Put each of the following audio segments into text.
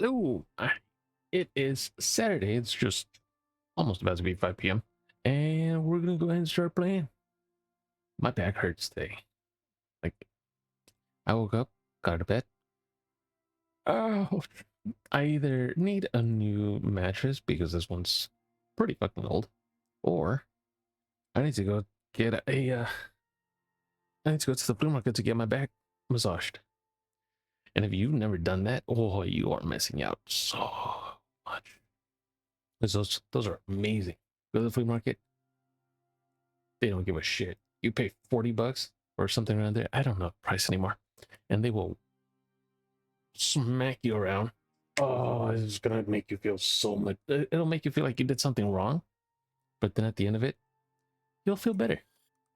So, it is Saturday. It's just almost about to be 5 p.m. And we're going to go ahead and start playing. My back hurts today. Like, I woke up, got out of bed. Oh, I either need a new mattress because this one's pretty fucking old, or I need to go get I need to go to the flea market to get my back massaged. And if you've never done that, oh, you are missing out so much. Because those are amazing. Go to the flea market, they don't give a shit. You pay $40 or something around there. I don't know the price anymore. And they will smack you around. Oh, it's gonna make you feel so much. It'll make you feel like you did something wrong. But then at the end of it, you'll feel better.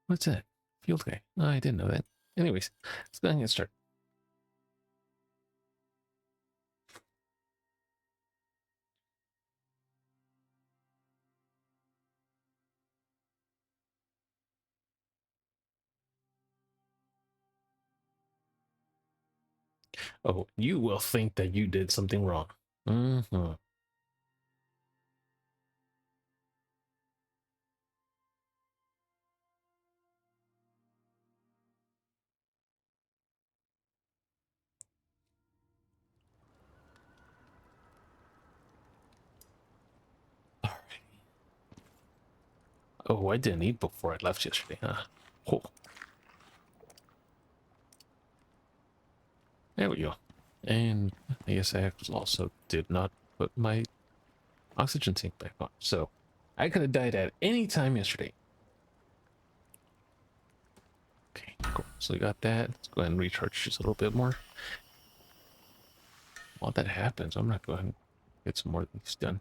What's that? Field guy. No, I didn't know that. Anyways, let's go ahead and get started. Oh, you will think that you did something wrong. Mm-hmm. All right. Oh, I didn't eat before I left yesterday, huh? Oh, there we go. And I guess I also did not put my oxygen tank back on. So I could have died at any time yesterday. Okay, cool. So we got that. Let's go ahead and recharge just a little bit more. While that happens, I'm gonna go ahead and get some more of these done.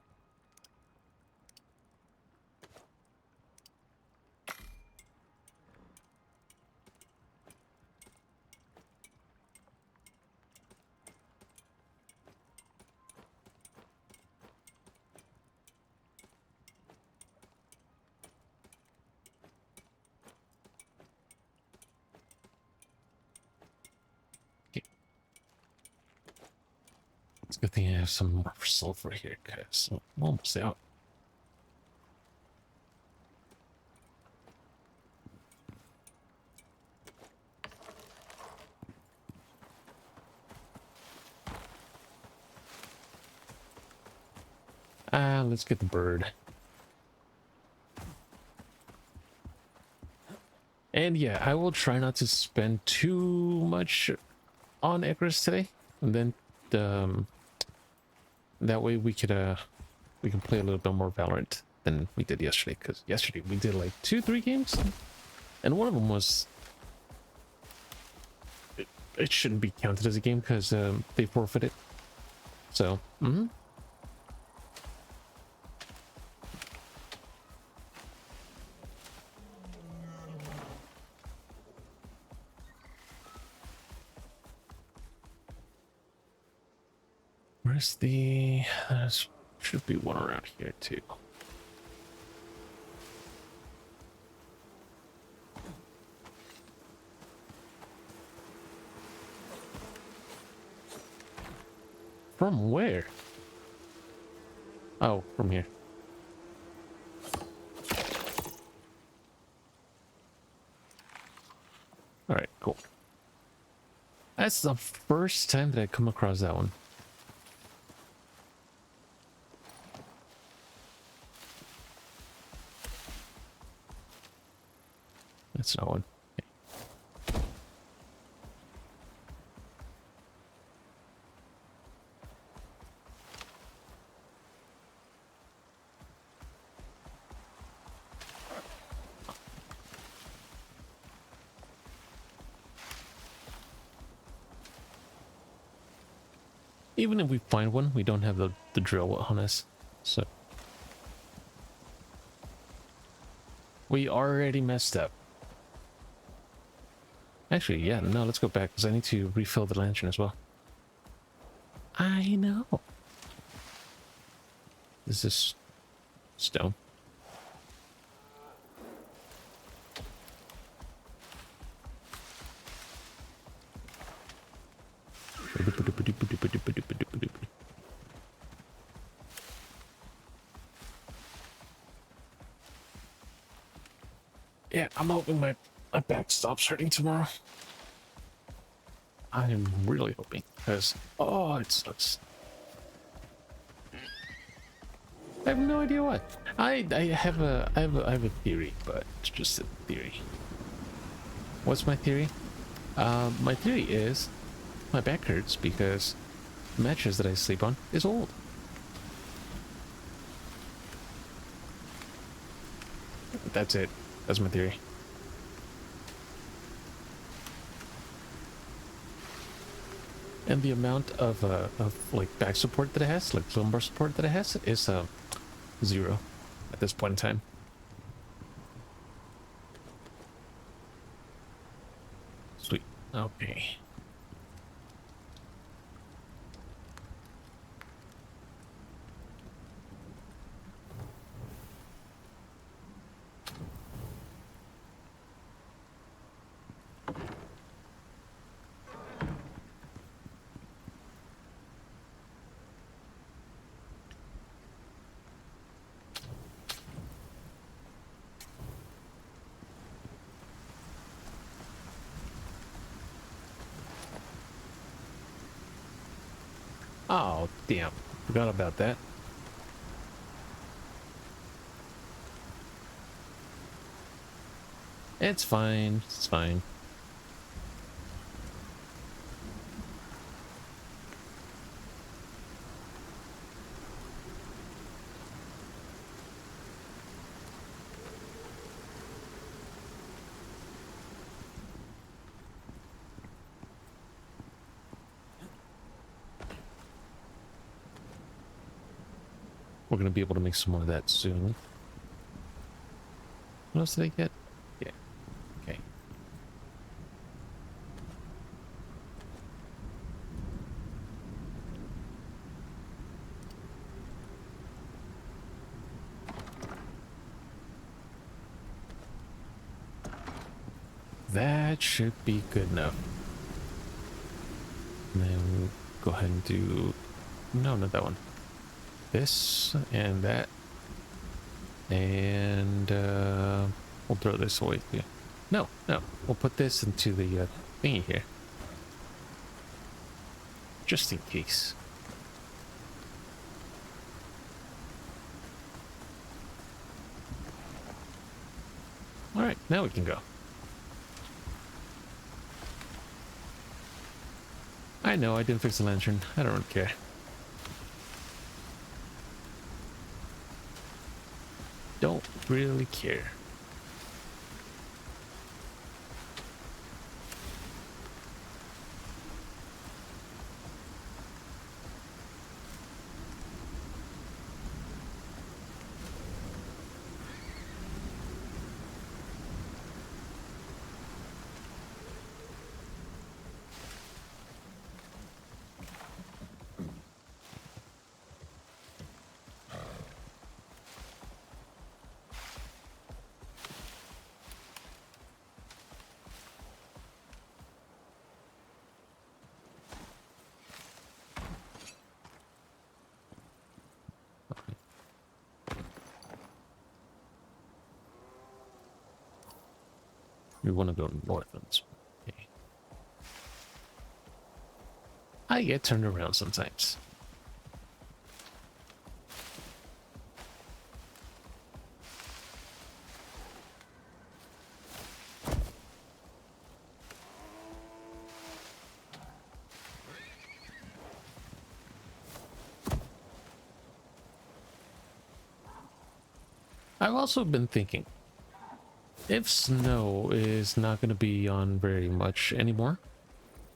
Okay. It's a good thing I have some more sulfur here, because I'm almost out. Let's get the bird. And yeah, I will try not to spend too much on Icarus today. And then that way we can play a little bit more Valorant than we did yesterday. Because yesterday we did like 2-3 games. And one of them was... It shouldn't be counted as a game because they forfeited. So, where's the... should be one around here too. From where? Oh, from here. All right, cool. That's the first time that I come across that one. That's not one. Okay. Even if we find one, we don't have the drill on us. So we already messed up. Actually, yeah, no, let's go back because I need to refill the lantern as well. I know. Is this stone? Yeah, I'm hoping my back stops hurting tomorrow. I'm really hoping, because oh, it sucks. I have no idea what. I have a theory, but it's just a theory. What's my theory? My theory is my back hurts because the mattress that I sleep on is old. That's it. That's my theory. And the amount of like back support that it has, like lumbar support that it has, is 0 at this point in time. Sweet. Okay. Oh, damn. Forgot about that. It's fine. It's fine. We're gonna be able to make some more of that soon. What else did I get? Yeah. Okay. That should be good enough. And then we'll go ahead and do... No, not that one. This and that. And we'll throw this away. Yeah. No, no. We'll put this into the thingy here. Just in case. Alright, now we can go. I know, I didn't fix the lantern. I don't really care. Don't really care. We want to go north on this one. Okay. I get turned around sometimes. I've also been thinking, if snow is not going to be on very much anymore,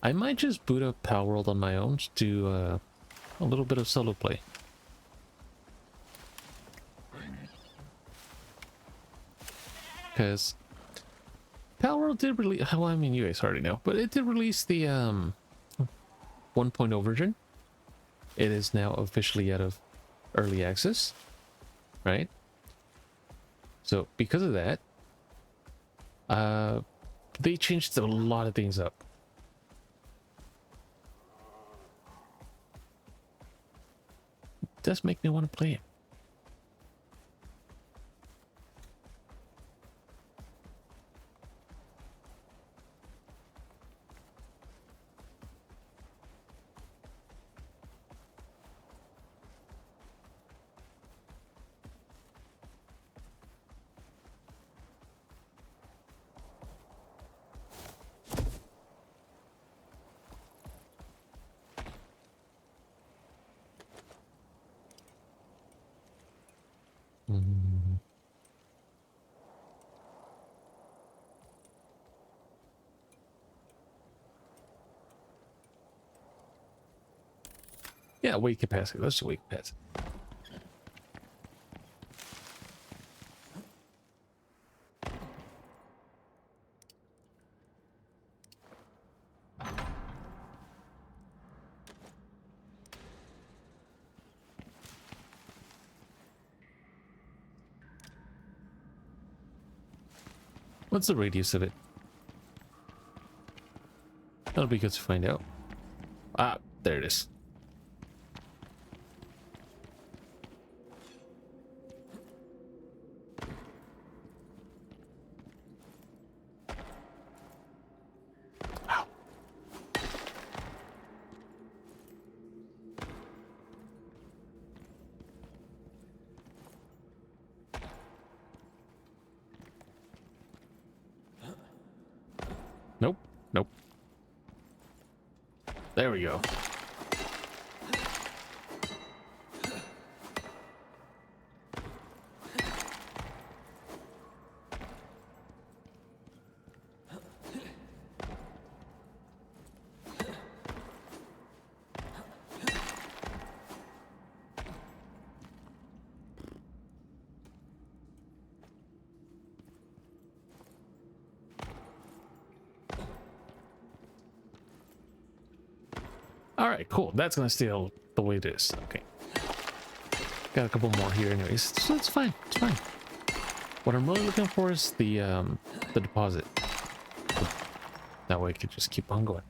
I might just boot up Power World on my own to do a little bit of solo play. Because Power World did release, well, I mean, you guys already know, but it did release the 1.0 version. It is now officially out of early access, right? So because of that, they changed a lot of things up. It does make me want to play it. Mm. Yeah, weight capacity. Let's do weight capacity. What's the radius of it? That'll be good to find out. Ah, there it is. Ow. Nope. Nope. There we go. All right, cool. That's gonna stay the way it is. Okay. Got a couple more here, anyways. So it's fine. It's fine. What I'm really looking for is the deposit. That way I could just keep on going.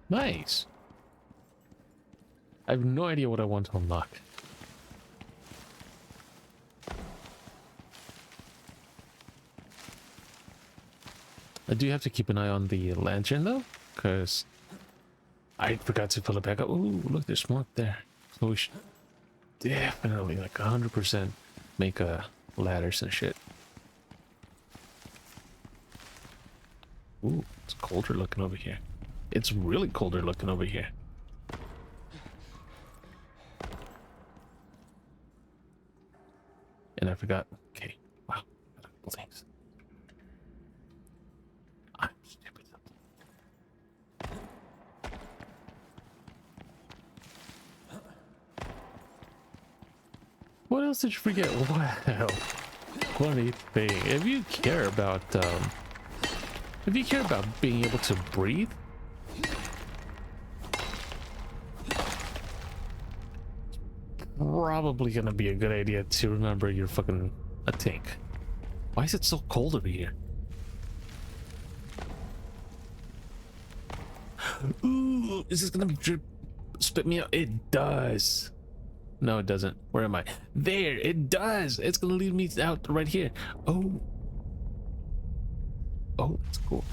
Nice. I have no idea what I want to unlock. I do have to keep an eye on the lantern though, because I forgot to fill it back up. Ooh, look, there's smoke there. So we should definitely, like 100%, make ladders and shit. Ooh, it's colder looking over here. It's really colder looking over here. And I forgot. Okay, wow, got a couple things. I'm stupid. What else did you forget? Wow. Funny thing. If you care about being able to breathe, probably gonna be a good idea to remember you're fucking a tank. Why is it so cold over here? Ooh, is this gonna be spit me out? It does. No, it doesn't. Where am I? There, it does. It's gonna leave me out right here. Oh. Oh, that's cool.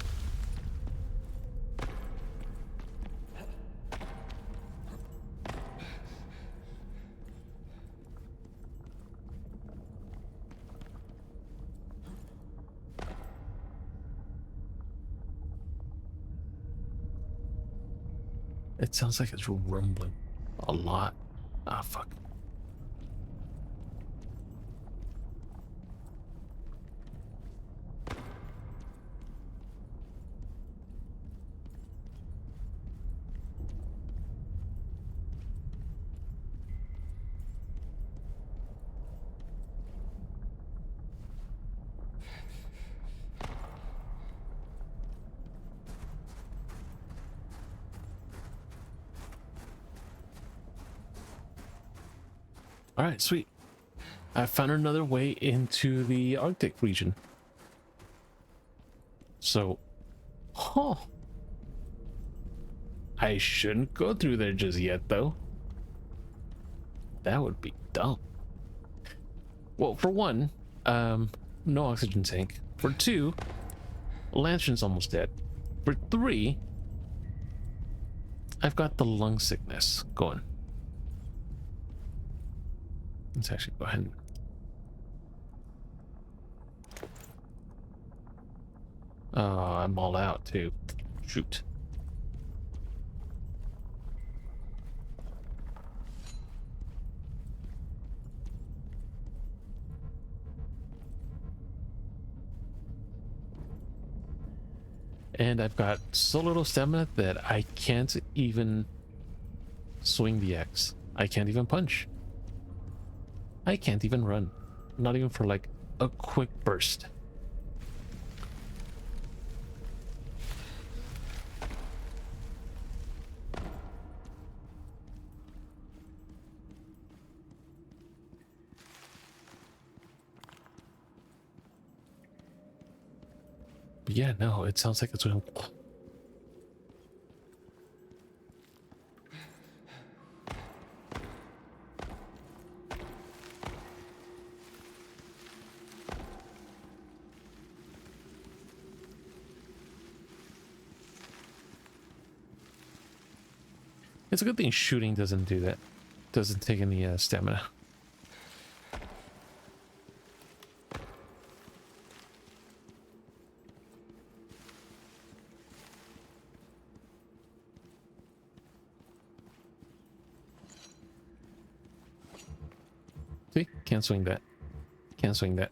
It sounds like it's rumbling a lot. Ah, fuck. All right, sweet. I found another way into the Arctic region. So, huh. I shouldn't go through there just yet, though. That would be dumb. Well, for one, no oxygen tank. For two, Lantern's almost dead. For three, I've got the lung sickness going. Let's actually go ahead and... Oh, I'm all out too. Shoot. And I've got so little stamina that I can't even swing the axe. I can't even punch. I can't even run. Not even for like a quick burst. But yeah, no, it sounds like it's going... It's a good thing shooting doesn't do that. Doesn't take any stamina. See? Can't swing that. Can't swing that.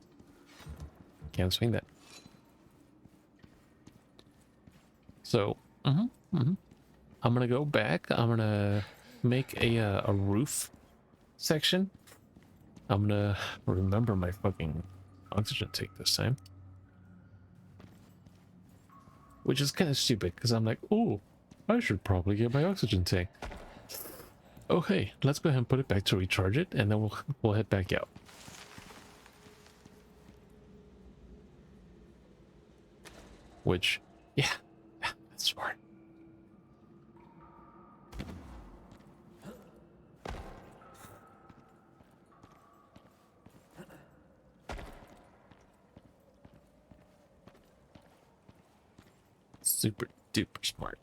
Can't swing that. So, I'm gonna go back. I'm gonna make a roof section. I'm gonna remember my fucking oxygen tank this time. Which is kind of stupid, because I'm like, oh, I should probably get my oxygen tank. Oh, hey, let's go ahead and put it back to recharge it, and then we'll head back out. Which, yeah, that's smart. Super duper smart.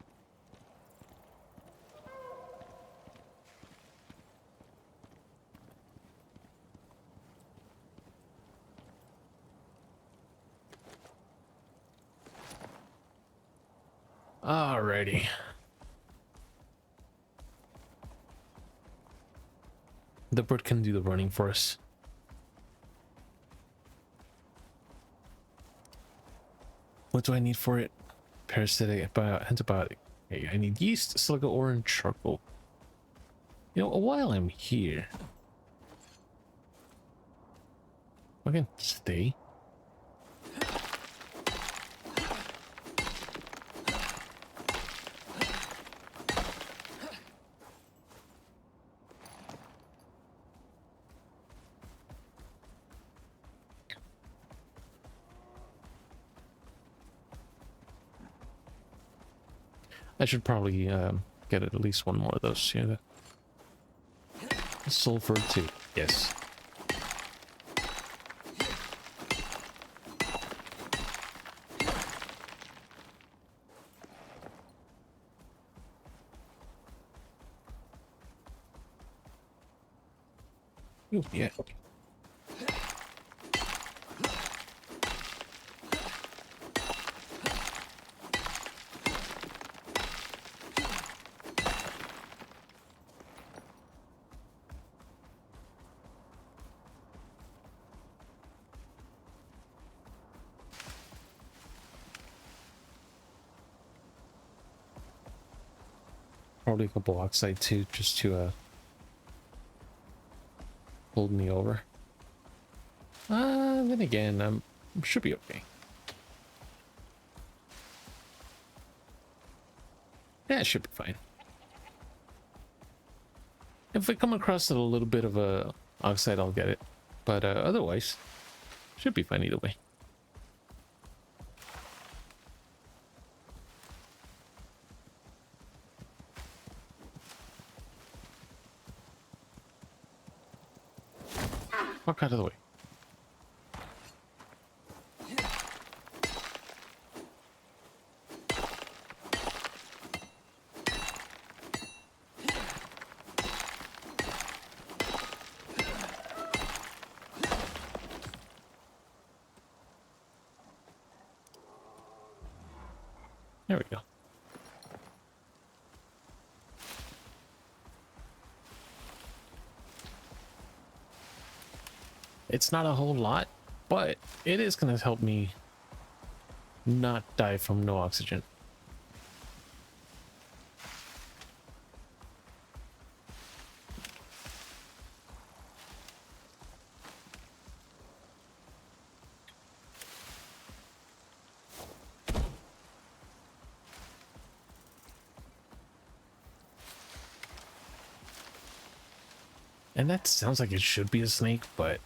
Alrighty. The bird can do the running for us. What do I need for it? Parasitic, antibiotic. Hey, I need yeast, silica ore, and charcoal. You know, while I'm here, I can stay. I should probably get at least one more of those. Yeah, the sulfur too. Yes. Ooh, yeah. Probably a couple oxide too, just to hold me over. Then again, should be okay. Yeah, it should be fine. If we come across a little bit of a oxide, I'll get it. But otherwise, should be fine either way. Walk out of the way. There we go. It's not a whole lot, but it is going to help me not die from no oxygen. And that sounds like it should be a snake, but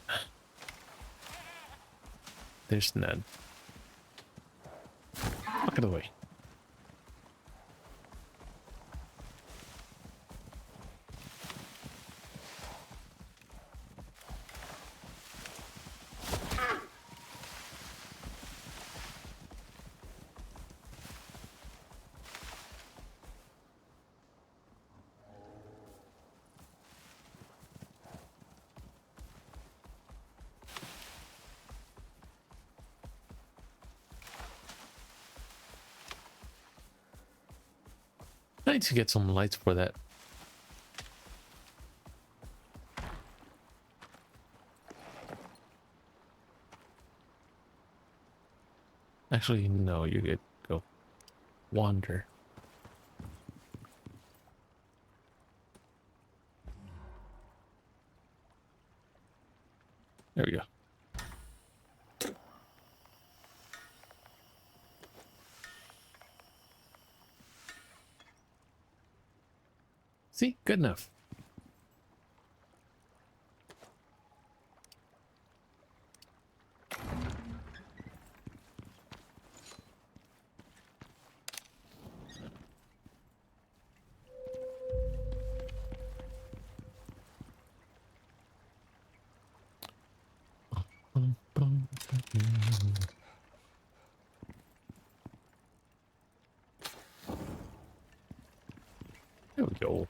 there's none. Fuck it away. I need to get some lights for that. Actually, no, you could go wander. There we go. See, good enough. There we go.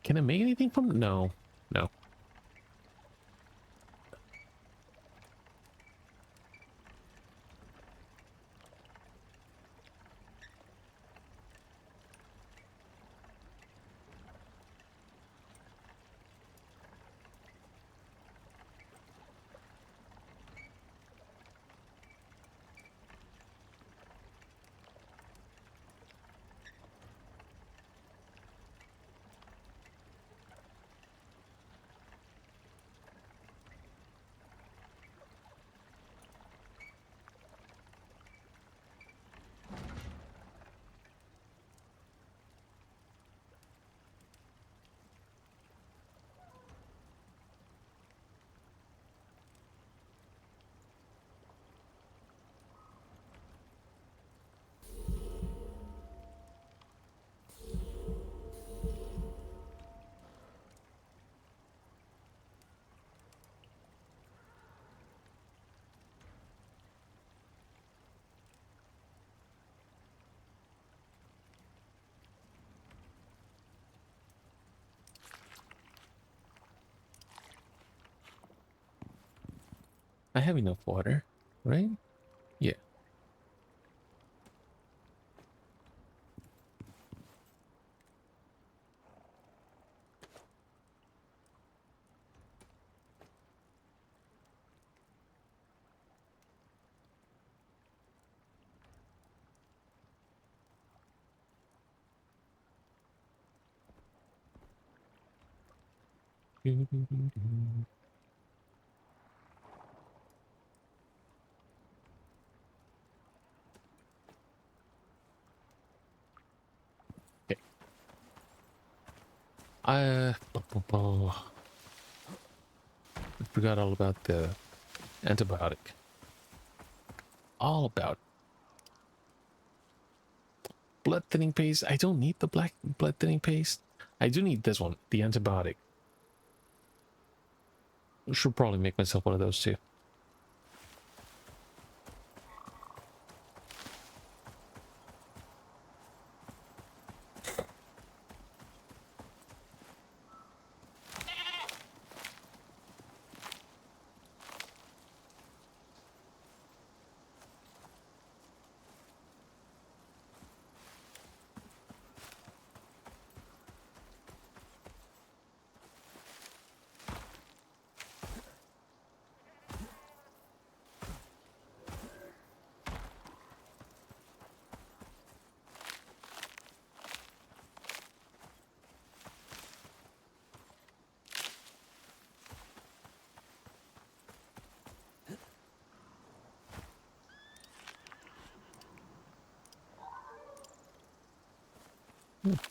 Can I make anything from? No, no. I have enough water, right? Yeah. Okay. I forgot all about the antibiotic. All about blood thinning paste. I don't need the black blood thinning paste. I do need this one, the antibiotic. I should probably make myself one of those too.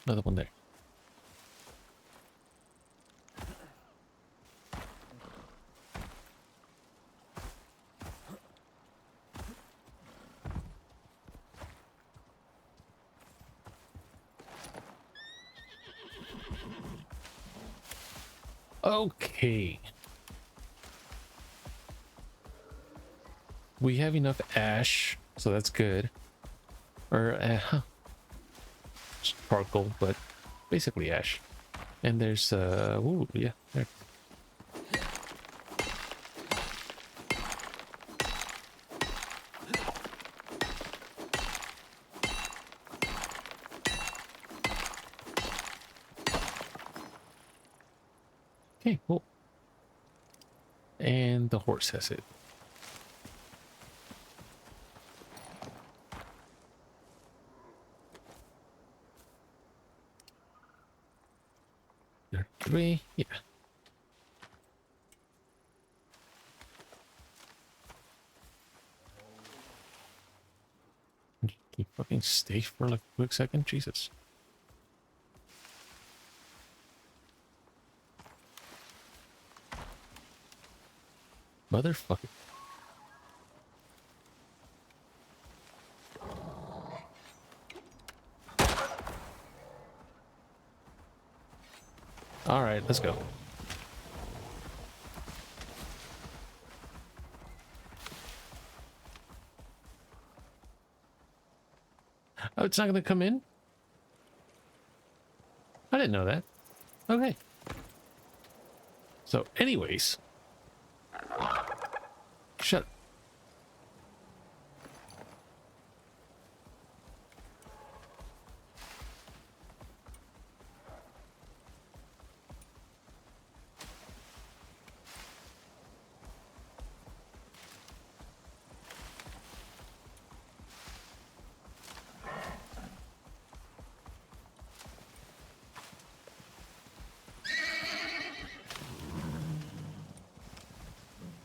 Another one there. Okay. We have enough ash, so that's good. Or charcoal, but basically ash. And there's ooh, yeah, there. Okay, cool. And the horse has it. There, 3, yeah. Can you fucking stay for like a quick second? Jesus. Motherfucker. All right, let's go. Oh, it's not going to come in? I didn't know that. Okay. So, anyways. Shut.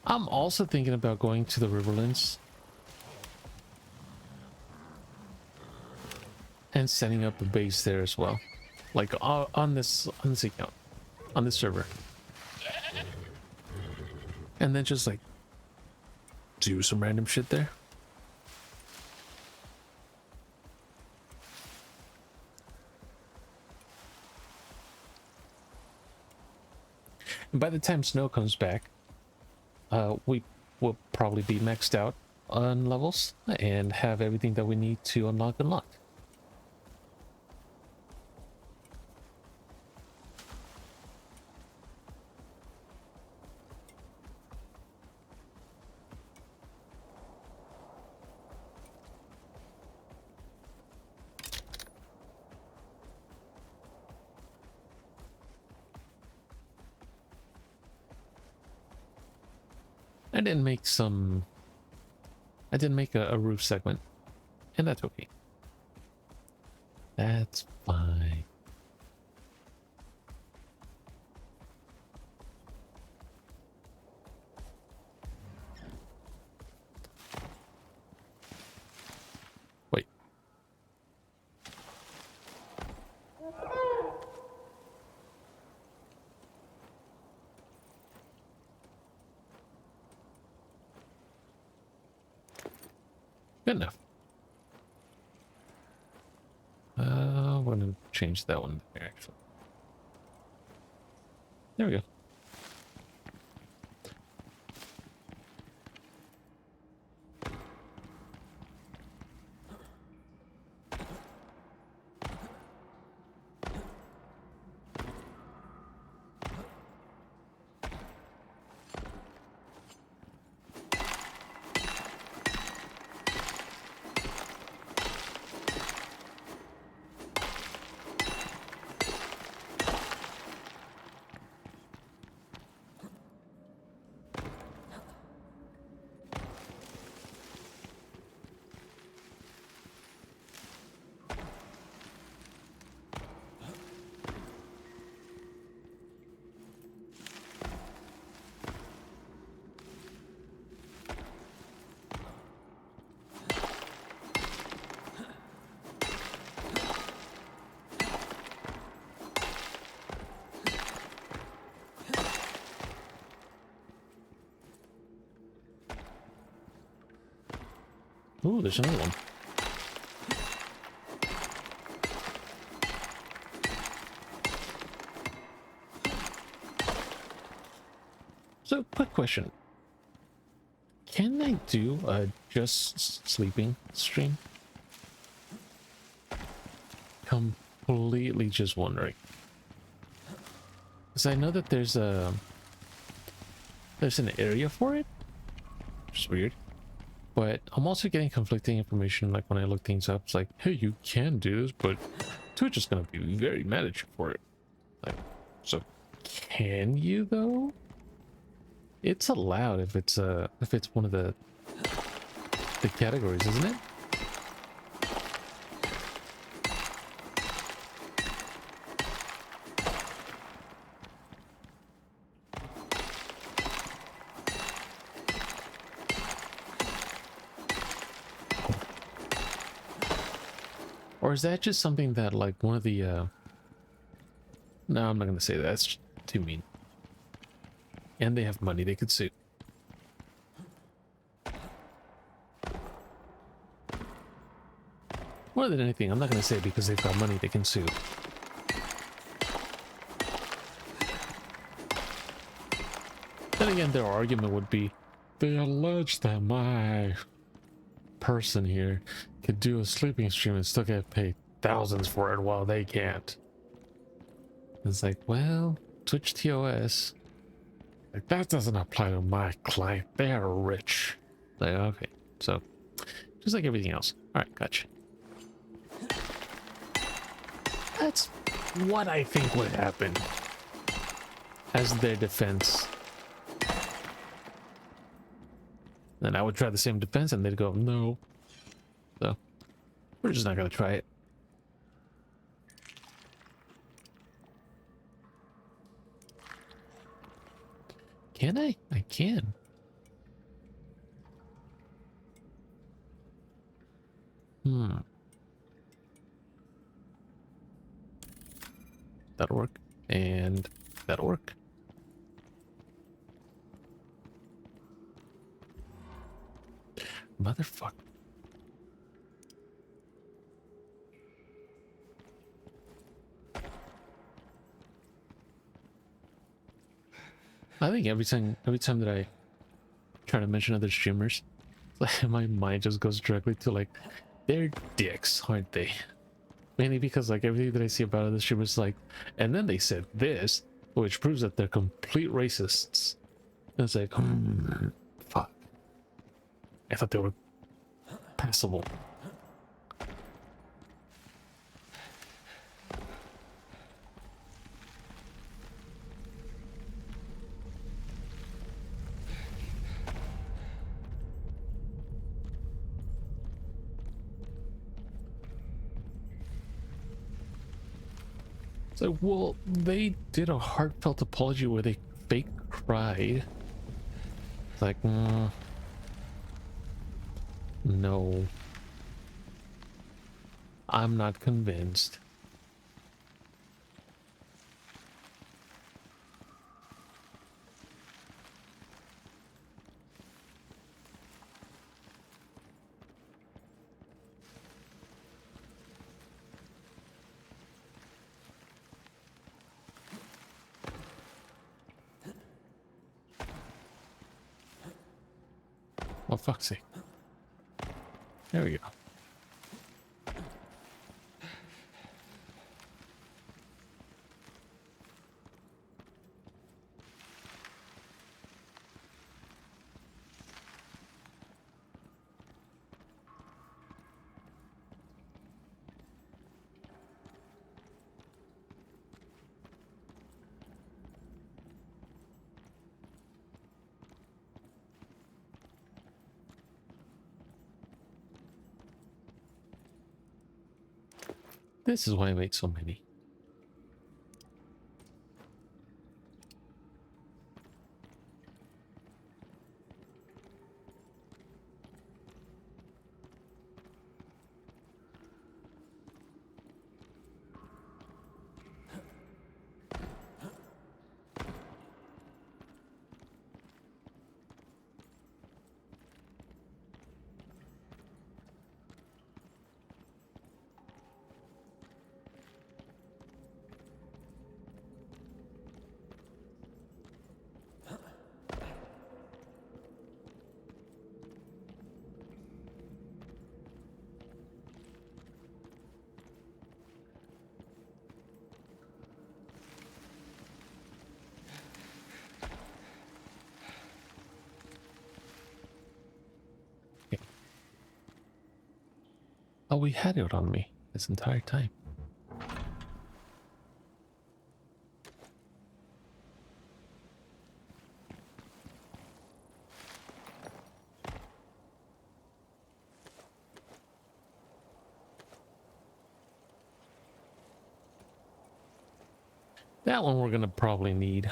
I'm also thinking about going to the Riverlands and setting up a base there as well, like on this account, on this server, and then just like do some random shit there. And by the time snow comes back, we will probably be maxed out on levels and have everything that we need to unlock unlocked. I didn't make a roof segment, and that's okay. That's fine. Wait. Good enough. We're gonna change that one there, actually. There we go. Ooh, there's another one. So, quick question. Can I do a just sleeping stream? Completely just wondering. Because I know that there's an area for it, which is weird. But I'm also getting conflicting information, like when I look things up, it's like, hey, you can do this, but Twitch is gonna be very mad at you for it. Like, so can you though? It's allowed if it's one of the categories, isn't it? Or is that just something that, like, one of the, no, I'm not gonna say that. That's too mean. And they have money they could sue. More than anything, I'm not gonna say because they've got money they can sue. Then again, their argument would be, they allege that my person here could do a sleeping stream and still get paid thousands for it while they can't. It's like, well, Twitch TOS, like, that doesn't apply to my client. They are rich. Like, okay, so just like everything else. All right, gotcha. That's what I think would happen as their defense. Then I would try the same defense and they'd go, no. So we're just not gonna try it. Can I? I can. That'll work. And that'll work. Motherfucker. I think every time that I try to mention other streamers, like, my mind just goes directly to, like, they're dicks, aren't they? Mainly because, like, everything that I see about other streamers is like, and then they said this, which proves that they're complete racists. And it's like, fuck. I thought they were passable. It's like, well, they did a heartfelt apology where they fake cried. It's like, no. I'm not convinced. fuck's sake. There we go. This is why I make so many. Oh, we had it on me this entire time. That one we're gonna probably need.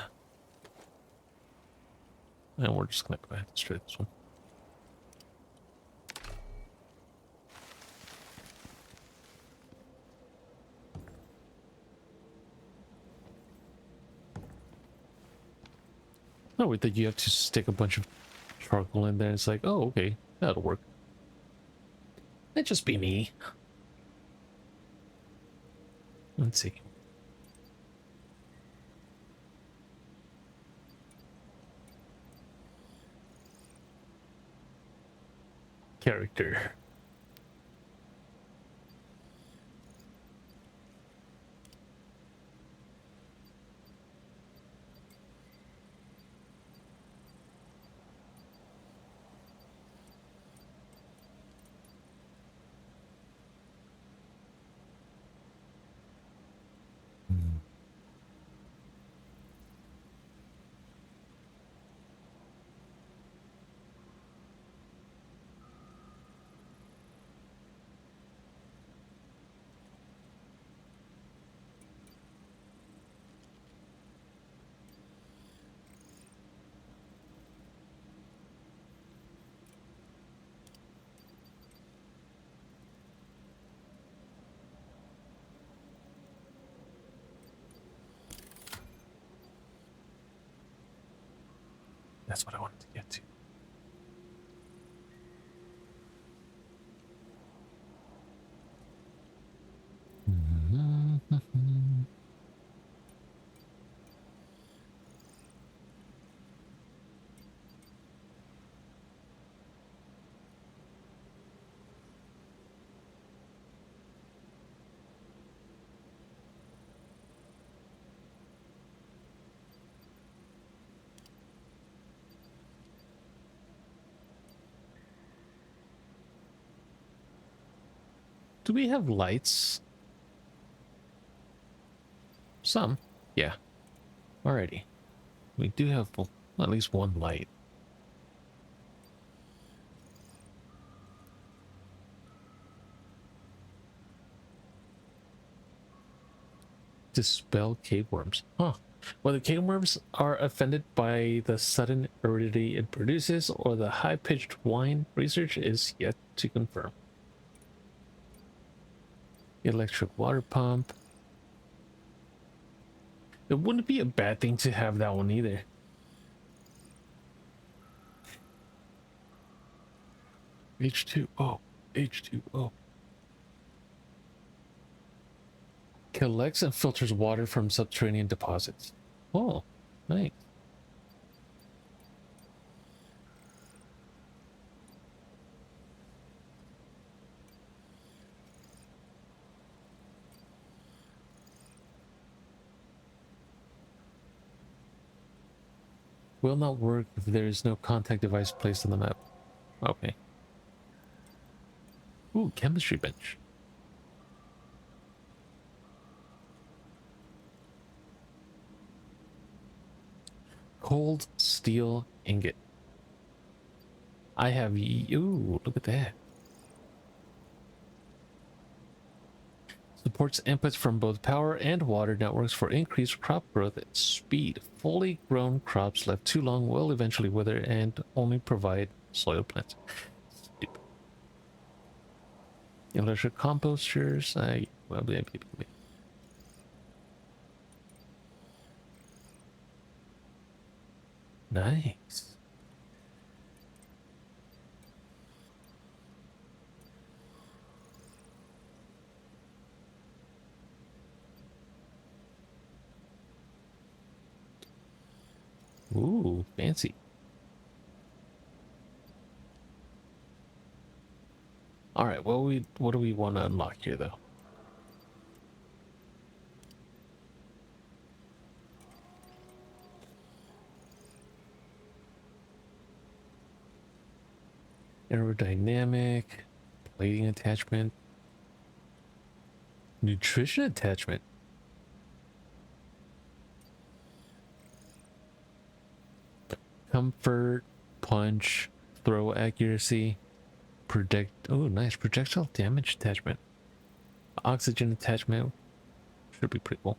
And we're just gonna go ahead and destroy this one. No, we think you have to stick a bunch of charcoal in there. It's like, oh, okay, that'll work. That'd just be me. Let's see. Character. That's what I wanted to get to. Do we have lights? Some. Yeah. Alrighty. We do have at least one light. Dispel cave worms. Huh. Whether cave worms are offended by the sudden aridity it produces or the high-pitched whine, research is yet to confirm. Electric water pump. It wouldn't be a bad thing to have that one either. H2O. H2O. Collects and filters water from subterranean deposits. Oh, nice. Will not work if there is no contact device placed on the map. Okay. Ooh, chemistry bench. Cold steel ingot. I have... Ooh, look at that. Supports inputs from both power and water networks for increased crop growth and speed. Fully grown crops left too long will eventually wither and only provide soil plants. Stupid. Electric composters. Well, nice. Ooh, fancy. All right, well, what do we want to unlock here, though? Aerodynamic, plating attachment, nutrition attachment. Comfort, punch, throw accuracy, oh, nice projectile damage attachment. Oxygen attachment should be pretty cool.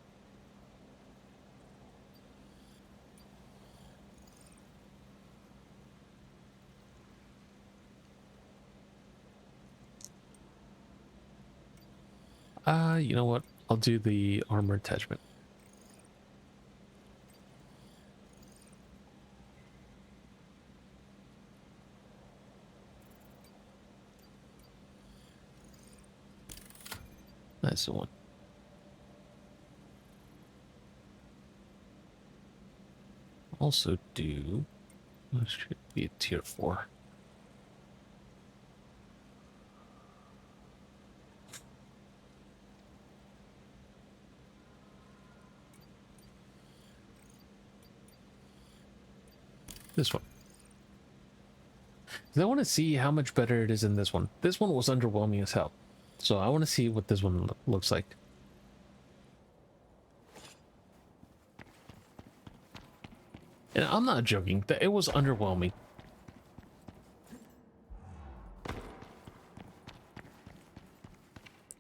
You know what? I'll do the armor attachment. That's the one. Also do... This should be a tier 4. This one. Because I want to see how much better it is in this one. This one was underwhelming as hell. So I want to see what this one looks like. And I'm not joking. It was underwhelming.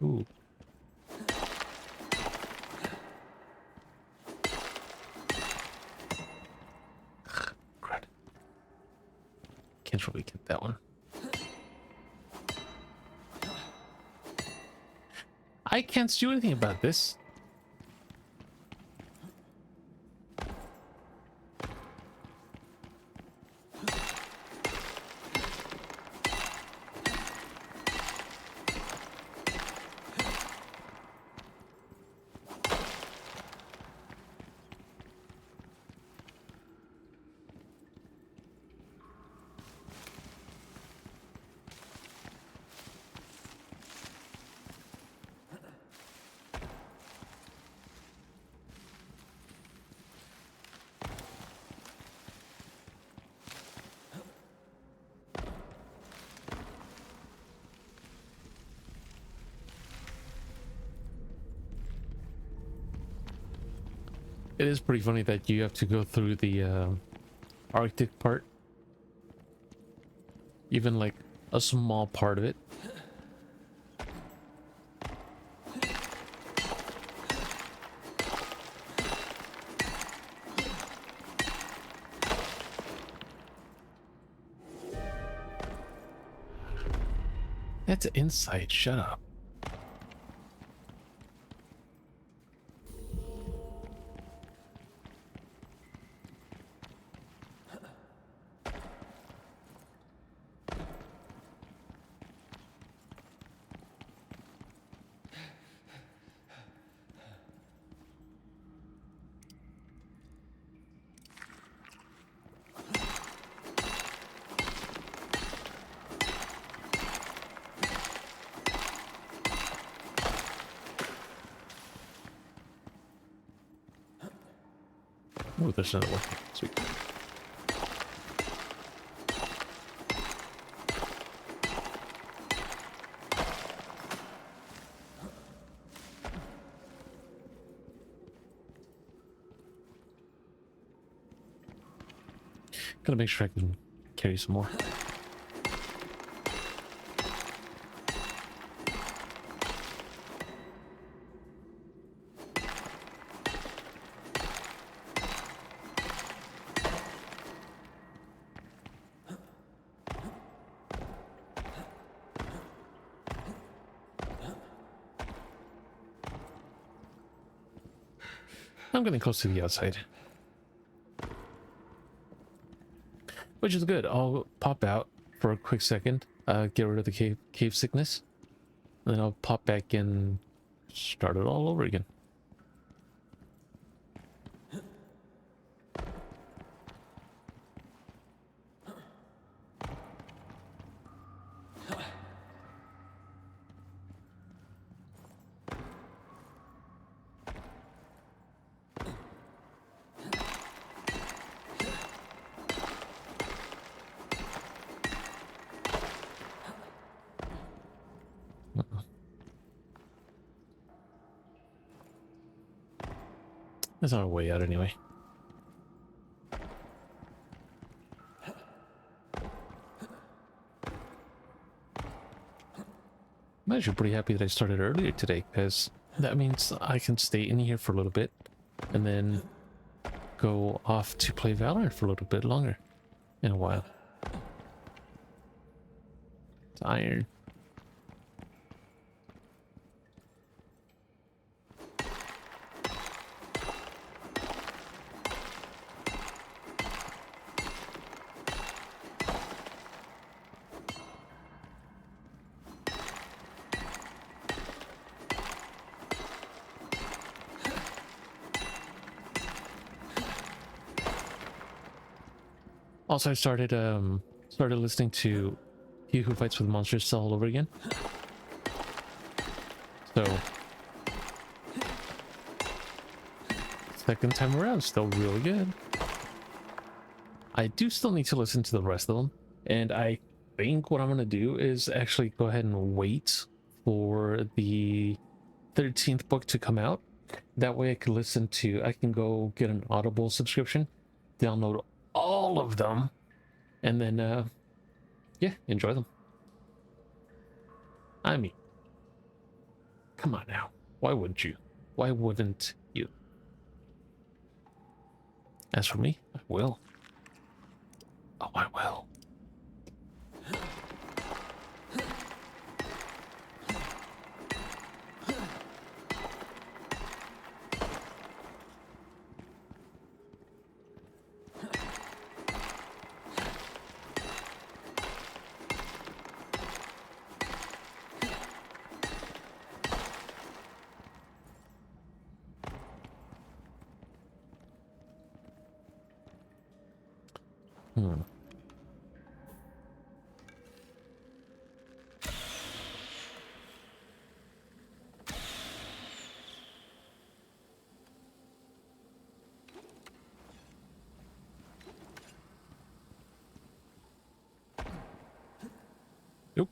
Ooh. Crud. Can't really get that one. I can't do anything about this. It is pretty funny that you have to go through the Arctic part. Even like a small part of it. That's insight, shut up. Oh, there's another one. Sweet. Gotta make sure I can carry some more. I'm getting close to the outside, which is good. I'll pop out for a quick second, get rid of the cave sickness, and then I'll pop back in, start it all over again. That's our way out anyway. I'm actually pretty happy that I started earlier today, because that means I can stay in here for a little bit and then go off to play Valorant for a little bit longer in a while. It's iron. Also, I started listening to He Who Fights with Monsters all over again. So second time around, still really good. I do still need to listen to the rest of them, and I think what I'm gonna do is actually go ahead and wait for the 13th book to come out. That way I can go get an Audible subscription, download all of them, and then yeah, enjoy them. I mean, come on now, why wouldn't you? Why wouldn't you? As for me, I will. Oh, I will. Hmm. Nope.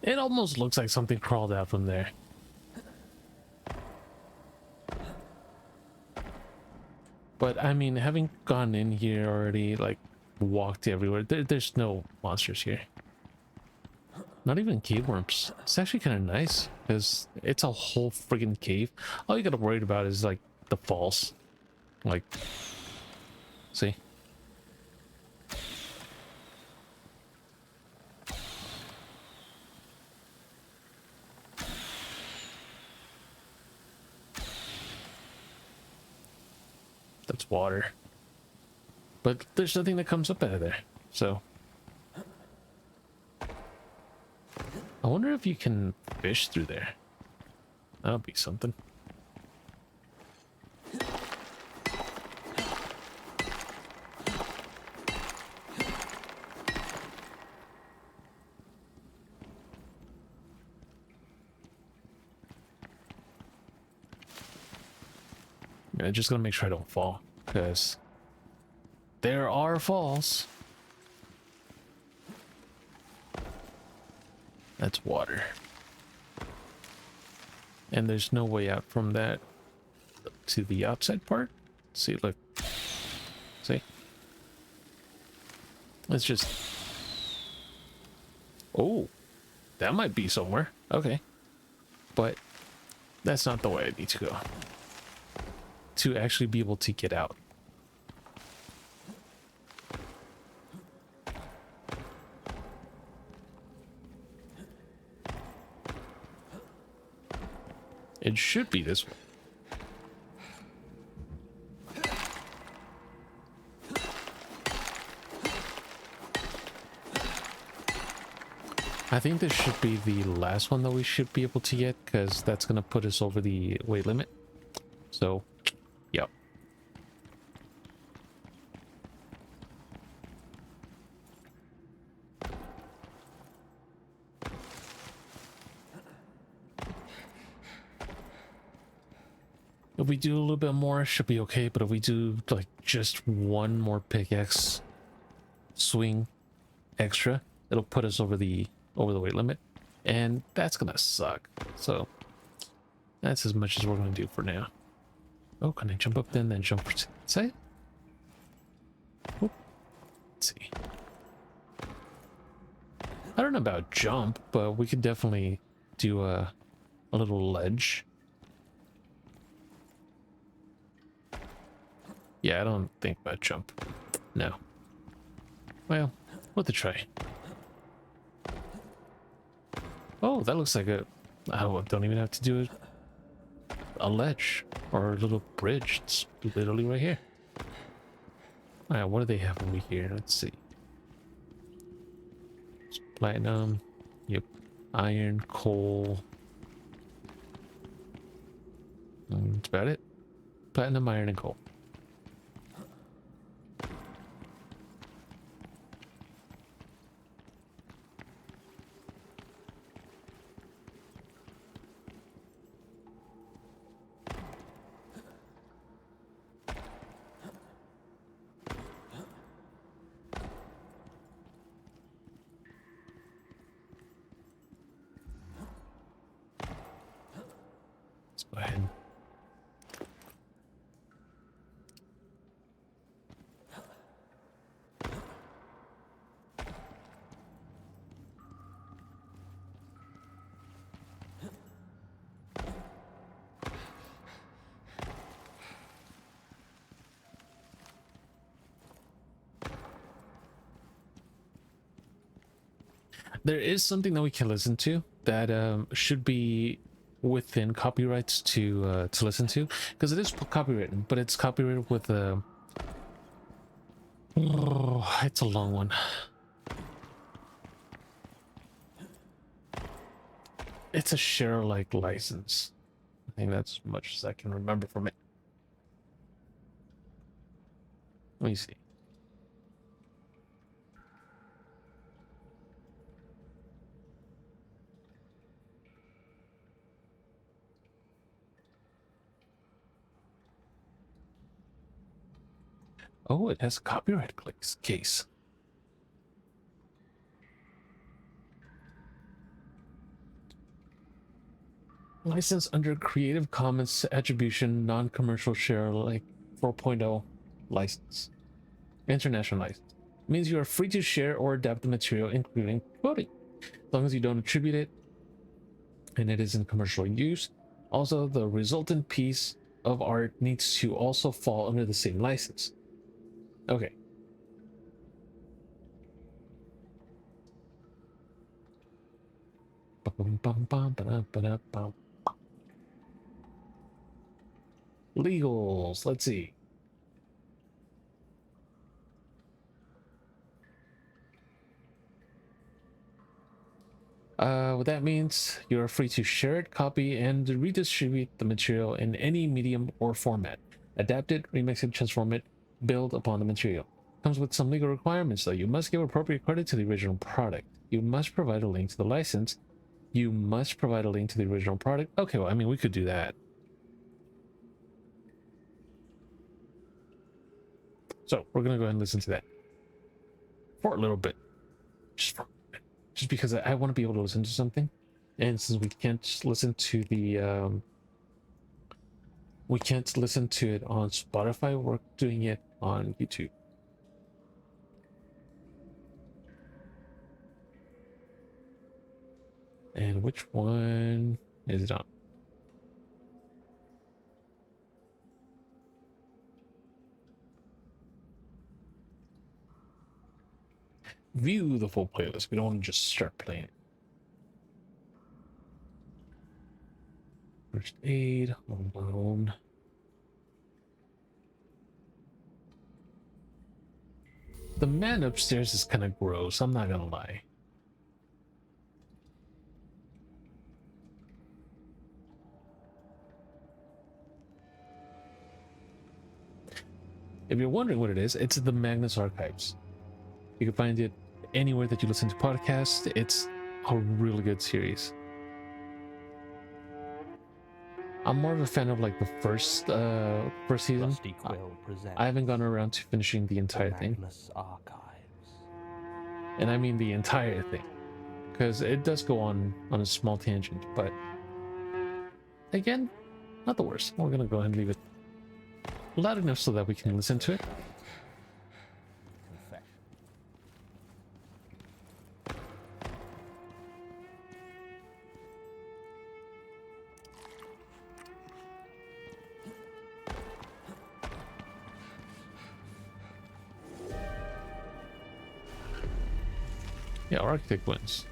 It almost looks like something crawled out from there. But I mean, having gone in here already, like walked everywhere, there's no monsters here. Not even cave worms. It's actually kind of nice because it's a whole friggin' cave. All you gotta worry about is like the falls. Like, see? That's water. But there's nothing that comes up out of there. So I wonder if you can fish through there. That'll be something. Yeah, just gonna make sure I don't fall, because there are falls. That's water. And there's no way out from that to the outside part. See, look. See? It's just... Oh, that might be somewhere. Okay. But that's not the way I need to go. To actually be able to get out. It should be this way. I think this should be the last one that we should be able to get, because that's going to put us over the weight limit. So, yep. If we do a little bit more, it should be okay, but if we do like just one more pickaxe swing extra, it'll put us over the weight limit, and that's gonna suck. So that's as much as we're gonna do for now. Oh, can I jump up then jump for say? Let's see. I don't know about jump, but we could definitely do a little ledge. Yeah, I don't think about jump. No. Well, worth a try. Oh, that looks like a... I don't even have to do a ledge or a little bridge. It's literally right here. Alright, what do they have over here? Let's see. It's platinum. Yep. Iron, coal. That's about it. Platinum, iron, and coal. Go ahead. There is something that we can listen to that should be within copyrights to listen to, because it is copywritten, but it's copyrighted with a... Oh, it's a long one. It's a share-alike license. I think that's as much as I can remember from it. Let me see. Oh, it has a copyright case. License under Creative Commons Attribution Non-Commercial Share Alike 4.0 license. International license. It means you are free to share or adapt the material, including quoting, as long as you don't attribute it and it is in commercial use. Also, the resultant piece of art needs to also fall under the same license. Okay. Legals. Let's see. What that means, you're free to share it, copy, and redistribute the material in any medium or format. Adapt it, remix it, transform it, build upon the material. Comes with some legal requirements though. You must give appropriate credit to the original product. You must provide a link to the license. You must provide a link to the original product. Okay, well, I mean, we could do that. So we're gonna go ahead and listen to that for a little bit. Just for a bit. just because I want to be able to listen to something. And since we can't listen to the we can't listen to it on Spotify, we're doing it on YouTube. And which one is it on? View the full playlist. We don't want to just start playing it. First aid, home alone. The man upstairs is kind of gross, I'm not gonna lie. If you're wondering what it is, it's the Magnus Archives. You can find it anywhere that you listen to podcasts. It's a really good series. I'm more of a fan of like the first season. I haven't gone around to finishing the entire thing. Archives. And I mean the entire thing. Because it does go on a small tangent, but again, not the worst. We're gonna go ahead and leave it loud enough so that we can listen to it. Yeah, Architect wins.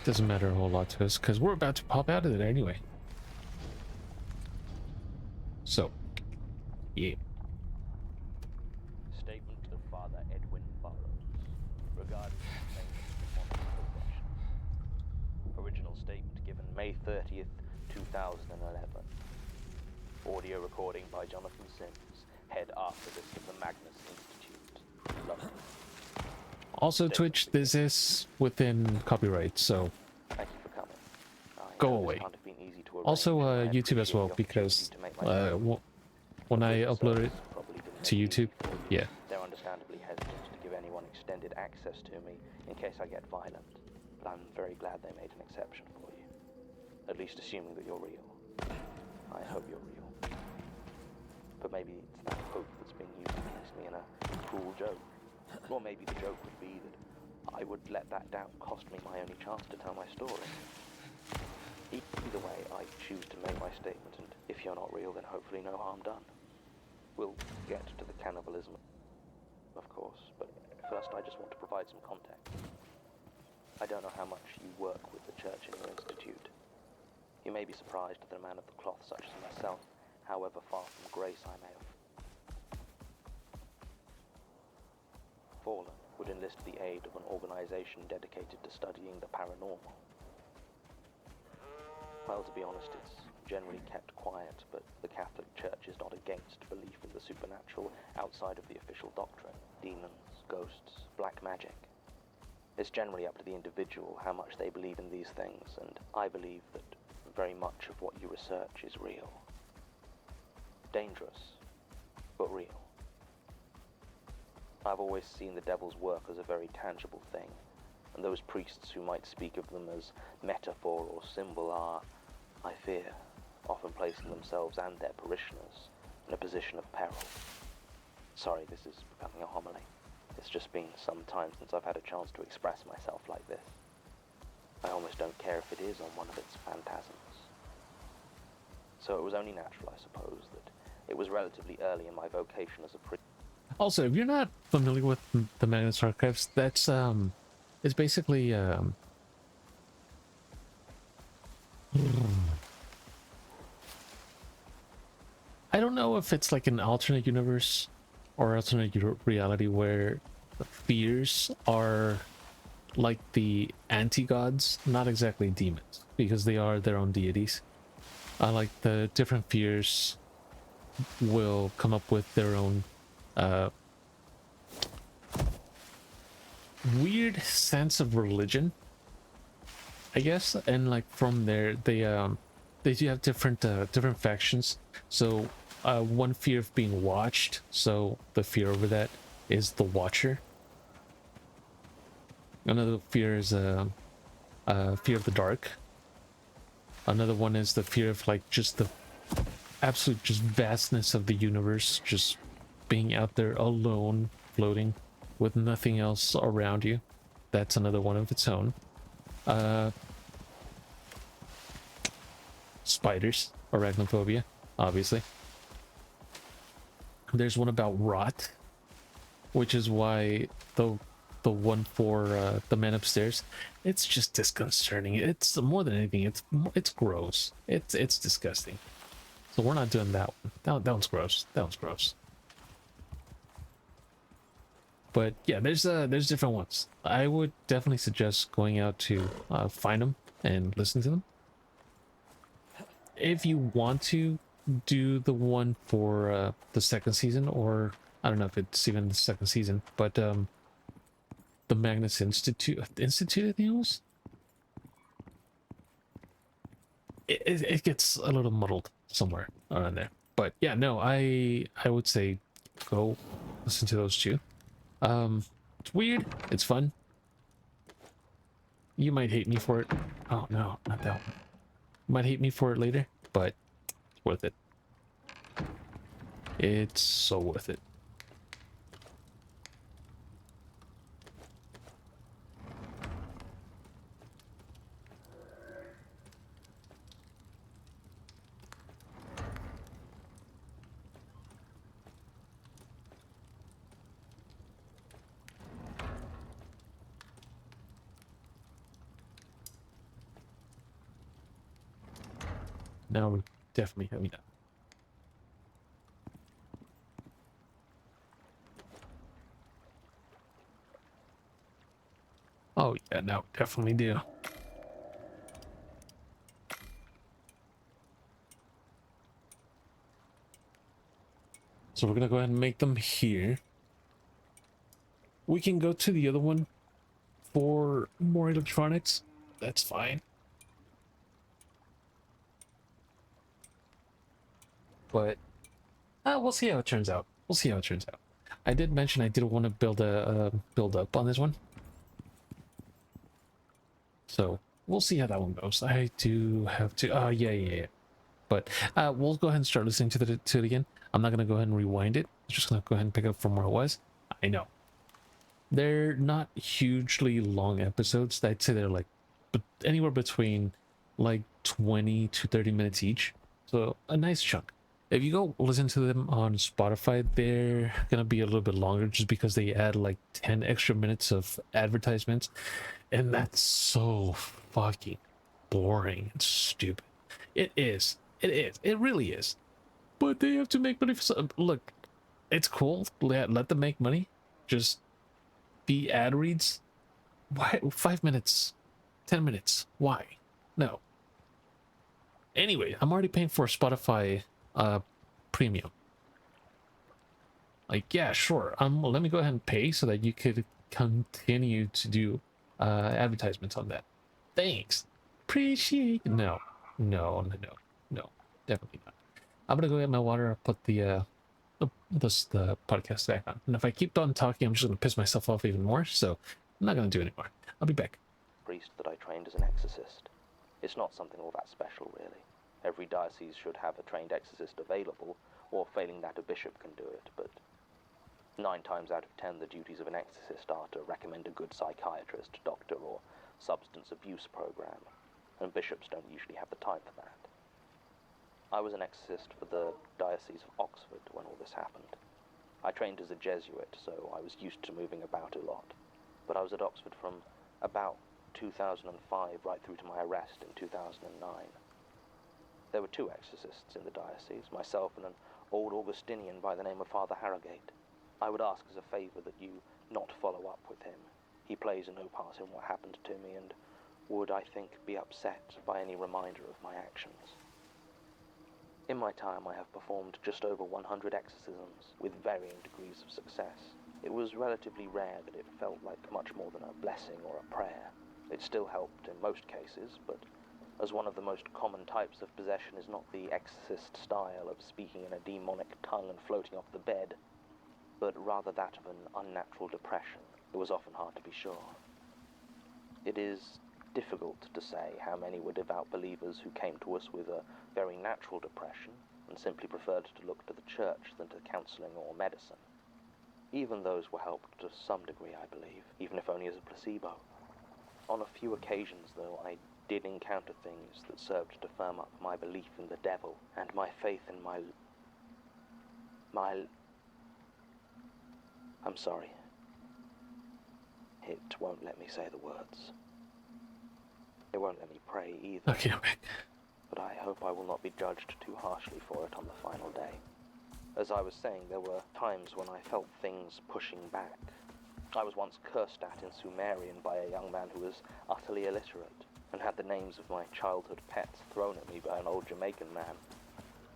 Doesn't matter a whole lot to us because we're about to pop out of it anyway. So, yeah. Statement of Father Edwin Burrows regarding the claim of possession. Original statement given May 30th, 2011. Audio recording by Jonathan Sims, head archivist of the Magnus Institute, London. Also, Twitch, this is within copyright, so Thank you for coming. go away. Also, YouTube as well, because when I upload it to YouTube, yeah. They're understandably hesitant to give anyone extended access to me in case I get violent, but I'm very glad they made an exception for you. At least assuming that you're real. I hope you're real. But maybe it's that hope that's being used against me in a cruel joke. Or maybe the joke would be that I would let that doubt cost me my only chance to tell my story. Either way, I choose to make my statement, and if you're not real, then hopefully no harm done. We'll get to the cannibalism, of course, but first I just want to provide some context. I don't know how much you work with the church in your institute. You may be surprised that a man of the cloth such as myself, however far from grace I may have fallen, would enlist the aid of an organization dedicated to studying the paranormal. Well, to be honest, it's generally kept quiet, but the Catholic Church is not against belief in the supernatural outside of the official doctrine. Demons, ghosts, black magic. It's generally up to the individual how much they believe in these things, and I believe that very much of what you research is real. Dangerous, but real. I've always seen the devil's work as a very tangible thing, and those priests who might speak of them as metaphor or symbol are, I fear, often placing themselves and their parishioners in a position of peril. Sorry, this is becoming a homily. It's just been some time since I've had a chance to express myself like this. I almost don't care if it is on one of its phantasms. So it was only natural, I suppose, that it was relatively early in my vocation as a priest. Also, if you're not familiar with the Magnus Archives, that's it's basically I don't know if it's like an alternate universe or alternate reality where the fears are like the anti-gods, not exactly demons, because they are their own deities. Like the different fears will come up with their own weird sense of religion, I guess, and like from there they do have different different factions. So one fear of being watched, so the fear over that is the Watcher, Another fear is fear of the dark. Another one is the fear of like just the absolute just vastness of the universe, just being out there alone, floating with nothing else around you. That's another one of its own. Uh, spiders, arachnophobia, obviously. There's one about rot, which is why the one for the man upstairs, it's just disconcerting. It's more than anything, it's gross. It's disgusting. So we're not doing that one. That one's gross. That one's gross. But yeah, there's different ones. I would definitely suggest going out to find them and listen to them. If you want to do the one for the second season, or I don't know if it's even the second season, but the Magnus Institute, I think it was. It gets a little muddled somewhere around there. But yeah, no, I would say go listen to those two. It's weird. It's fun. You might hate me for it. Oh no, not that one. You might hate me for it later, but it's worth it. It's so worth it. Now we're definitely having that. Oh yeah, now we definitely do. So we're gonna go ahead and make them here. We can go to the other one for more electronics. That's fine. But we'll see how it turns out. We'll see how it turns out. I did mention I did want to build a build up on this one. So we'll see how that one goes. I do have to. Oh yeah. But we'll go ahead and start listening to it again. I'm not gonna go ahead and rewind it. I'm just gonna go ahead and pick up from where it was. I know they're not hugely long episodes. I'd say they're like anywhere between like 20 to 30 minutes each. So a nice chunk. If you go listen to them on Spotify, they're gonna be a little bit longer just because they add like 10 extra minutes of advertisements, and that's so fucking boring and stupid. It is. It is. It really is. But they have to make money for some. Look, it's cool. Let them make money. Just be ad reads. Why 5 minutes? 10 minutes? Why? No. Anyway, I'm already paying for Spotify premium. Like, yeah, sure. Let me go ahead and pay so that you could continue to do advertisements on that. Thanks. Appreciate. No. Definitely not. I'm gonna go get my water. I'll put the podcast back on. And if I keep on talking, I'm just gonna piss myself off even more. So I'm not gonna do it anymore. I'll be back. Priest that I trained as an exorcist. It's not something all that special, really. Every diocese should have a trained exorcist available, or failing that, a bishop can do it, but 9 times out of 10, the duties of an exorcist are to recommend a good psychiatrist, doctor, or substance abuse program, and bishops don't usually have the time for that. I was an exorcist for the Diocese of Oxford when all this happened. I trained as a Jesuit, so I was used to moving about a lot, but I was at Oxford from about 2005 right through to my arrest in 2009. There were 2 exorcists in the diocese, myself and an old Augustinian by the name of Father Harrogate. I would ask as a favour that you not follow up with him. He plays no part in what happened to me and would, I think, be upset by any reminder of my actions. In my time, I have performed just over 100 exorcisms, with varying degrees of success. It was relatively rare that it felt like much more than a blessing or a prayer. It still helped in most cases, but as one of the most common types of possession is not the exorcist style of speaking in a demonic tongue and floating off the bed, but rather that of an unnatural depression, it was often hard to be sure. It is difficult to say how many were devout believers who came to us with a very natural depression and simply preferred to look to the church than to counseling or medicine. Even those were helped to some degree, I believe, even if only as a placebo. On a few occasions, though, I did encounter things that served to firm up my belief in the devil and my faith in I'm sorry. It won't let me say the words. It won't let me pray either. Okay, okay. But I hope I will not be judged too harshly for it on the final day. As I was saying, there were times when I felt things pushing back. I was once cursed at in Sumerian by a young man who was utterly illiterate and had the names of my childhood pets thrown at me by an old Jamaican man.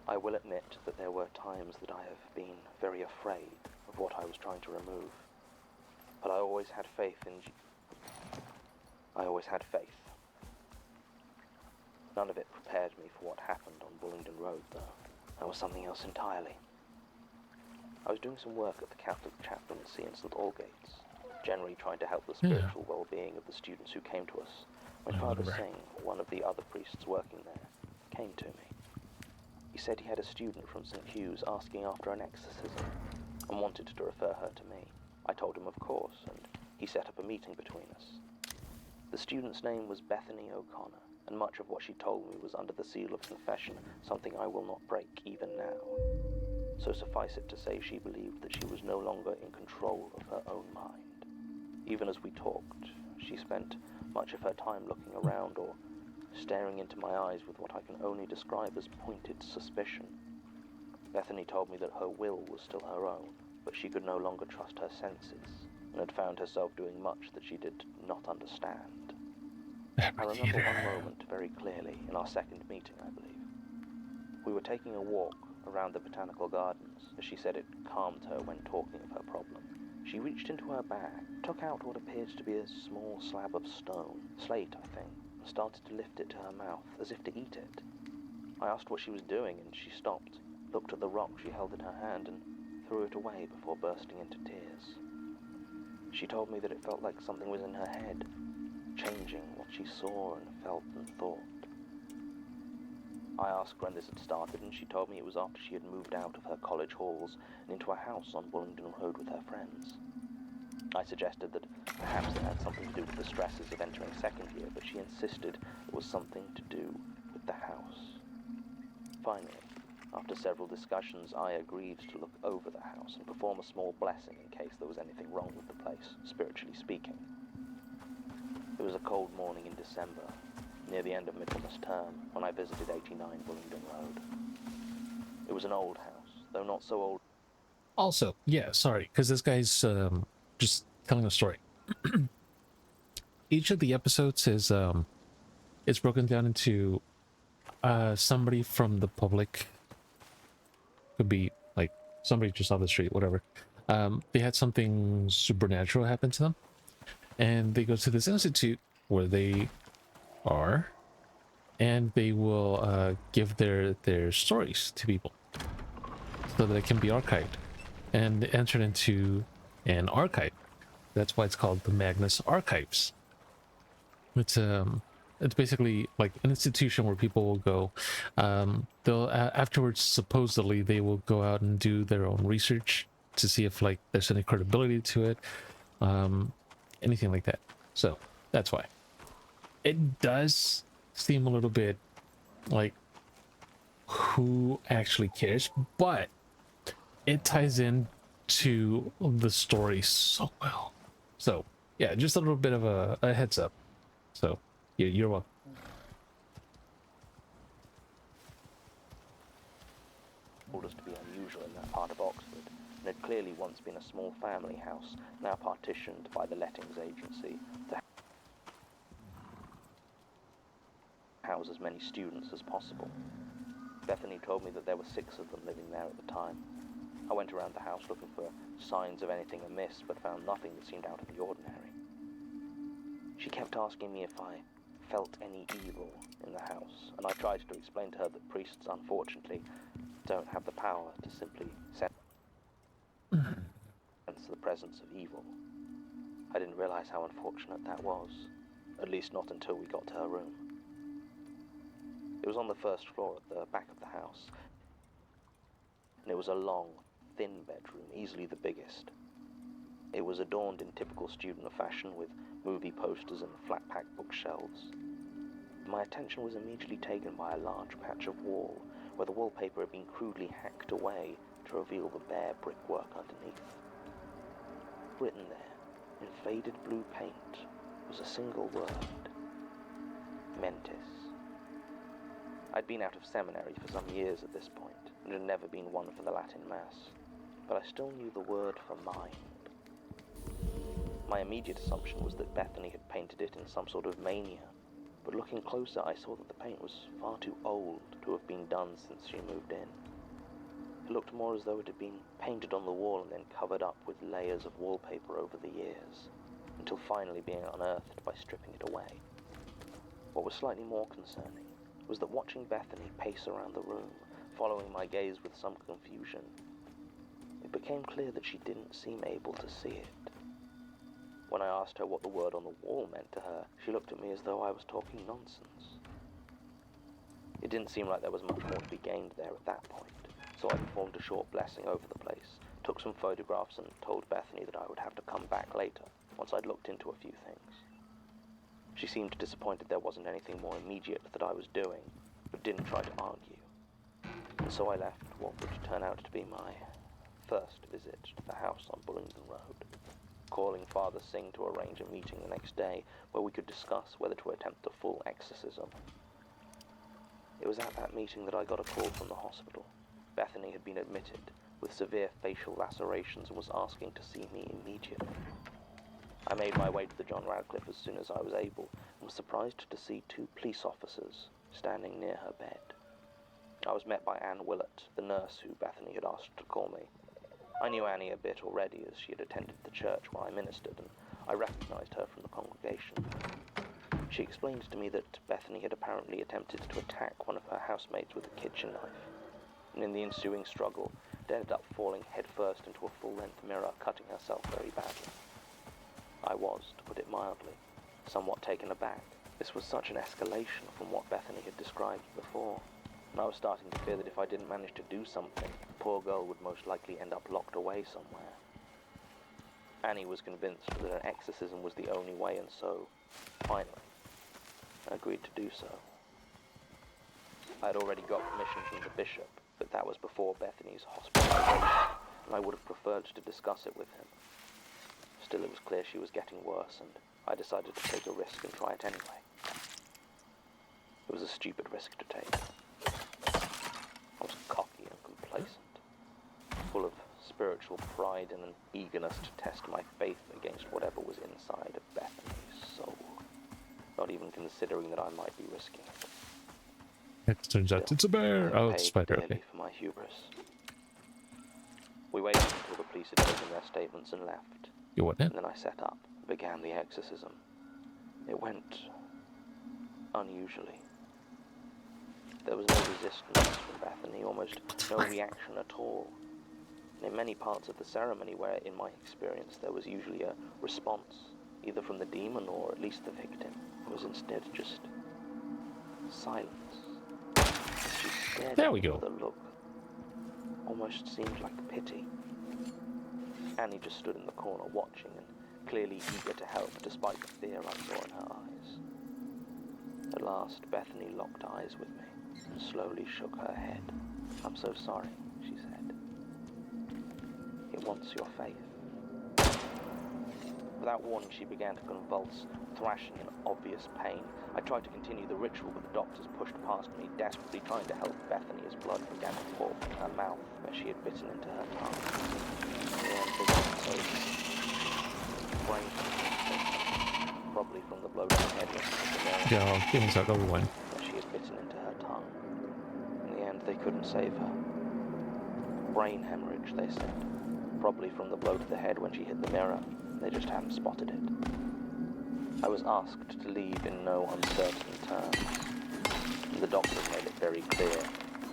I will admit that there were times that I have been very afraid of what I was trying to remove. But I always had faith in I always had faith. None of it prepared me for what happened on Bullingdon Road, though. That was something else entirely. I was doing some work at the Catholic chaplaincy in St. Allgates, generally trying to help the spiritual well-being of the students who came to us, when Father Singh, one of the other priests working there, came to me. He said he had a student from St. Hugh's asking after an exorcism and wanted to refer her to me. I told him of course, and he set up a meeting between us. The student's name was Bethany O'Connor, and much of what she told me was under the seal of confession, something I will not break even now. So suffice it to say, she believed that she was no longer in control of her own mind. Even as we talked, she spent much of her time looking around or staring into my eyes with what I can only describe as pointed suspicion. Bethany told me that her will was still her own, but she could no longer trust her senses, and had found herself doing much that she did not understand. I remember one moment very clearly in our second meeting, I believe. We were taking a walk around the botanical gardens, as she said it calmed her when talking of her problem. She reached into her bag, took out what appeared to be a small slab of stone, slate I think, and started to lift it to her mouth, as if to eat it. I asked what she was doing, and she stopped, looked at the rock she held in her hand, and threw it away before bursting into tears. She told me that it felt like something was in her head, changing what she saw and felt and thought. I asked when this had started, and she told me it was after she had moved out of her college halls and into a house on Bullingdon Road with her friends. I suggested that perhaps it had something to do with the stresses of entering second year, but she insisted it was something to do with the house. Finally, after several discussions, I agreed to look over the house and perform a small blessing in case there was anything wrong with the place, spiritually speaking. It was a cold morning in December, near the end of Michaelmas term, when I visited 89 Bullingdon Road. It was an old house, though not so old. Also, yeah, sorry, because this guy's just telling a story. Each of the episodes is it's broken down into somebody from the public, could be like somebody just on the street, whatever. They had something supernatural happen to them, and they go to this institute where they are, and they will give their stories to people so that it can be archived and entered into an archive. That's why it's called the Magnus Archives. It's basically like an institution where people will go. They'll afterwards, supposedly, they will go out and do their own research to see if like there's any credibility to it, anything like that. So that's why it does seem a little bit like who actually cares, but it ties in to the story so well. So yeah, just a little bit of a heads up. So yeah, you're welcome. Told us to be unusual in that part of Oxford, and had clearly once been a small family house, now partitioned by the lettings agency to house as many students as possible. Bethany told me that there were 6 of them living there at the time. I went around the house looking for signs of anything amiss, but found nothing that seemed out of the ordinary. She kept asking me if I felt any evil in the house, and I tried to explain to her that priests, unfortunately, don't have the power to simply sense the presence of evil. I didn't realize how unfortunate that was, At least not until we got to her room. It was on the first floor at the back of the house, and it was a long, thin bedroom, easily the biggest. It was adorned in typical student fashion with movie posters and flat-pack bookshelves. My attention was immediately taken by a large patch of wall where the wallpaper had been crudely hacked away to reveal the bare brickwork underneath. Written there, in faded blue paint, was a single word: Mentis. I'd been out of seminary for some years at this point, and had never been one for the Latin Mass, but I still knew the word for mind. My immediate assumption was that Bethany had painted it in some sort of mania, but looking closer I saw that the paint was far too old to have been done since she moved in. It looked more as though it had been painted on the wall and then covered up with layers of wallpaper over the years, until finally being unearthed by stripping it away. What was slightly more concerning was that watching Bethany pace around the room, following my gaze with some confusion, it became clear that she didn't seem able to see it. When I asked her what the word on the wall meant to her, she looked at me as though I was talking nonsense. It didn't seem like there was much more to be gained there at that point, so I performed a short blessing over the place, took some photographs, and told Bethany that I would have to come back later, once I'd looked into a few things. She seemed disappointed there wasn't anything more immediate that I was doing, but didn't try to argue. And so I left what would turn out to be my first visit to the house on Bullingdon Road, calling Father Singh to arrange a meeting the next day where we could discuss whether to attempt a full exorcism. It was at that meeting that I got a call from the hospital. Bethany had been admitted with severe facial lacerations and was asking to see me immediately. I made my way to the John Radcliffe as soon as I was able and was surprised to see 2 police officers standing near her bed. I was met by Anne Willett, the nurse who Bethany had asked to call me. I knew Annie a bit already, as she had attended the church where I ministered, and I recognized her from the congregation. She explained to me that Bethany had apparently attempted to attack one of her housemates with a kitchen knife, and in the ensuing struggle, had ended up falling headfirst into a full-length mirror, cutting herself very badly. I was, to put it mildly, somewhat taken aback. This was such an escalation from what Bethany had described before, and I was starting to fear that if I didn't manage to do something, the poor girl would most likely end up locked away somewhere. Annie was convinced that an exorcism was the only way, and so, finally, I agreed to do so. I had already got permission from the bishop, but that was before Bethany's hospitalization, and I would have preferred to discuss it with him. Still, it was clear she was getting worse, and I decided to take a risk and try it anyway. It was a stupid risk to take. I was cocky and complacent, full of spiritual pride and an eagerness to test my faith against whatever was inside of Bethany's soul, not even considering that I might be risking it. It turns out it's a bear. Oh, it's a spider. Okay. For my hubris. We waited until the police had taken their statements and left. You what now? And then I set up, began the exorcism. It went unusually. There was no resistance from Bethany, almost no reaction at all. And in many parts of the ceremony where, in my experience, there was usually a response, either from the demon or at least the victim, it was instead just silence. She stared there we at me go. with a look almost seemed like pity. Annie just stood in the corner watching and clearly eager to help despite the fear I saw in her eyes. At last, Bethany locked eyes with me and slowly shook her head. "I'm so sorry," she said. "It wants your faith." Without warning, she began to convulse, thrashing in obvious pain. I tried to continue the ritual, but the doctors pushed past me, desperately trying to help Bethany as blood began to pour from her mouth where she had bitten into her tongue. In the end, they got over. Brain probably from the blow to the head when she hit the nail. Ja, det är så one. Where she had bitten into her tongue. In the end, they couldn't save her. Brain hemorrhage, they said. Probably from the blow to the head when she hit the mirror. They just hadn't spotted it. I was asked to leave in no uncertain terms. And the doctors made it very clear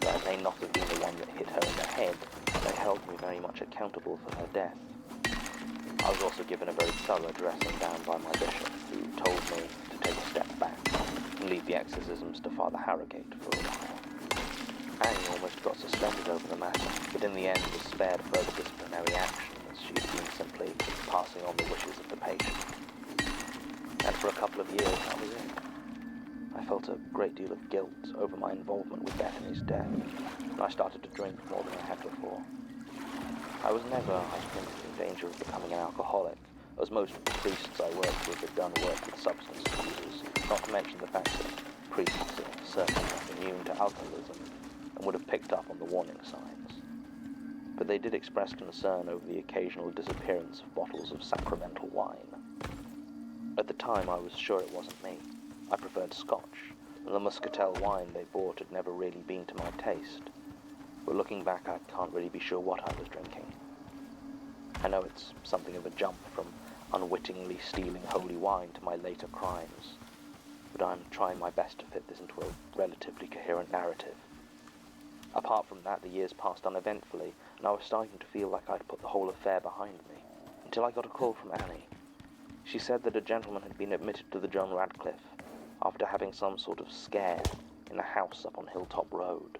that I may not have been the one that hit her in the head, but they held me very much accountable for her death. I was also given a very thorough dressing down by my bishop, who told me to take a step back and leave the exorcisms to Father Harrogate for a while. Annie almost got suspended over the matter, but in the end was spared further disciplinary action as she had been simply passing on the wishes of the patient. And for a couple of years, that was it. I felt a great deal of guilt over my involvement with Bethany's death, and I started to drink more than I had before. I was never, I think, in danger of becoming an alcoholic, as most of the priests I worked with had done work with substance abusers, not to mention the fact that priests are certainly not immune to alcoholism and would have picked up on the warning signs. But they did express concern over the occasional disappearance of bottles of sacramental wine. At the time, I was sure it wasn't me. I preferred Scotch, and the muscatel wine they bought had never really been to my taste. But looking back, I can't really be sure what I was drinking. I know it's something of a jump from unwittingly stealing holy wine to my later crimes, but I'm trying my best to fit this into a relatively coherent narrative. Apart from that, the years passed uneventfully, and I was starting to feel like I'd put the whole affair behind me, until I got a call from Annie. She said that a gentleman had been admitted to the John Radcliffe after having some sort of scare in a house up on Hilltop Road.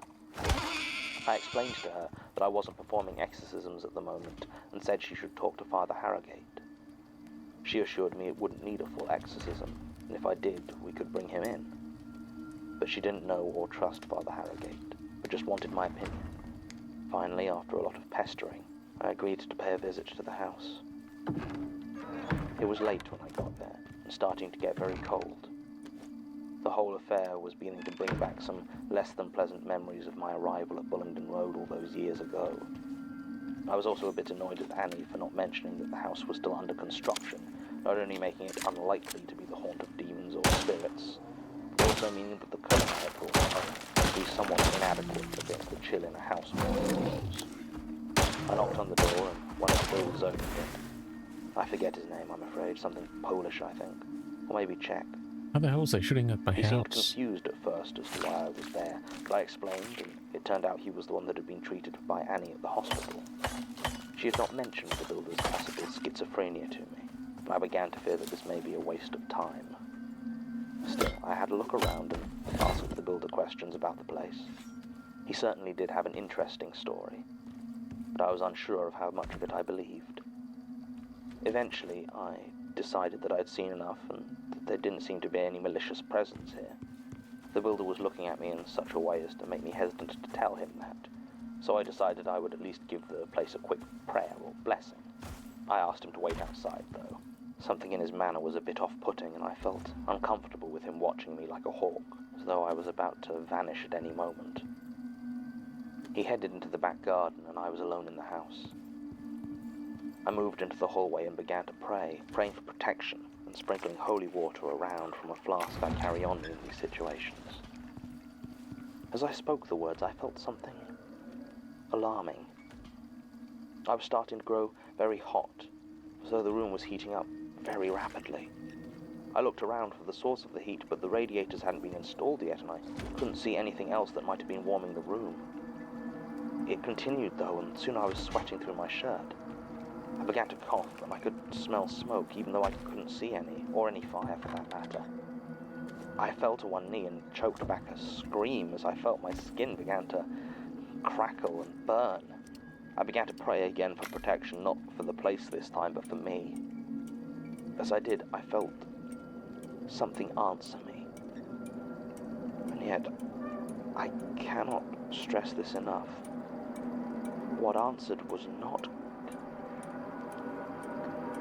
I explained to her that I wasn't performing exorcisms at the moment and said she should talk to Father Harrogate. She assured me it wouldn't need a full exorcism, and if I did, we could bring him in. But she didn't know or trust Father Harrogate, but just wanted my opinion. Finally, after a lot of pestering, I agreed to pay a visit to the house. It was late when I got there, and starting to get very cold. The whole affair was beginning to bring back some less than pleasant memories of my arrival at Bullingdon Road all those years ago. I was also a bit annoyed at Annie for not mentioning that the house was still under construction, not only making it unlikely to be the haunt of demons or spirits, but also meaning that the curtain I had brought home would be somewhat inadequate against the chill in a house full of walls. I knocked on the door, and one of the builders opened it. I forget his name, I'm afraid. Something Polish, I think. Or maybe Czech. How the hell was they shooting at my He seemed house? confused at first as to why I was there, but I explained, and it turned out he was the one that had been treated by Annie at the hospital. She had not mentioned the builder's possible schizophrenia to me, and I began to fear that this may be a waste of time. Still, I had a look around and asked the builder questions about the place. He certainly did have an interesting story, but I was unsure of how much of it I believed. Eventually, I decided that I'd seen enough and that there didn't seem to be any malicious presence here. The builder was looking at me in such a way as to make me hesitant to tell him that, so I decided I would at least give the place a quick prayer or blessing. I asked him to wait outside, though. Something in his manner was a bit off-putting, and I felt uncomfortable with him watching me like a hawk, as though I was about to vanish at any moment. He headed into the back garden, and I was alone in the house. I moved into the hallway and began to pray, praying for protection and sprinkling holy water around from a flask I carry on me in these situations. As I spoke the words, I felt something alarming. I was starting to grow very hot, as though the room was heating up very rapidly. I looked around for the source of the heat, but the radiators hadn't been installed yet, and I couldn't see anything else that might have been warming the room. It continued, though, and soon I was sweating through my shirt. I began to cough, and I could smell smoke, even though I couldn't see any, or any fire for that matter. I fell to one knee and choked back a scream as I felt my skin began to crackle and burn. I began to pray again for protection, not for the place this time, but for me. As I did, I felt something answer me. And yet, I cannot stress this enough. What answered was not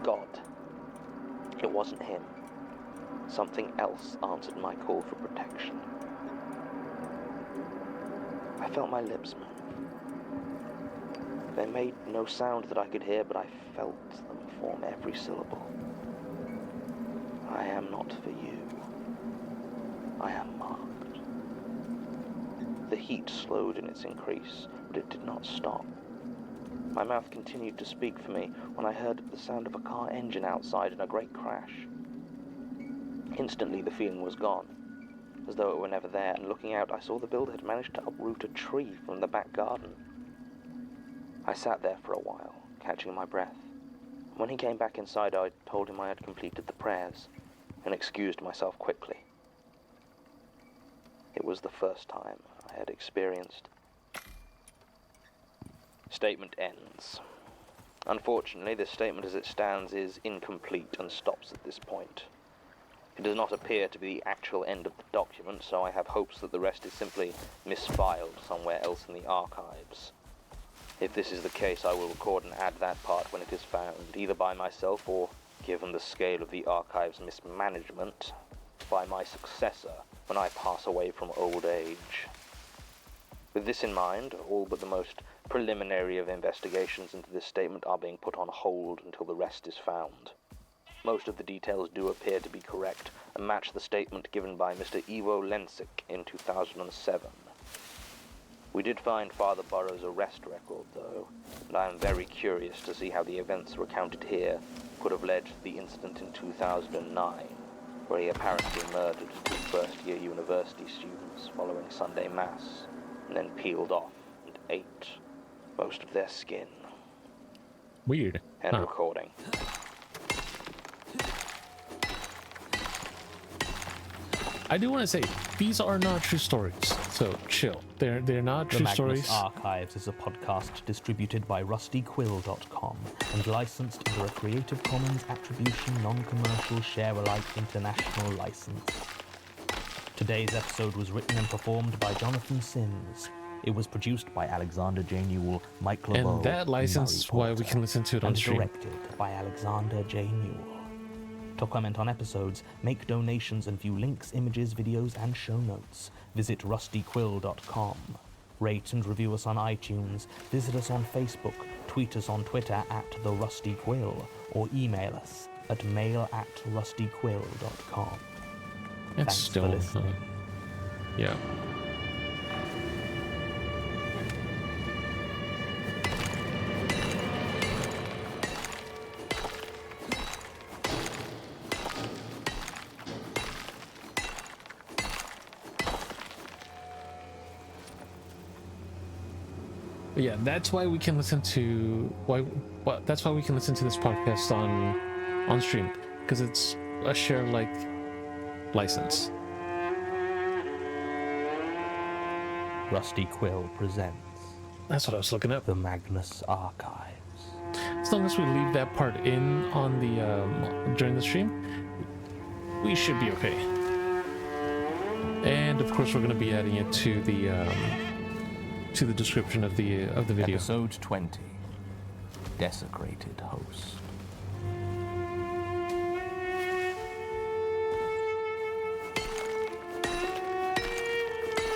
God. It wasn't him. Something else answered my call for protection. I felt my lips move. They made no sound that I could hear, but I felt them form every syllable. I am not for you. I am marked. The heat slowed in its increase, but it did not stop. My mouth continued to speak for me when I heard the sound of a car engine outside and a great crash. Instantly the feeling was gone, as though it were never there, and looking out I saw the builder had managed to uproot a tree from the back garden. I sat there for a while, catching my breath. When he came back inside, I told him I had completed the prayers, and excused myself quickly. It was the first time I had experienced. Statement ends. Unfortunately, this statement as it stands is incomplete and stops at this point. It does not appear to be the actual end of the document, so I have hopes that the rest is simply misfiled somewhere else in the archives. If this is the case, I will record and add that part when it is found, either by myself or, given the scale of the archive's mismanagement, by my successor when I pass away from old age. With this in mind, all but the most preliminary of investigations into this statement are being put on hold until the rest is found. Most of the details do appear to be correct and match the statement given by Mr. Ivo Lensic in 2007. We did find Father Burroughs' arrest record, though, and I am very curious to see how the events recounted here could have led to the incident in 2009, where he apparently murdered 2 first-year university students following Sunday Mass, and then peeled off and ate most of their skin. Weird. End recording. I do want to say, these are not true stories, so chill. They're not true stories. The Magnus Archives is a podcast distributed by rustyquill.com and licensed under a Creative Commons Attribution Non-Commercial Share-alike International License. Today's episode was written and performed by Jonathan Sims. It was produced by Alexander J. Newell, Mike LeBeau, And that license is why we can listen to it on and stream. directed by Alexander J. Newell. To comment on episodes, make donations, and view links, images, videos, and show notes, visit rustyquill.com. Rate and review us on iTunes, visit us on Facebook, tweet us on Twitter @TheRustyQuill, or email us at mail@rustyquill.com. It's Thanks still, for listening. Yeah. But yeah, that's why we can listen to that's why we can listen to this podcast on stream, because it's a share-like license. Rusty Quill presents That's what I was looking up. the Magnus Archives. As long as we leave that part in on the during the stream, we should be okay. And of course, we're going to be adding it to the description of the video. Episode 20. Desecrated Host.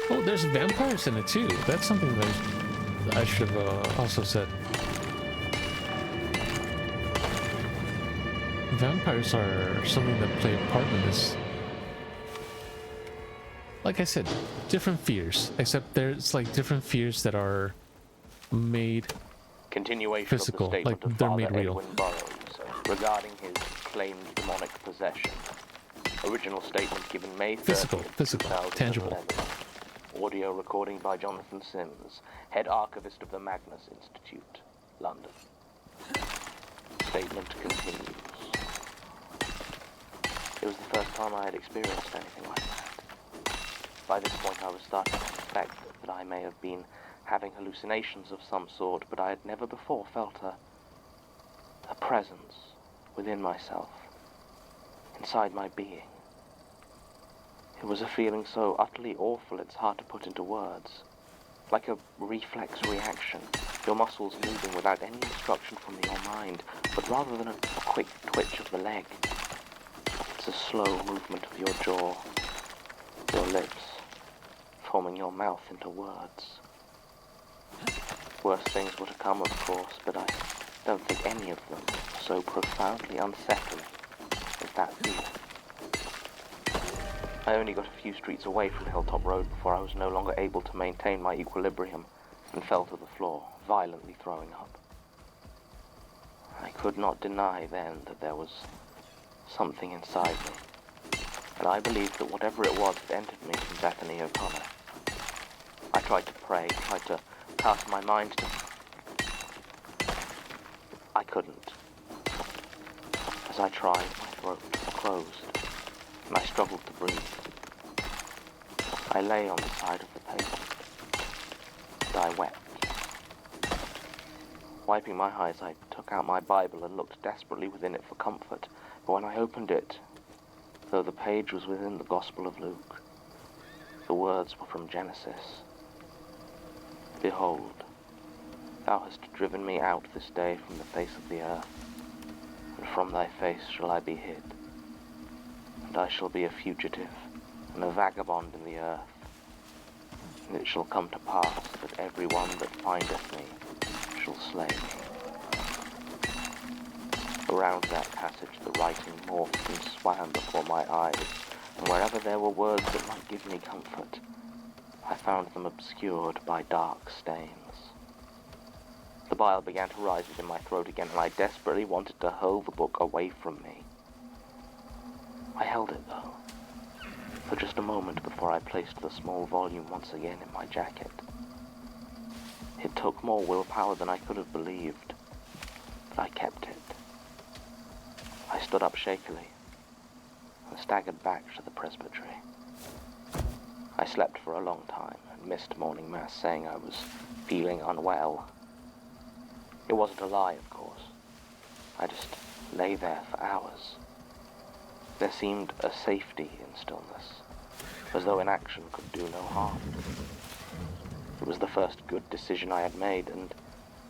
Oh, there's vampires in it too. That's something that I should have also said. Vampires are something that play a part in this. Like I said, different fears, except there's like different fears that are made Continuation physical, of the statement like of they're Father made real. Edwin Burroughs regarding his claimed demonic possession. Original statement given May 30th, Physical, 2011. tangible. Audio recording by Jonathan Sims, head archivist of the Magnus Institute, London. Statement continues. It was the first time I had experienced anything like that. By this point I was starting to suspect that I may have been having hallucinations of some sort, but I had never before felt a presence within myself, inside my being. It was a feeling so utterly awful it's hard to put into words. Like a reflex reaction, your muscles moving without any instruction from your mind, but rather than a quick twitch of the leg, it's a slow movement of your jaw, your lips, forming your mouth into words. Worse things were to come, of course, but I don't think any of them were so profoundly unsettling as that feeling. I only got a few streets away from Hilltop Road before I was no longer able to maintain my equilibrium and fell to the floor, violently throwing up. I could not deny then that there was something inside me, and I believed that whatever it was had entered me from Bethany O'Connor. I tried to pray, tried to cast my mind to... I couldn't. As I tried, my throat closed, and I struggled to breathe. I lay on the side of the pavement, and I wept. Wiping my eyes, I took out my Bible and looked desperately within it for comfort, but when I opened it, though the page was within the Gospel of Luke, the words were from Genesis. Behold, thou hast driven me out this day from the face of the earth, and from thy face shall I be hid. And I shall be a fugitive and a vagabond in the earth. And it shall come to pass that every one that findeth me shall slay me. Around that passage the writing morphed and swam before my eyes, and wherever there were words that might give me comfort, I found them obscured by dark stains. The bile began to rise within my throat again, and I desperately wanted to hurl the book away from me. I held it, though, for just a moment before I placed the small volume once again in my jacket. It took more willpower than I could have believed, but I kept it. I stood up shakily and staggered back to the presbytery. I slept for a long time and missed morning mass, saying I was feeling unwell. It wasn't a lie, of course. I just lay there for hours. There seemed a safety in stillness, as though inaction could do no harm. It was the first good decision I had made, and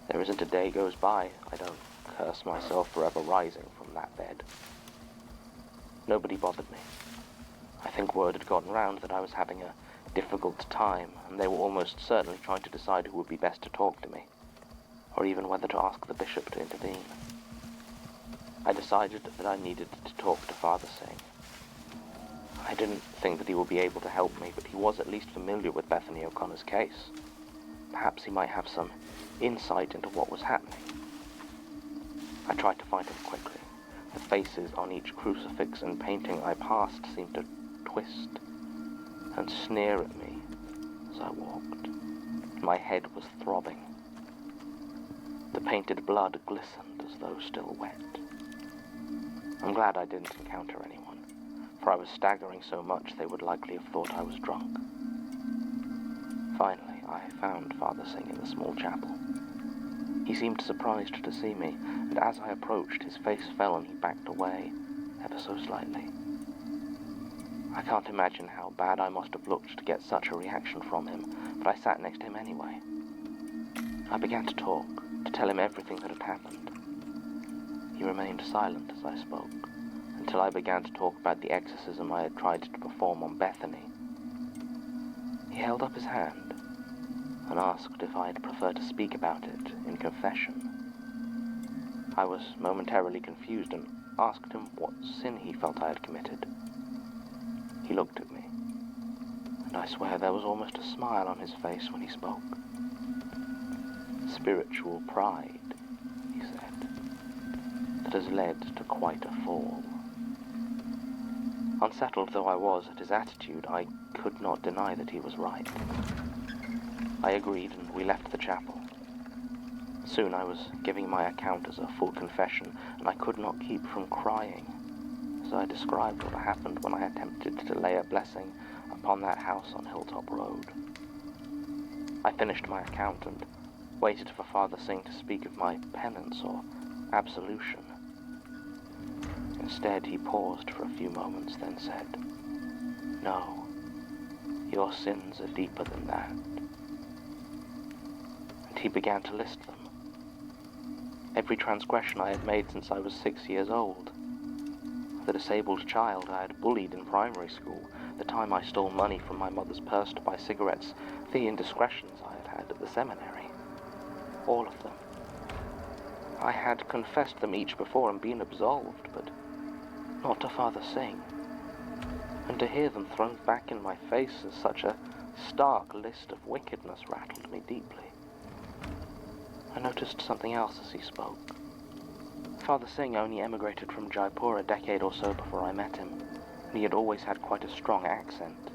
there isn't a day goes by I don't curse myself for ever rising from that bed. Nobody bothered me. I think word had gotten round that I was having a difficult time, and they were almost certainly trying to decide who would be best to talk to me, or even whether to ask the bishop to intervene. I decided that I needed to talk to Father Singh. I didn't think that he would be able to help me, but he was at least familiar with Bethany O'Connor's case. Perhaps he might have some insight into what was happening. I tried to find him quickly. The faces on each crucifix and painting I passed seemed to twist and sneer at me as I walked. My head was throbbing. The painted blood glistened as though still wet. I'm glad I didn't encounter anyone, for I was staggering so much they would likely have thought I was drunk. Finally, I found Father Singh in the small chapel. He seemed surprised to see me, and as I approached, his face fell and he backed away, ever so slightly. I can't imagine how bad I must have looked to get such a reaction from him, but I sat next to him anyway. I began to talk, to tell him everything that had happened. He remained silent as I spoke, until I began to talk about the exorcism I had tried to perform on Bethany. He held up his hand and asked if I'd prefer to speak about it in confession. I was momentarily confused and asked him what sin he felt I had committed. He looked at me, and I swear there was almost a smile on his face when he spoke. Spiritual pride, he said, that has led to quite a fall. Unsettled though I was at his attitude, I could not deny that he was right. I agreed, and we left the chapel. Soon I was giving my account as a full confession, and I could not keep from crying as I described what happened when I attempted to lay a blessing upon that house on Hilltop Road. I finished my account and waited for Father Singh to speak of my penance or absolution. Instead, he paused for a few moments, then said, "No, your sins are deeper than that." And he began to list them. Every transgression I had made since I was 6 years old. The disabled child I had bullied in primary school, the time I stole money from my mother's purse to buy cigarettes, the indiscretions I had had at the seminary. All of them. I had confessed them each before and been absolved, but not to Father Singh. And to hear them thrown back in my face as such a stark list of wickedness rattled me deeply. I noticed something else as he spoke. Father Singh only emigrated from Jaipur a decade or so before I met him, and he had always had quite a strong accent.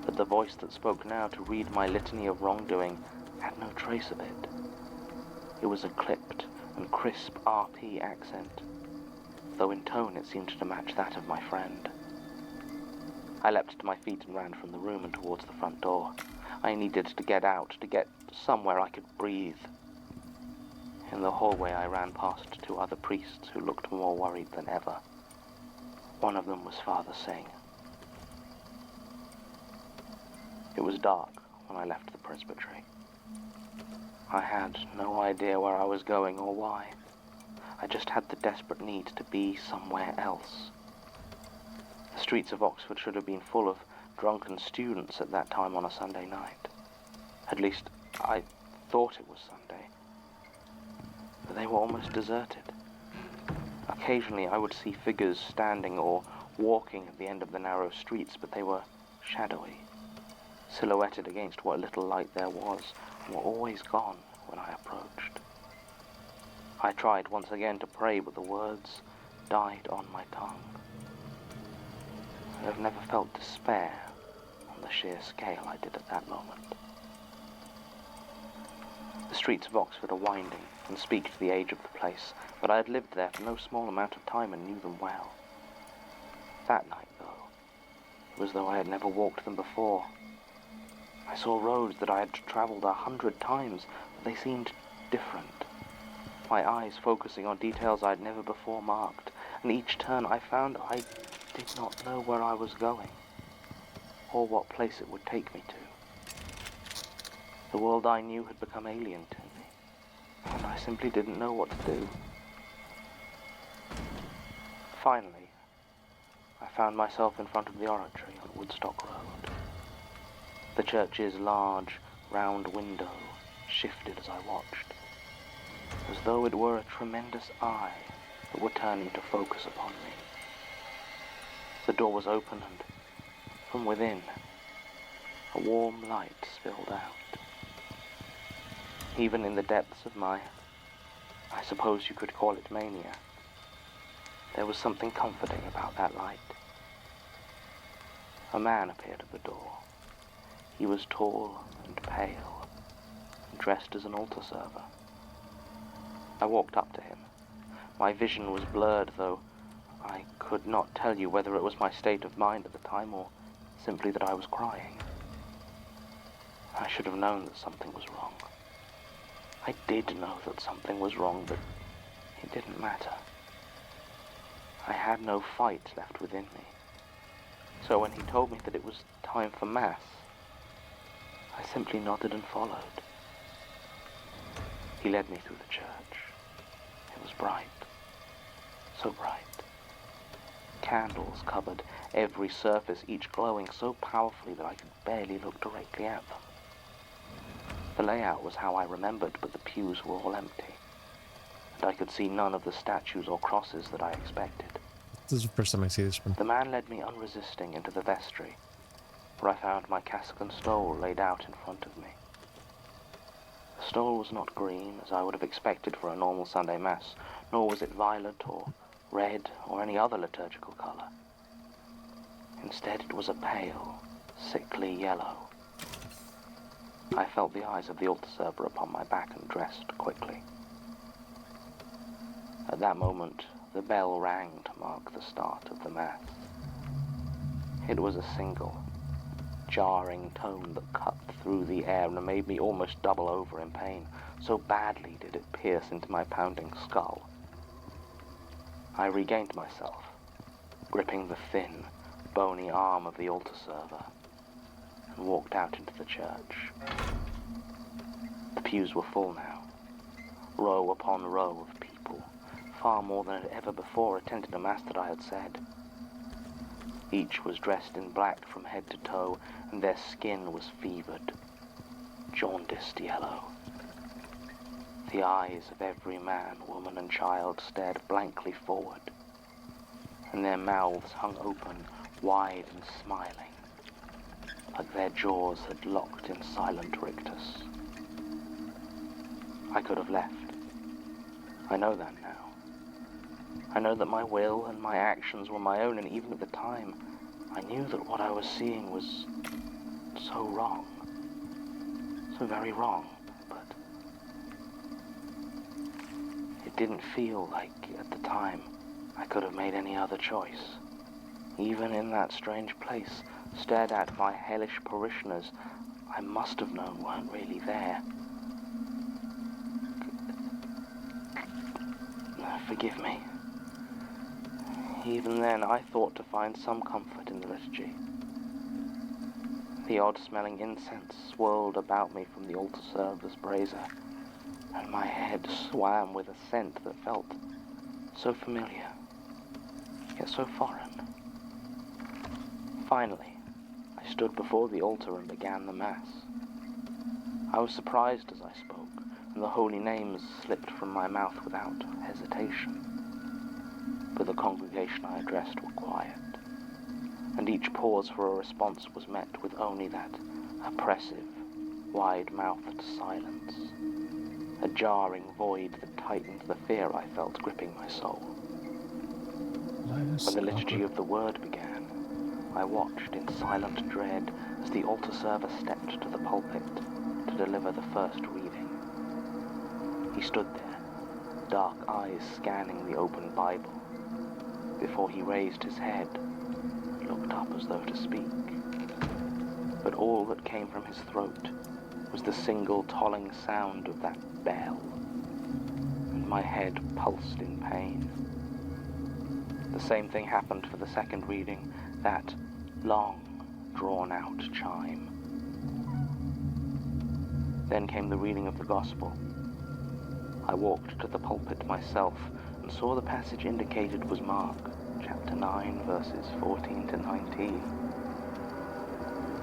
But the voice that spoke now to read my litany of wrongdoing had no trace of it. It was a clipped and crisp RP accent, though in tone it seemed to match that of my friend. I leapt to my feet and ran from the room and towards the front door. I needed to get out, to get somewhere I could breathe. In the hallway, I ran past 2 other priests who looked more worried than ever. One of them was Father Singh. It was dark when I left the presbytery. I had no idea where I was going or why. I just had the desperate need to be somewhere else. The streets of Oxford should have been full of drunken students at that time on a Sunday night. At least, I thought it was Sunday. But they were almost deserted. Occasionally, I would see figures standing or walking at the end of the narrow streets, but they were shadowy, silhouetted against what little light there was, and were always gone when I approached. I tried once again to pray, but the words died on my tongue. I have never felt despair on the sheer scale I did at that moment. The streets of Oxford are winding and speak to the age of the place, but I had lived there for no small amount of time and knew them well. That night, though, it was as though I had never walked them before. I saw roads that I had travelled 100 times, but they seemed different. My eyes focusing on details I had never before marked, and each turn I found I did not know where I was going, or what place it would take me to. The world I knew had become alien to me, and I simply didn't know what to do. Finally, I found myself in front of the oratory on Woodstock Road. The church's large, round window shifted as I watched, as though it were a tremendous eye that were turning to focus upon me. The door was open, and from within, a warm light spilled out. Even in the depths of my, I suppose you could call it mania, there was something comforting about that light. A man appeared at the door. He was tall and pale, and dressed as an altar server. I walked up to him. My vision was blurred, though I could not tell you whether it was my state of mind at the time or simply that I was crying. I should have known that something was wrong. I did know that something was wrong, but it didn't matter. I had no fight left within me. So when he told me that it was time for Mass, I simply nodded and followed. He led me through the church. It was bright, so bright. Candles covered every surface, each glowing so powerfully that I could barely look directly at them. The layout was how I remembered, but the pews were all empty, and I could see none of the statues or crosses that I expected. This is the first time I see this one. The man led me unresisting into the vestry, where I found my cassock and stole laid out in front of me. The stole was not green, as I would have expected for a normal Sunday Mass, nor was it violet or red or any other liturgical color. Instead, it was a pale, sickly yellow. I felt the eyes of the altar server upon my back and dressed quickly. At that moment, the bell rang to mark the start of the Mass. It was a single, jarring tone that cut through the air and made me almost double over in pain. So badly did it pierce into my pounding skull. I regained myself, gripping the thin, bony arm of the altar server, and walked out into the church. The pews were full now, row upon row of people, far more than had ever before attended a Mass that I had said. Each was dressed in black from head to toe, and their skin was fevered, jaundiced yellow. The eyes of every man, woman, and child stared blankly forward, and their mouths hung open, wide and smiling, like their jaws had locked in silent rictus. I could have left. I know that now. I know that my will and my actions were my own, and even at the time, I knew that what I was seeing was so wrong. So very wrong, but it didn't feel like, at the time, I could have made any other choice. Even in that strange place, stared at by hellish parishioners I must have known weren't really there. Forgive me. Even then, I thought to find some comfort in the liturgy. The odd-smelling incense swirled about me from the altar server's brazier, and my head swam with a scent that felt so familiar, yet so foreign. Finally, I stood before the altar and began the Mass. I was surprised as I spoke, and the holy names slipped from my mouth without hesitation. But the congregation I addressed were quiet, and each pause for a response was met with only that oppressive, wide-mouthed silence, a jarring void that tightened the fear I felt gripping my soul. When the liturgy of the Word began, I watched in silent dread as the altar server stepped to the pulpit to deliver the first reading. He stood there, dark eyes scanning the open Bible, before he raised his head, looked up as though to speak. But all that came from his throat was the single tolling sound of that bell, and my head pulsed in pain. The same thing happened for the second reading, that long, drawn-out chime. Then came the reading of the Gospel. I walked to the pulpit myself and saw the passage indicated was Mark, chapter 9, verses 14 to 19.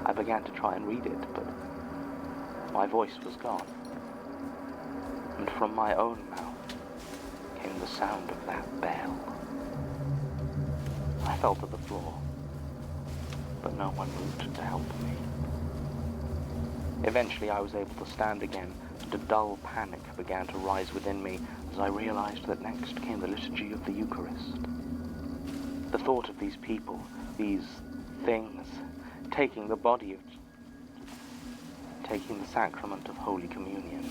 I began to try and read it, but my voice was gone, and from my own mouth came the sound of that bell. I fell to the floor, but no one moved to help me. Eventually I was able to stand again, and a dull panic began to rise within me as I realized that next came the liturgy of the Eucharist. The thought of these people, these things, taking the sacrament of Holy Communion,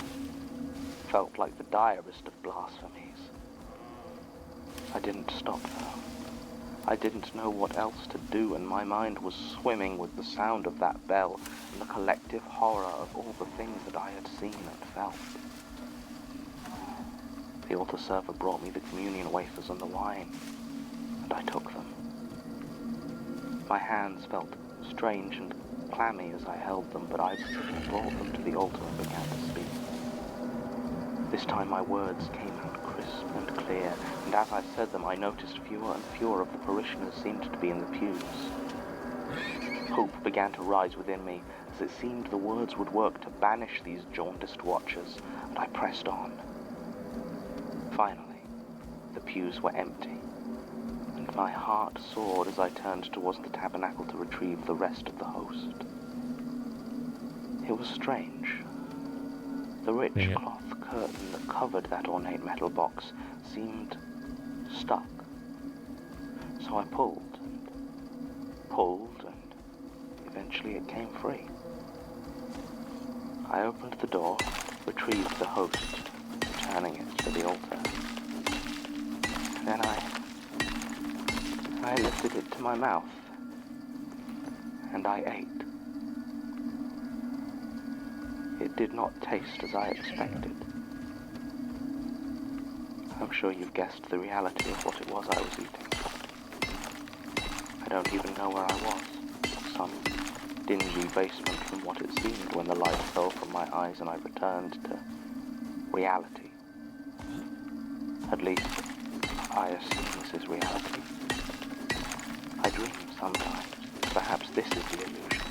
felt like the direst of blasphemies. I didn't stop though. I didn't know what else to do, and my mind was swimming with the sound of that bell and the collective horror of all the things that I had seen and felt. The altar server brought me the communion wafers and the wine, and I took them. My hands felt strange and clammy as I held them, but I brought them to the altar and began to speak. This time my words came out crisp and clear, and as I said them I noticed fewer and fewer of the parishioners seemed to be in the pews. Hope began to rise within me, as it seemed the words would work to banish these jaundiced watchers, and I pressed on. Finally, the pews were empty, and my heart soared as I turned towards the tabernacle to retrieve the rest of the host. It was strange. The rich cloth curtain that covered that ornate metal box seemed stuck. So I pulled, and eventually it came free. I opened the door, retrieved the host, turning it to the altar. Then I lifted it to my mouth, and I ate. It did not taste as I expected. I'm sure you've guessed the reality of what it was I was eating. I don't even know where I was. Some dingy basement from what it seemed when the light fell from my eyes and I returned to reality. At least, I assume this is reality. I dream sometimes. Perhaps this is the illusion.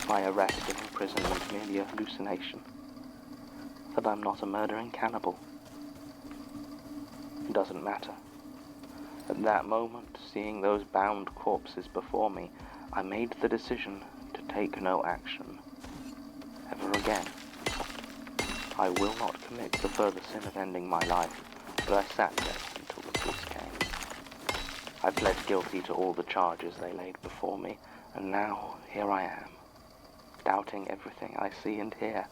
My arrest and imprisonment merely a hallucination. That I'm not a murdering cannibal. It doesn't matter. At that moment, seeing those bound corpses before me, I made the decision to take no action. Ever again. I will not commit the further sin of ending my life, but I sat there until the police came. I pled guilty to all the charges they laid before me, and now here I am, doubting everything I see and hear.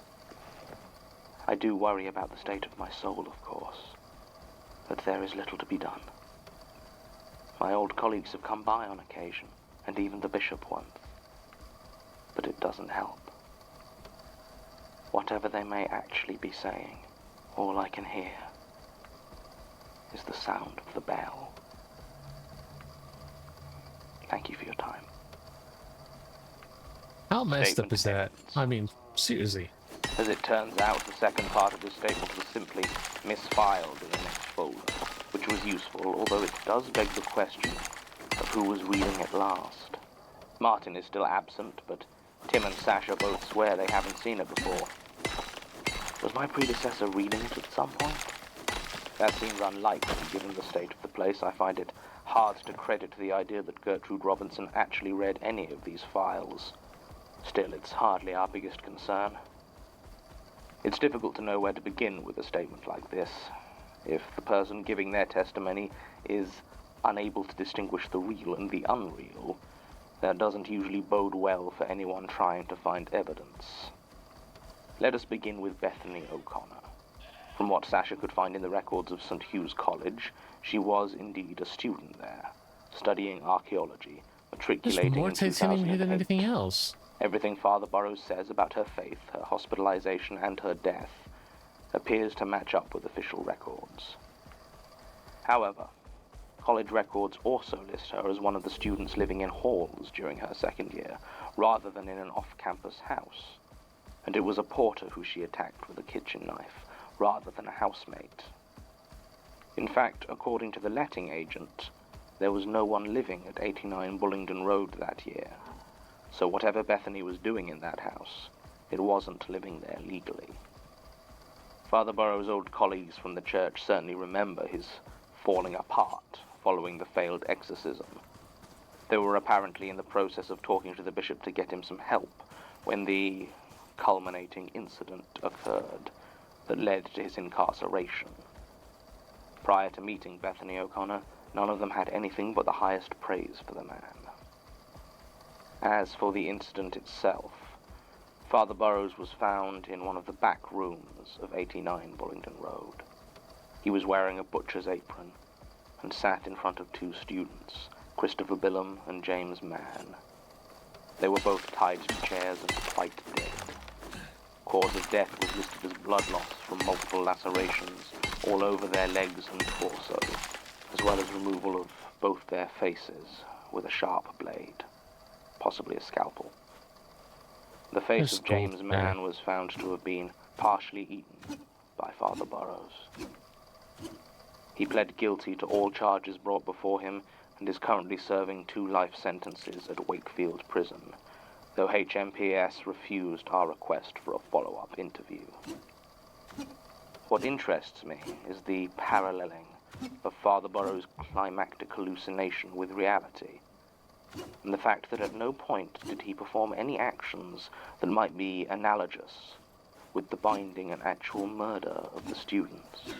I do worry about the state of my soul, of course, but there is little to be done. My old colleagues have come by on occasion, and even the bishop once. But it doesn't help. Whatever they may actually be saying, all I can hear is the sound of the bell. Thank you for your time. How messed up Statement is that? ends. I mean, seriously. As it turns out, the second part of the statement was simply misfiled in the next folder, which was useful, although it does beg the question of who was reading it last. Martin is still absent, but Tim and Sasha both swear they haven't seen it before. Was my predecessor reading it at some point? That seems unlikely, given the state of the place. I find it hard to credit the idea that Gertrude Robinson actually read any of these files. Still, it's hardly our biggest concern. It's difficult to know where to begin with a statement like this. If the person giving their testimony is unable to distinguish the real and the unreal, that doesn't usually bode well for anyone trying to find evidence. Let us begin with Bethany O'Connor. From what Sasha could find in the records of St. Hugh's College, she was indeed a student there, studying archaeology, There's matriculating more in titanium here than 2008. anything else. Everything Father Burroughs says about her faith, her hospitalization, and her death appears to match up with official records. However, college records also list her as one of the students living in halls during her second year, rather than in an off-campus house. And it was a porter who she attacked with a kitchen knife, rather than a housemate. In fact, according to the letting agent, there was no one living at 89 Bullingdon Road that year. So whatever Bethany was doing in that house, it wasn't living there legally. Father Burroughs' old colleagues from the church certainly remember his falling apart following the failed exorcism. They were apparently in the process of talking to the bishop to get him some help when the culminating incident occurred that led to his incarceration. Prior to meeting Bethany O'Connor, none of them had anything but the highest praise for the man. As for the incident itself, Father Burroughs was found in one of the back rooms of 89 Bullingdon Road. He was wearing a butcher's apron and sat in front of two students, Christopher Billum and James Mann. They were both tied to chairs and quite dead. Cause of death was listed as blood loss from multiple lacerations all over their legs and torso, as well as removal of both their faces with a sharp blade, possibly a scalpel. The face of James Mann was found to have been partially eaten by Father Burroughs. He pled guilty to all charges brought before him and is currently serving 2 life sentences at Wakefield Prison, though HMPS refused our request for a follow-up interview. What interests me is the paralleling of Father Burroughs' climactic hallucination with reality, and the fact that at no point did he perform any actions that might be analogous with the binding and actual murder of the students.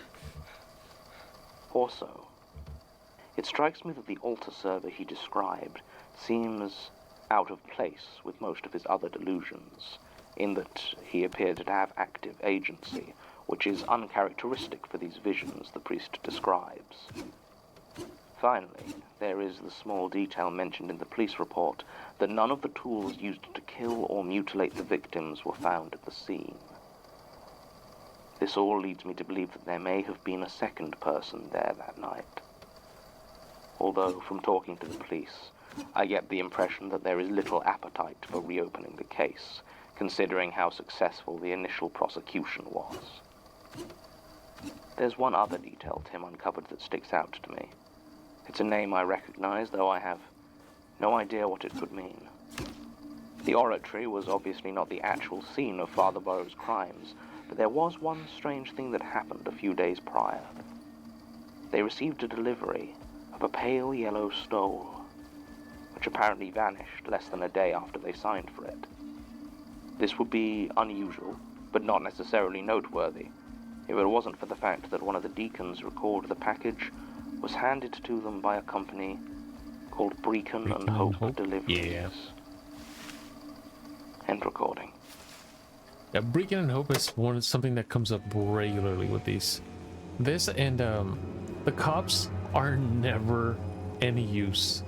Also, it strikes me that the altar server he described seems out of place with most of his other delusions, in that he appeared to have active agency, which is uncharacteristic for these visions the priest describes. Finally, there is the small detail mentioned in the police report that none of the tools used to kill or mutilate the victims were found at the scene. This all leads me to believe that there may have been a second person there that night. Although, from talking to the police, I get the impression that there is little appetite for reopening the case, considering how successful the initial prosecution was. There's one other detail Tim uncovered that sticks out to me. It's a name I recognize, though I have no idea what it could mean. The oratory was obviously not the actual scene of Father Burroughs' crimes, but there was one strange thing that happened a few days prior. They received a delivery of a pale yellow stole, which apparently vanished less than a day after they signed for it. This would be unusual, but not necessarily noteworthy, if it wasn't for the fact that one of the deacons recalled the package was handed to them by a company called Brecon and Hope Deliveries. Yeah. End recording. Yeah, Brecon and Hope is something that comes up regularly with these. This and the cops are never any use.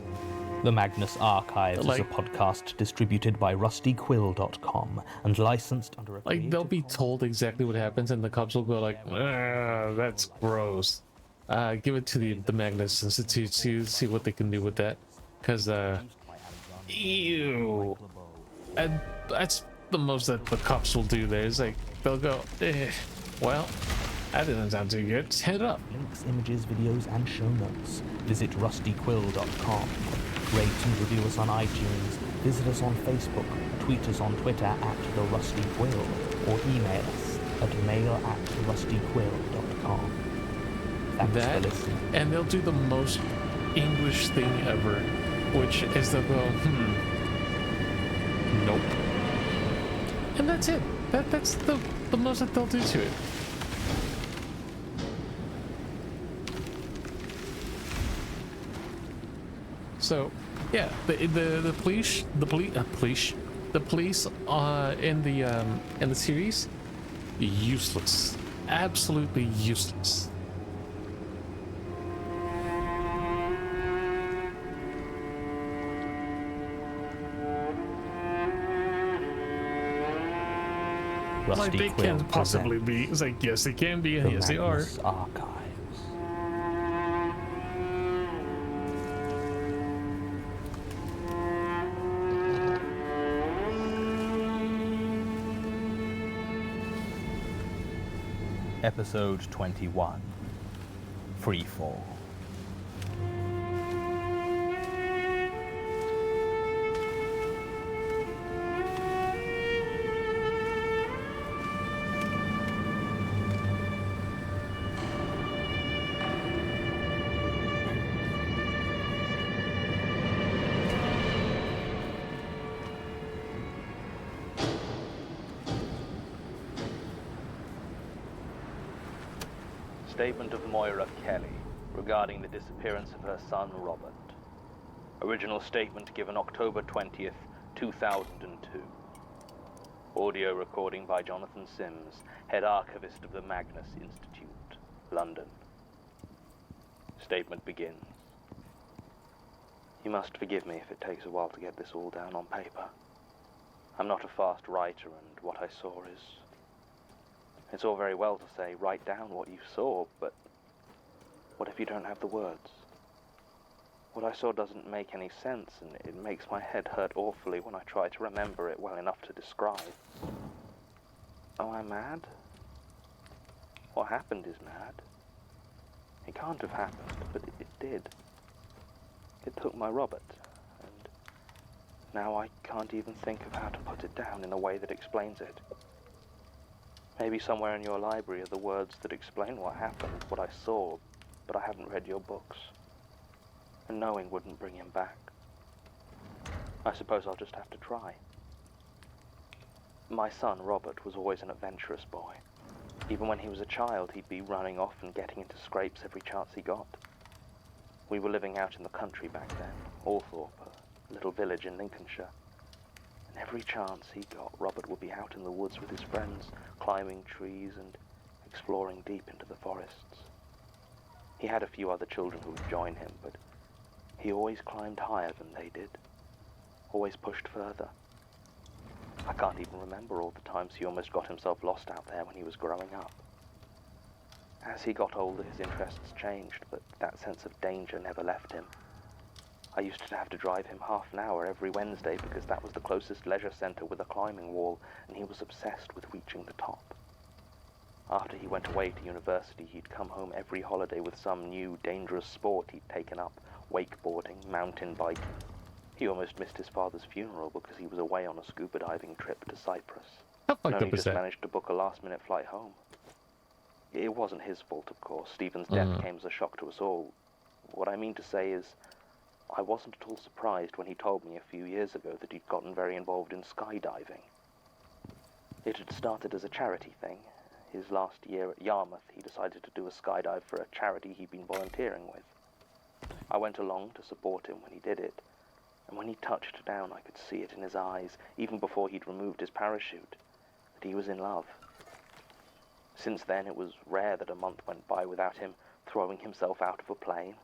The Magnus Archives is a Like- podcast distributed by rustyquill.com and licensed under a Like, they'll be Creative told exactly what happens, and the cops will go like, that's gross. Give it to the Magnus Institute, see what they can do with that. Because, ew. And that's the most that the cops will do there. Is like, they'll go, well, that didn't sound too good. Just hit it up. links, images, videos, and show notes. Visit rustyquill.com. Rate and review us on iTunes. Visit us on Facebook. Tweet us on Twitter at The Rusty Quill, or email us at mail@rustyquill.com. Thanks for listening. And they'll do the most English thing ever, which is they'll go, nope. And that's it. That's the most that they'll do to it. So, yeah, the police in the series, useless, absolutely useless. Rusty Like, they Quill can't possibly be. presents It's like, yes, they can be, the and yes, they are. Magnus Archives. Episode 21. Freefall. Statement of Moira Kelly regarding the disappearance of her son, Robert. Original statement given October 20th, 2002. Audio recording by Jonathan Sims, head archivist of the Magnus Institute, London. Statement begins. You must forgive me if it takes a while to get this all down on paper. I'm not a fast writer, and what I saw is... It's all very well to say, write down what you saw, but what if you don't have the words? What I saw doesn't make any sense, and it makes my head hurt awfully when I try to remember it well enough to describe. Am I mad? What happened is mad. It can't have happened, but it did. It took my Robert, and now I can't even think of how to put it down in a way that explains it. Maybe somewhere in your library are the words that explain what happened, what I saw, but I haven't read your books. And knowing wouldn't bring him back. I suppose I'll just have to try. My son, Robert, was always an adventurous boy. Even when he was a child, he'd be running off and getting into scrapes every chance he got. We were living out in the country back then, Althorpe, a little village in Lincolnshire. And every chance he got, Robert would be out in the woods with his friends, climbing trees and exploring deep into the forests. He had a few other children who would join him, but he always climbed higher than they did, always pushed further. I can't even remember all the times he almost got himself lost out there when he was growing up. As he got older, his interests changed, but that sense of danger never left him. I used to have to drive him half an hour every Wednesday because that was the closest leisure centre with a climbing wall, and he was obsessed with reaching the top. After he went away to university, he'd come home every holiday with some new, dangerous sport he'd taken up, wakeboarding, mountain biking. He almost missed his father's funeral because he was away on a scuba diving trip to Cyprus. How And fucked only up is just that? managed to book a last-minute flight home. It wasn't his fault, of course. Stephen's death came as a shock to us all. What I mean to say is, I wasn't at all surprised when he told me a few years ago that he'd gotten very involved in skydiving. It had started as a charity thing. His last year at Yarmouth, he decided to do a skydive for a charity he'd been volunteering with. I went along to support him when he did it, and when he touched down, I could see it in his eyes, even before he'd removed his parachute, that he was in love. Since then, it was rare that a month went by without him throwing himself out of a plane,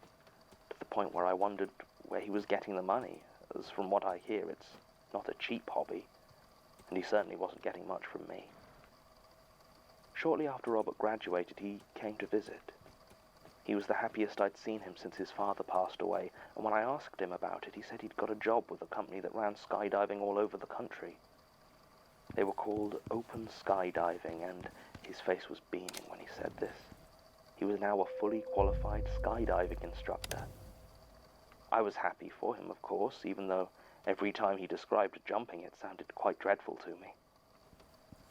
to the point where I wondered where he was getting the money, as from what I hear, it's not a cheap hobby, and he certainly wasn't getting much from me. Shortly after Robert graduated, he came to visit. He was the happiest I'd seen him since his father passed away, and when I asked him about it, he said he'd got a job with a company that ran skydiving all over the country. They were called Open Skydiving, and his face was beaming when he said this. He was now a fully qualified skydiving instructor. I was happy for him, of course, even though every time he described jumping, it sounded quite dreadful to me.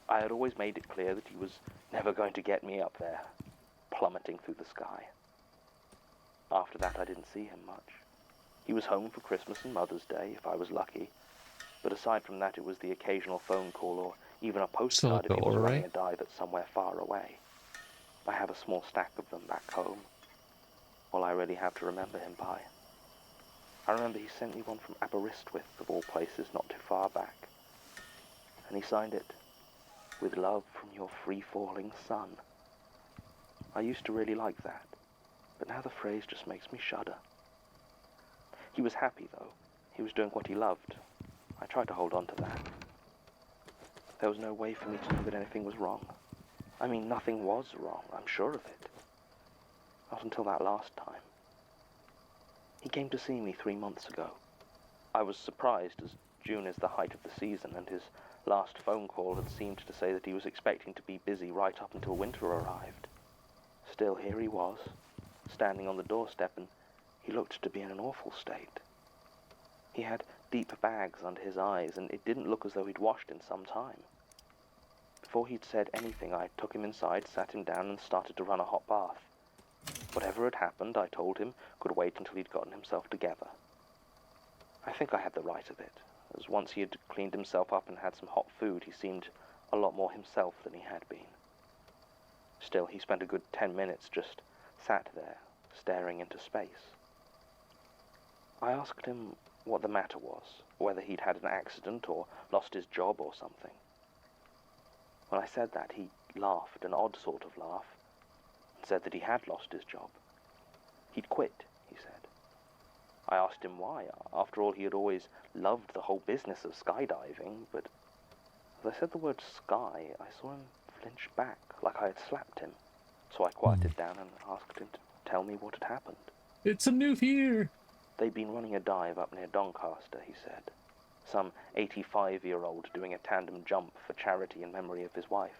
I had always made it clear that he was never going to get me up there, plummeting through the sky. After that, I didn't see him much. He was home for Christmas and Mother's Day, if I was lucky, but aside from that, it was the occasional phone call or even a postcard if he was running a dive at somewhere far away. I have a small stack of them back home. All I really have to remember him by. I remember he sent me one from Aberystwyth, of all places, not too far back. And he signed it, "With love from your free-falling son." I used to really like that, but now the phrase just makes me shudder. He was happy, though. He was doing what he loved. I tried to hold on to that. There was no way for me to know that anything was wrong. I mean, nothing was wrong, I'm sure of it. Not until that last time. He came to see me 3 months ago. I was surprised, as June is the height of the season, and his last phone call had seemed to say that he was expecting to be busy right up until winter arrived. Still, here he was, standing on the doorstep, and he looked to be in an awful state. He had deep bags under his eyes, and it didn't look as though he'd washed in some time. Before he'd said anything, I took him inside, sat him down, and started to run a hot bath. Whatever had happened, I told him, could wait until he'd gotten himself together. I think I had the right of it, as once he had cleaned himself up and had some hot food, he seemed a lot more himself than he had been. Still, he spent a good 10 minutes just sat there, staring into space. I asked him what the matter was, whether he'd had an accident or lost his job or something. When I said that, he laughed, an odd sort of laugh, and said that he had lost his job. He'd quit, he said. I asked him why. After all, he had always loved the whole business of skydiving, but as I said the word sky, I saw him flinch back, like I had slapped him. So I quieted down and asked him to tell me what had happened. It's a new year. They'd been running a dive up near Doncaster, he said. Some 85-year-old doing a tandem jump for charity in memory of his wife.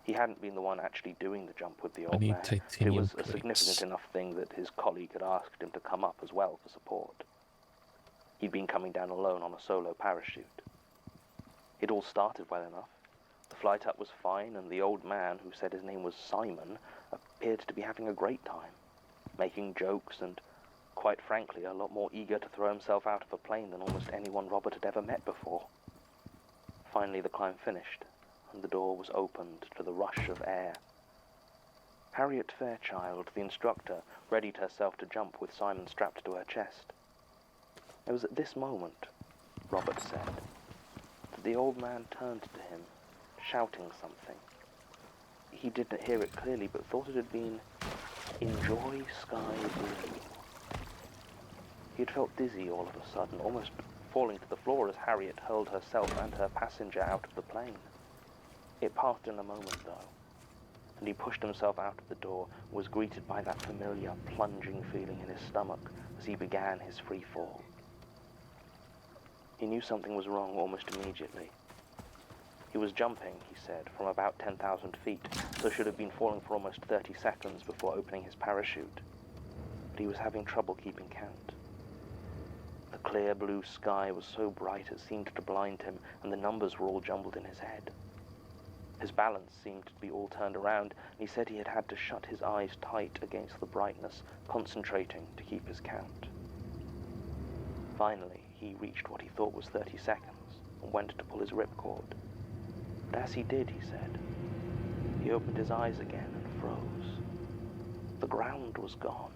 He hadn't been the one actually doing the jump with the old man. It was a significant enough thing that his colleague had asked him to come up as well for support. He'd been coming down alone on a solo parachute. It all started well enough. The flight up was fine, and the old man, who said his name was Simon, appeared to be having a great time, making jokes and, quite frankly, a lot more eager to throw himself out of a plane than almost anyone Robert had ever met before. Finally, the climb finished, and the door was opened to the rush of air. Harriet Fairchild, the instructor, readied herself to jump with Simon strapped to her chest. It was at this moment, Robert said, that the old man turned to him, shouting something. He didn't hear it clearly, but thought it had been, "Enjoy sky blue." He had felt dizzy all of a sudden, almost falling to the floor as Harriet hurled herself and her passenger out of the plane. It passed in a moment, though, and he pushed himself out of the door and was greeted by that familiar plunging feeling in his stomach as he began his free fall. He knew something was wrong almost immediately. He was jumping, he said, from about 10,000 feet, so should have been falling for almost 30 seconds before opening his parachute. But he was having trouble keeping count. The clear blue sky was so bright it seemed to blind him, and the numbers were all jumbled in his head. His balance seemed to be all turned around, and he said he had had to shut his eyes tight against the brightness, concentrating to keep his count. Finally, he reached what he thought was 30 seconds, and went to pull his ripcord. But as he did, he said, he opened his eyes again and froze. The ground was gone.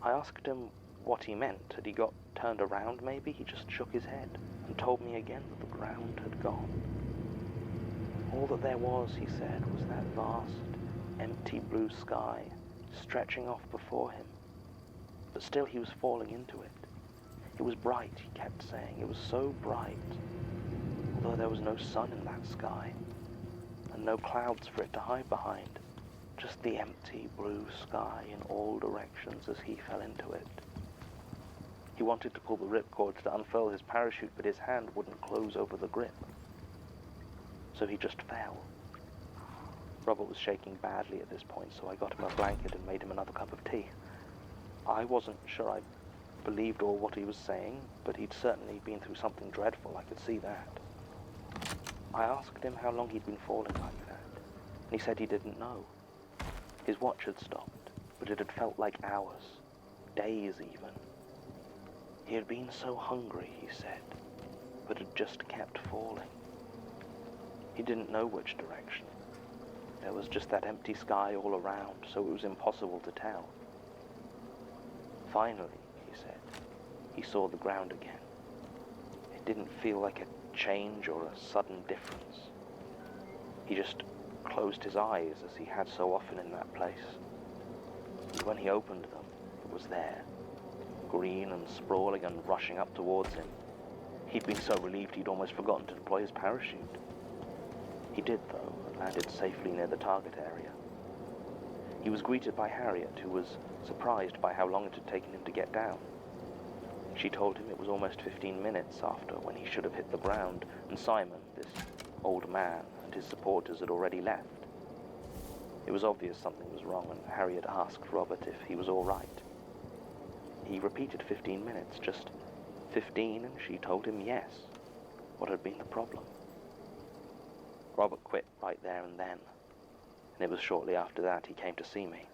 I asked him what he meant. Had he got turned around, maybe? He just shook his head and told me again that the ground had gone. All that there was, he said, was that vast, empty blue sky stretching off before him, but still he was falling into it. It was bright, he kept saying. It was so bright, although there was no sun in that sky, and no clouds for it to hide behind. Just the empty blue sky in all directions as he fell into it. He wanted to pull the ripcord to unfurl his parachute, but his hand wouldn't close over the grip. So he just fell. Robert was shaking badly at this point, so I got him a blanket and made him another cup of tea. I wasn't sure I believed all what he was saying, but he'd certainly been through something dreadful, I could see that. I asked him how long he'd been falling like that, and he said he didn't know. His watch had stopped, but it had felt like hours, days even. He had been so hungry, he said, but had just kept falling. He didn't know which direction. There was just that empty sky all around, so it was impossible to tell. Finally, he said, he saw the ground again. It didn't feel like a change or a sudden difference. He just closed his eyes as he had so often in that place. And when he opened them, it was there, green and sprawling and rushing up towards him. He'd been so relieved he'd almost forgotten to deploy his parachute. He did, though, and landed safely near the target area. He was greeted by Harriet, who was surprised by how long it had taken him to get down. She told him it was almost 15 minutes after when he should have hit the ground, and Simon, this old man, and his supporters had already left. It was obvious something was wrong, and Harriet asked Robert if he was all right. He repeated 15 minutes, just 15, and she told him yes. What had been the problem? Robert quit right there and then, and it was shortly after that he came to see me.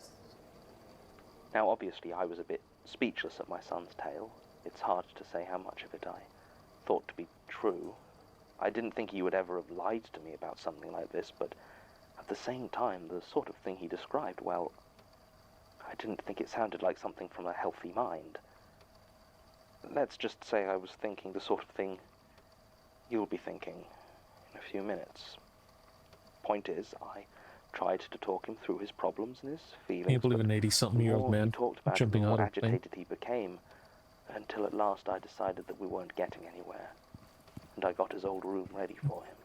Now, obviously, I was a bit speechless at my son's tale. It's hard to say how much of it I thought to be true. I didn't think he would ever have lied to me about something like this, but at the same time, the sort of thing he described, well, I didn't think it sounded like something from a healthy mind. Let's just say I was thinking the sort of thing you'll be thinking in a few minutes. Point is, I tried to talk him through his problems and his feelings. Can't believe an 80-something-year-old man he talked about jumping it, the out more of a plane. agitated he became, until at last I decided that we weren't getting anywhere, and I got his old room ready for him.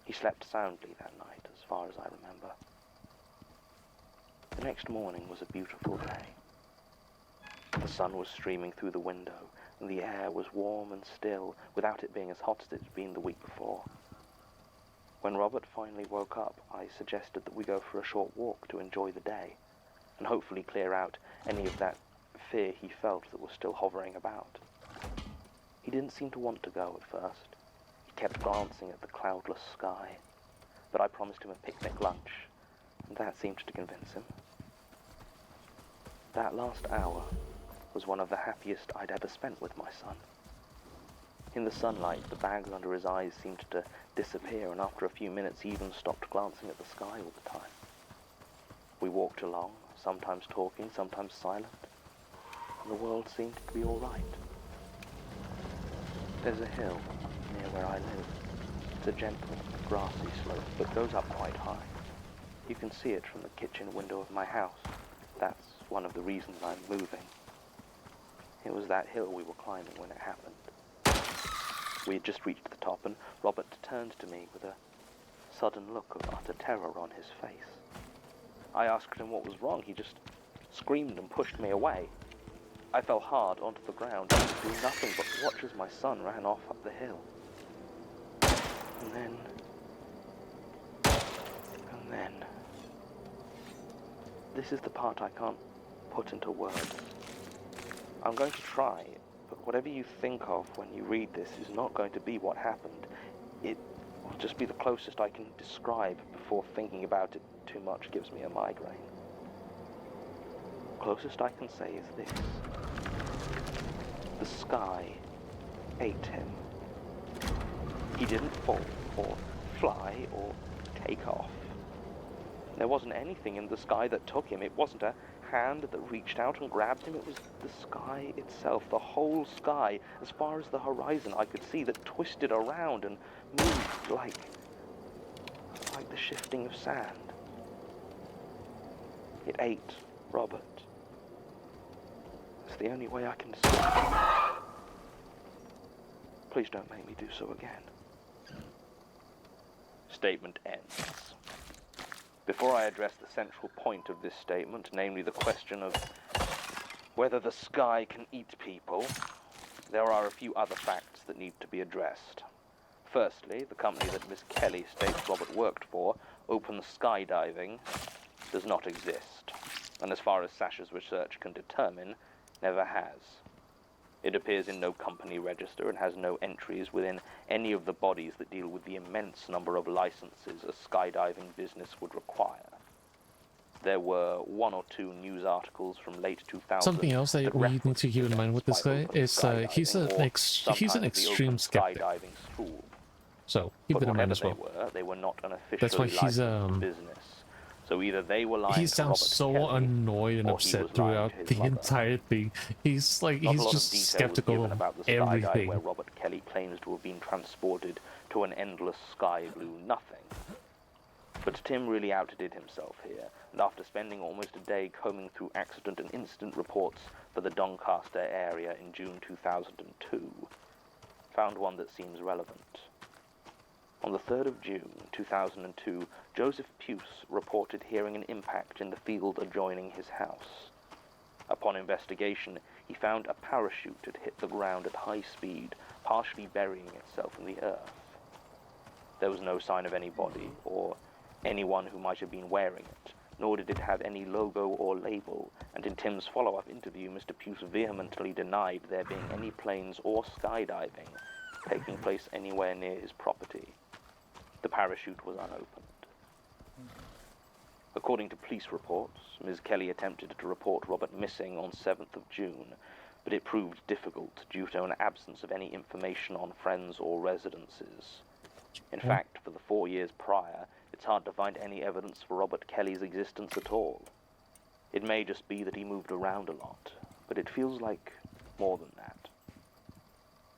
He slept soundly that night, as far as I remember. The next morning was a beautiful day. The sun was streaming through the window, and the air was warm and still, without it being as hot as it had been the week before. When Robert finally woke up, I suggested that we go for a short walk to enjoy the day, and hopefully clear out any of that fear he felt that was still hovering about. He didn't seem to want to go at first. He kept glancing at the cloudless sky, but I promised him a picnic lunch, and that seemed to convince him. That last hour was one of the happiest I'd ever spent with my son. In the sunlight, the bags under his eyes seemed to disappear, and after a few minutes he even stopped glancing at the sky all the time. We walked along, sometimes talking, sometimes silent, and the world seemed to be all right. There's a hill near where I live. It's a gentle, grassy slope, but goes up quite high. You can see it from the kitchen window of my house. That's one of the reasons I'm moving. It was that hill we were climbing when it happened. We had just reached the top, and Robert turned to me with a sudden look of utter terror on his face. I asked him what was wrong. He just screamed and pushed me away. I fell hard onto the ground and could do nothing but watch as my son ran off up the hill. And then... This is the part I can't put into words. I'm going to try, but whatever you think of when you read this is not going to be what happened. It will just be the closest I can describe before thinking about it too much gives me a migraine. Closest I can say is this. The sky ate him. He didn't fall, or fly, or take off. There wasn't anything in the sky that took him. It wasn't a hand that reached out and grabbed him. It was the sky itself, the whole sky, as far as the horizon I could see, that twisted around and moved like the shifting of sand. It ate Robert. It's the only way I can decide. Please don't make me do so again. Statement ends. Before I address the central point of this statement, namely the question of whether the sky can eat people, there are a few other facts that need to be addressed. Firstly, the company that Miss Kelly states Robert worked for, Open Skydiving, does not exist, and as far as Sasha's research can determine, never has. It appears in no company register and has no entries within any of the bodies that deal with the immense number of licenses a skydiving business would require. There were one or two news articles from late 2000. Something else that we need to keep in mind with this guy is he's an extreme skeptic. So keep it in mind as well. They were not an officially That's why he's business. So either they were lying. He sounds so annoyed and upset throughout the entire thing. He's like he's just skeptical of everything. Where Robert Kelly claims to have been transported to an endless sky blue nothing. But Tim really outdid himself here, and after spending almost a day combing through accident and incident reports for the Doncaster area in June 2002, found one that seems relevant. On the 3rd of June 2002, Joseph Puce reported hearing an impact in the field adjoining his house. Upon investigation, he found a parachute had hit the ground at high speed, partially burying itself in the earth. There was no sign of anybody or anyone who might have been wearing it, nor did it have any logo or label, and in Tim's follow-up interview, Mr. Puce vehemently denied there being any planes or skydiving taking place anywhere near his property. The parachute was unopened. According to police reports, Ms. Kelly attempted to report Robert missing on 7th of June, but it proved difficult due to an absence of any information on friends or residences. In fact, for the 4 years prior, it's hard to find any evidence for Robert Kelly's existence at all. It may just be that he moved around a lot, but it feels like more than that.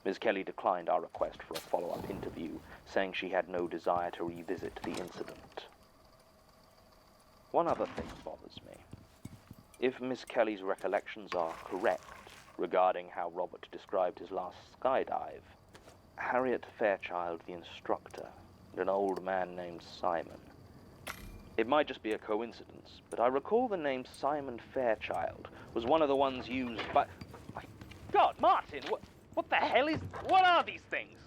Ms. Kelly declined our request for a follow-up interview, saying she had no desire to revisit the incident. One other thing bothers me. If Miss Kelly's recollections are correct regarding how Robert described his last skydive, Harriet Fairchild, the instructor, and an old man named Simon. It might just be a coincidence, but I recall the name Simon Fairchild was one of the ones used by... My God, Martin, what the hell is... What are these things?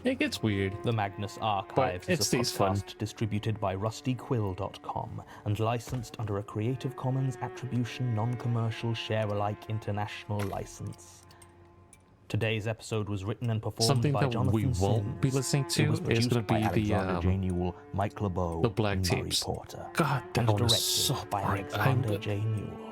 It gets weird. The Magnus Archives But it is a stays fun. podcast distributed by rustyquill.com and licensed under a Creative Commons Attribution Non-Commercial Share-alike International License. Today's episode was written and performed Something by that Jonathan we won't Sims. be listening to It was is produced going to by be the Alexander J. Newell, Mike LeBeau, the Black and Murray Tapes. Porter, God, that and one directed is so by boring. Alexander J. Newell.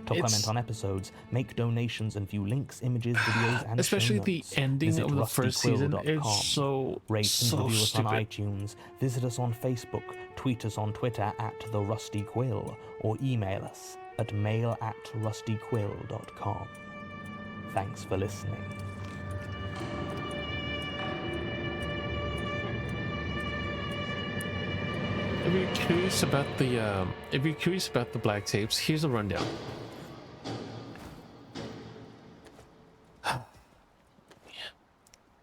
To It's- comment on episodes, make donations, and view links, images, videos, and Especially show the notes, ending visit of the first season is rustyquill.com. so Rate and so review us on stupid. iTunes, visit us on Facebook, tweet us on Twitter at The Rusty Quill, or email us at mail@rustyquill.com. Thanks for listening. If you're curious about the Black Tapes, here's a rundown.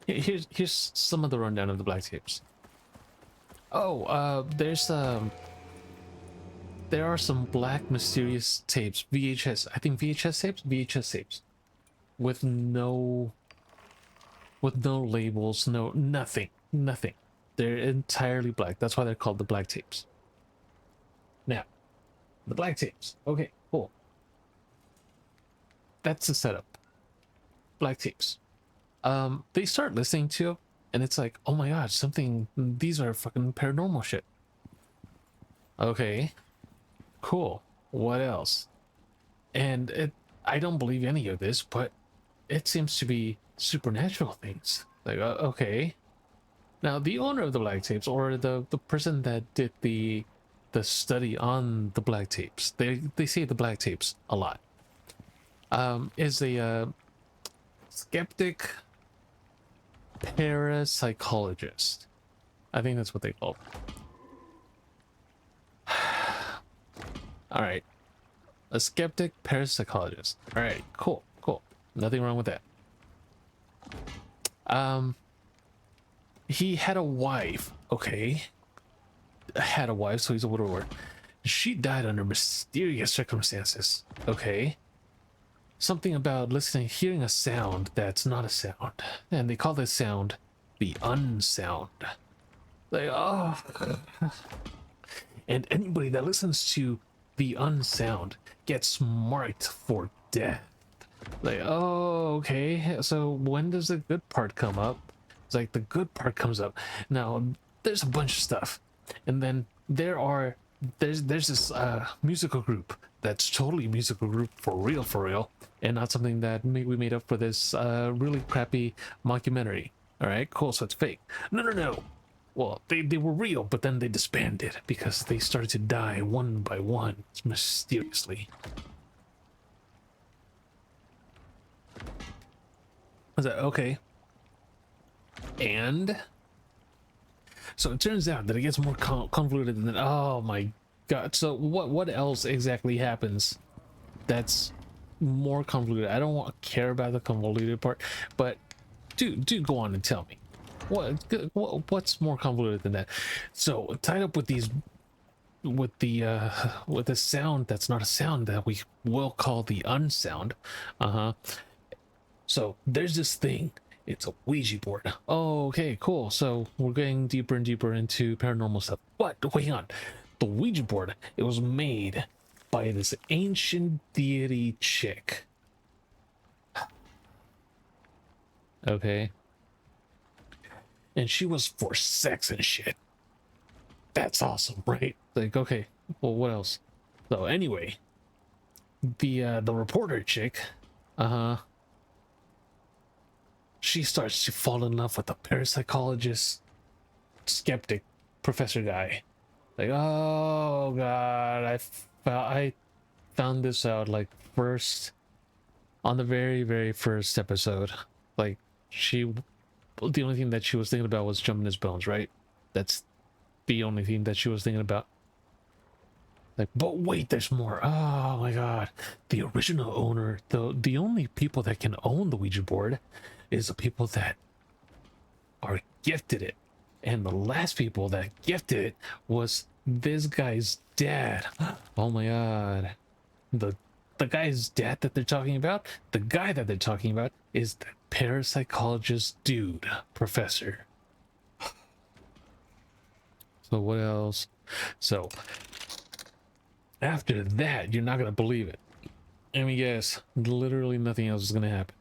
Here's some of the rundown of the Black Tapes. Oh, there are some black mysterious tapes, VHS. I think VHS tapes, with no labels, nothing. They're entirely black. That's why they're called the Black Tapes. Now, the Black Tapes. Okay, cool. That's the setup. Black Tapes. They start listening to, and it's like, oh my god, these are fucking paranormal shit. Okay, cool. What else? And I don't believe any of this, but it seems to be supernatural things. Like, okay. Now, the owner of the Black Tapes, or the person that did the study on the Black Tapes, they say the Black Tapes a lot, is a skeptic parapsychologist. I think that's what they call it. All right. A skeptic parapsychologist. All right, cool, cool. Nothing wrong with that. He had a wife, okay? Had a wife, so he's a widower. She died under mysterious circumstances, okay? Something about listening, hearing a sound that's not a sound. And they call this sound the unsound. Like, oh. And anybody that listens to the unsound gets marked for death. Like, oh, okay. So when does the good part come up? It's like the good part comes up. Now, there's a bunch of stuff. And then there's this musical group that's totally musical group for real, and not something that we made up for this really crappy mockumentary. All right, cool. So it's fake. No. Well, they were real, but then they disbanded because they started to die one by one mysteriously. I was like, okay. And so it turns out that it gets more convoluted than that. Oh my god. So what else exactly happens that's more convoluted? I don't care about the convoluted part, but do go on and tell me. What's more convoluted than that? So tied up with these with the sound that's not a sound that we will call the unsound. So there's this thing. It's a Ouija board. Oh, okay, cool. So we're getting deeper and deeper into paranormal stuff. But wait on. The Ouija board, it was made by this ancient deity chick. Okay. And she was for sex and shit. That's awesome, right? Like, okay, well, what else? So anyway, the reporter chick, she starts to fall in love with the parapsychologist, skeptic, professor guy. Like, oh god, I found this out like first on the very first episode. Like, the only thing that she was thinking about was jumping his bones, right? That's the only thing that she was thinking about. Like, but wait, there's more. Oh my god. The original owner, the only people that can own the Ouija board is the people that are gifted it. And the last people that gifted it was this guy's dad. Oh my god. The guy's dad that they're talking about, the guy that they're talking about is the parapsychologist dude, professor. So what else? So after that, you're not gonna believe it. Let me guess, literally nothing else is gonna happen.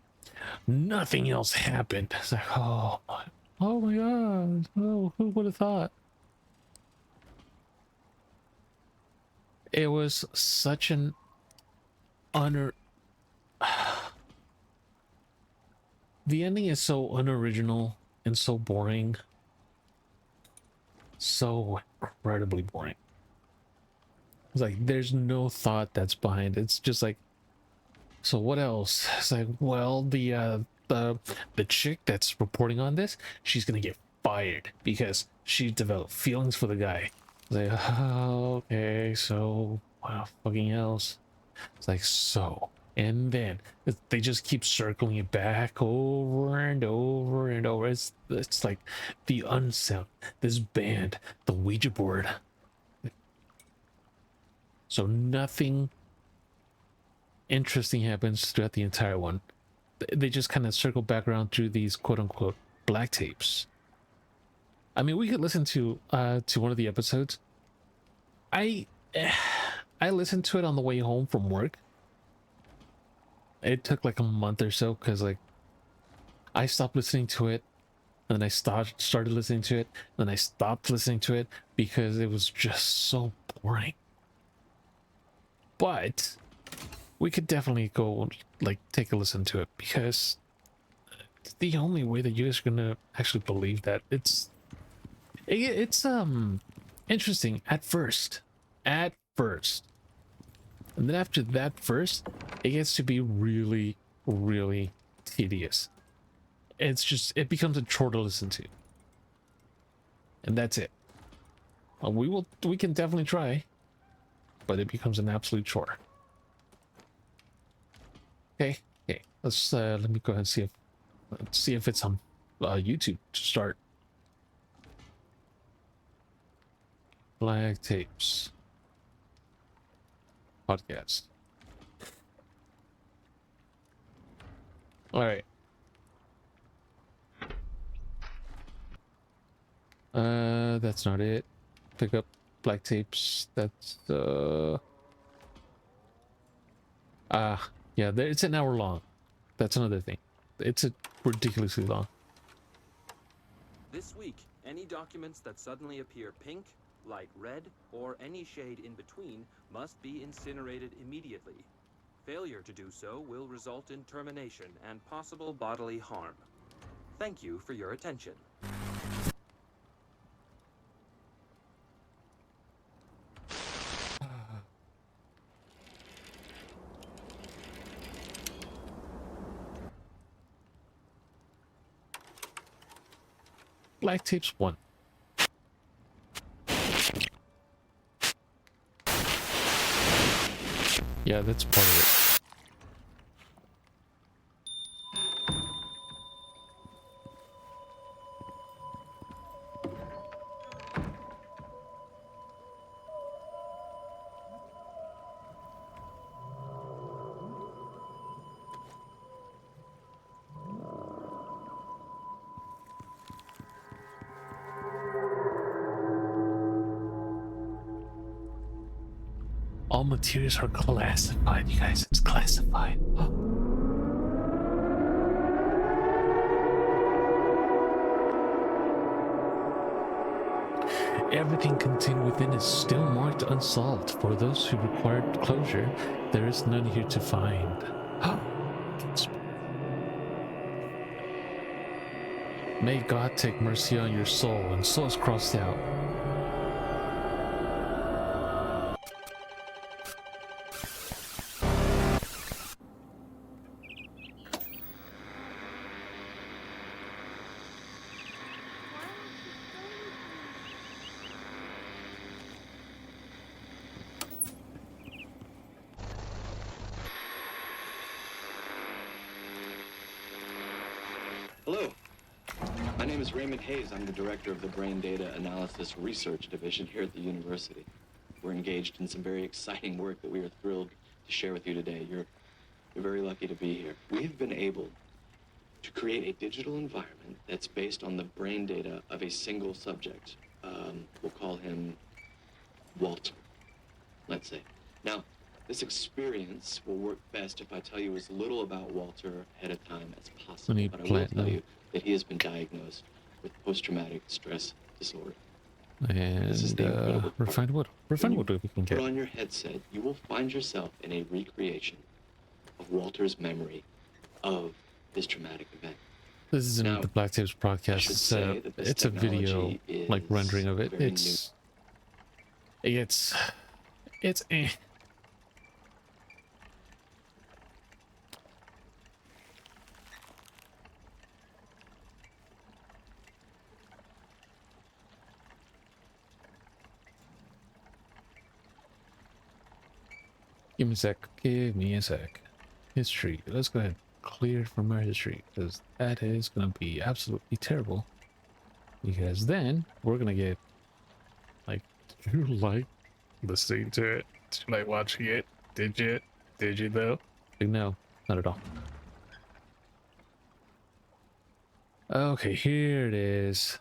Nothing else happened. It's like, oh my god, oh, who would have thought? It was such an the ending is so unoriginal and so boring. So incredibly boring. It's like there's no thought that's behind it. It's just like, so what else? It's like, well, the chick that's reporting on this, she's gonna get fired because she developed feelings for the guy. It's like, oh, okay, so what fucking else? It's like, so, and then they just keep circling it back over and over and over. It's like the unsound, this band, the Ouija board. So nothing interesting happens throughout the entire one. They just kind of circle back around through these quote-unquote black tapes. I mean, we could listen to one of the episodes. I listened to it on the way home from work. It took like a month or so because like I stopped listening to it, and then I started listening to it, and then I stopped listening to it because it was just so boring. But we could definitely go like take a listen to it because it's the only way that you guys are gonna actually believe that it's interesting at first, and then after that first, it gets to be really tedious. It becomes a chore to listen to. and that's it. We can definitely try, but it becomes an absolute chore. Okay, okay. Let's let me go ahead and see if it's on YouTube to start. Black Tapes podcast. All right. That's not it. Pick up Black Tapes. That's yeah, it's an hour long. That's another thing. It's a ridiculously long. This week, any documents that suddenly appear pink, light red, or any shade in between must be incinerated immediately. Failure to do so will result in termination and possible bodily harm. Thank you for your attention. Black Tapes 1. Yeah, that's part of it. All materials are classified, you guys. It's classified. Everything contained within is still marked unsolved. For those who required closure, there is none here to find. May God take mercy on your soul, and so is crossed out. Hello. My name is Raymond Hayes. I'm the director of the Brain Data Analysis Research Division here at the university. We're engaged in some very exciting work that we are thrilled to share with you today. You're very lucky to be here. We have been able to create a digital environment that's based on the brain data of a single subject. We'll call him Walter, let's say. Now, this experience will work best if I tell you as little about Walter ahead of time as possible. But I will tell you that he has been diagnosed with post-traumatic stress disorder. And refined wood. Refined wood we can get. Put on your headset, you will find yourself in a recreation of Walter's memory of this traumatic event. This isn't now, the Black Tapes podcast. It's a video like rendering of it. It's eh. Give me a sec. Give me a sec. History. Let's go ahead and clear it from our history, because that is going to be absolutely terrible. Because then we're going to get, like, do you like listening to it? Did you like watching it? Did you? Did you though? Like, no, not at all. Okay, here it is.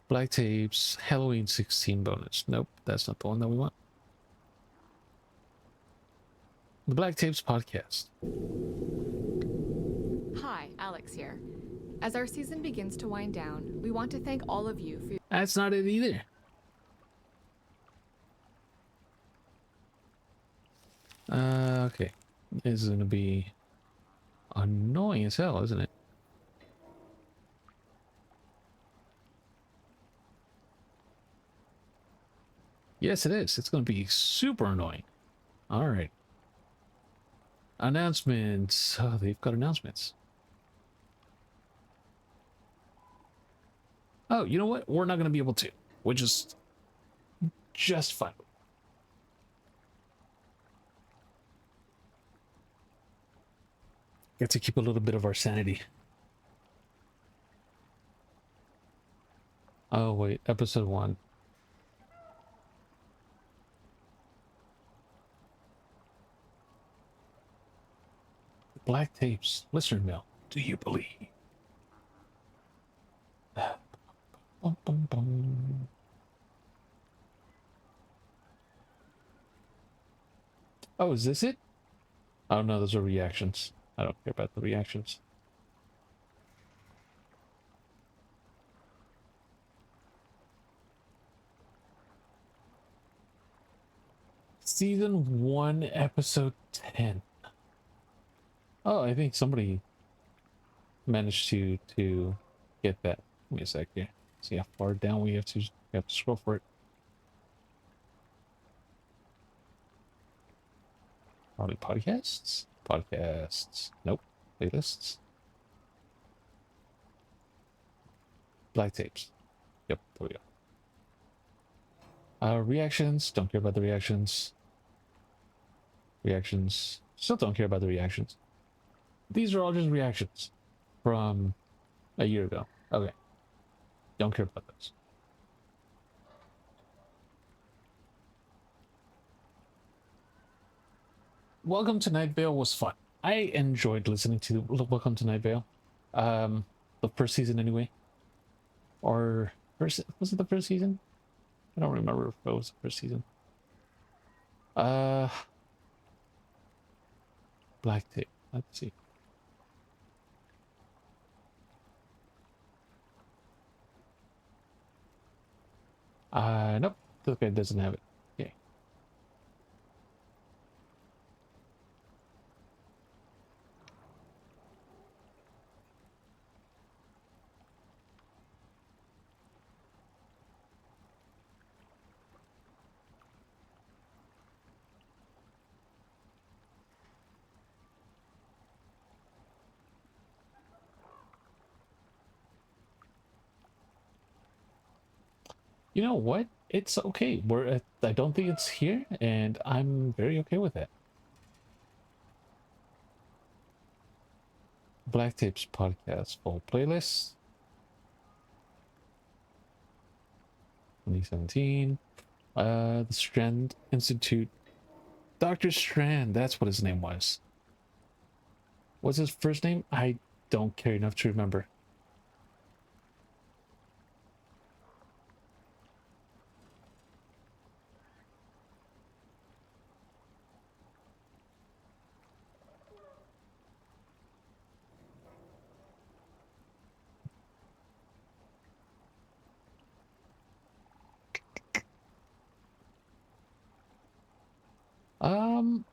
Black Tapes, Halloween 16 bonus. Nope, that's not the one that we want. The Black Tapes podcast. Hi, Alex here. As our season begins to wind down, we want to thank all of you for your... That's not it either. Okay. This is going to be annoying as hell, isn't it? Yes, it is. It's going to be super annoying. All right. Announcements. Oh, they've got announcements. Oh, you know what? We're not going to be able to, which is just fine. Get to keep a little bit of our sanity. Oh, wait. Episode 1. Black tapes. Listener mail. Do you believe? Bum, bum, bum. Oh, is this it? Oh no, those are reactions. I don't care about the reactions. Season 1, episode 10. Oh, I think somebody managed to get that. Give me a sec here. See how far down we have to scroll for it. Probably podcasts? Podcasts. Nope. Playlists. Black tapes. Yep, there we go. Reactions. Don't care about the reactions. Reactions. Still don't care about the reactions. These are all just reactions from a year ago. Okay. Don't care about those. Welcome to Night Vale was fun. I enjoyed listening to Welcome to Night Vale. The first season anyway. Or was it the first season? I don't remember if it was the first season. Black tape. Let's see. Nope. This guy doesn't have it. Okay. You know what? It's okay. I don't think it's here, and I'm very okay with it. Black Tapes podcast full playlist. 2017. The Strand Institute. Dr. Strand, that's what his name was. What's his first name? I don't care enough to remember.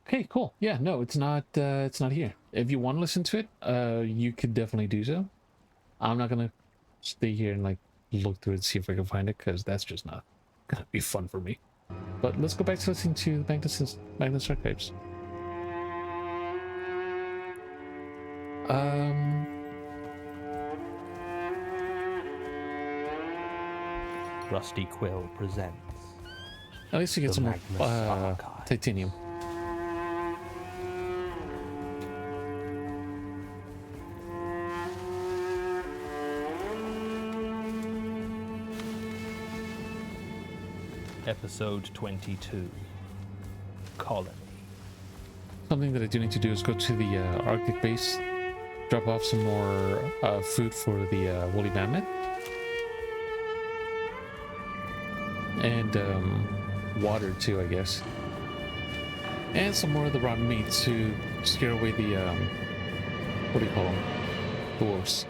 Okay, cool. Yeah, no, it's not here. If you want to listen to it, you could definitely do so. I'm not gonna stay here and like look through it and see if I can find it, because that's just not gonna be fun for me. But let's go back to listening to Magnus Archives. Rusty Quill presents. At least you get The some more Magnus Archive. titanium. Episode 22. Colony. Something that I do need to do is go to the Arctic base, drop off some more food for the woolly mammoth, and water too, I guess, and some more of the rotten meat to scare away the what do you call them? The wolves.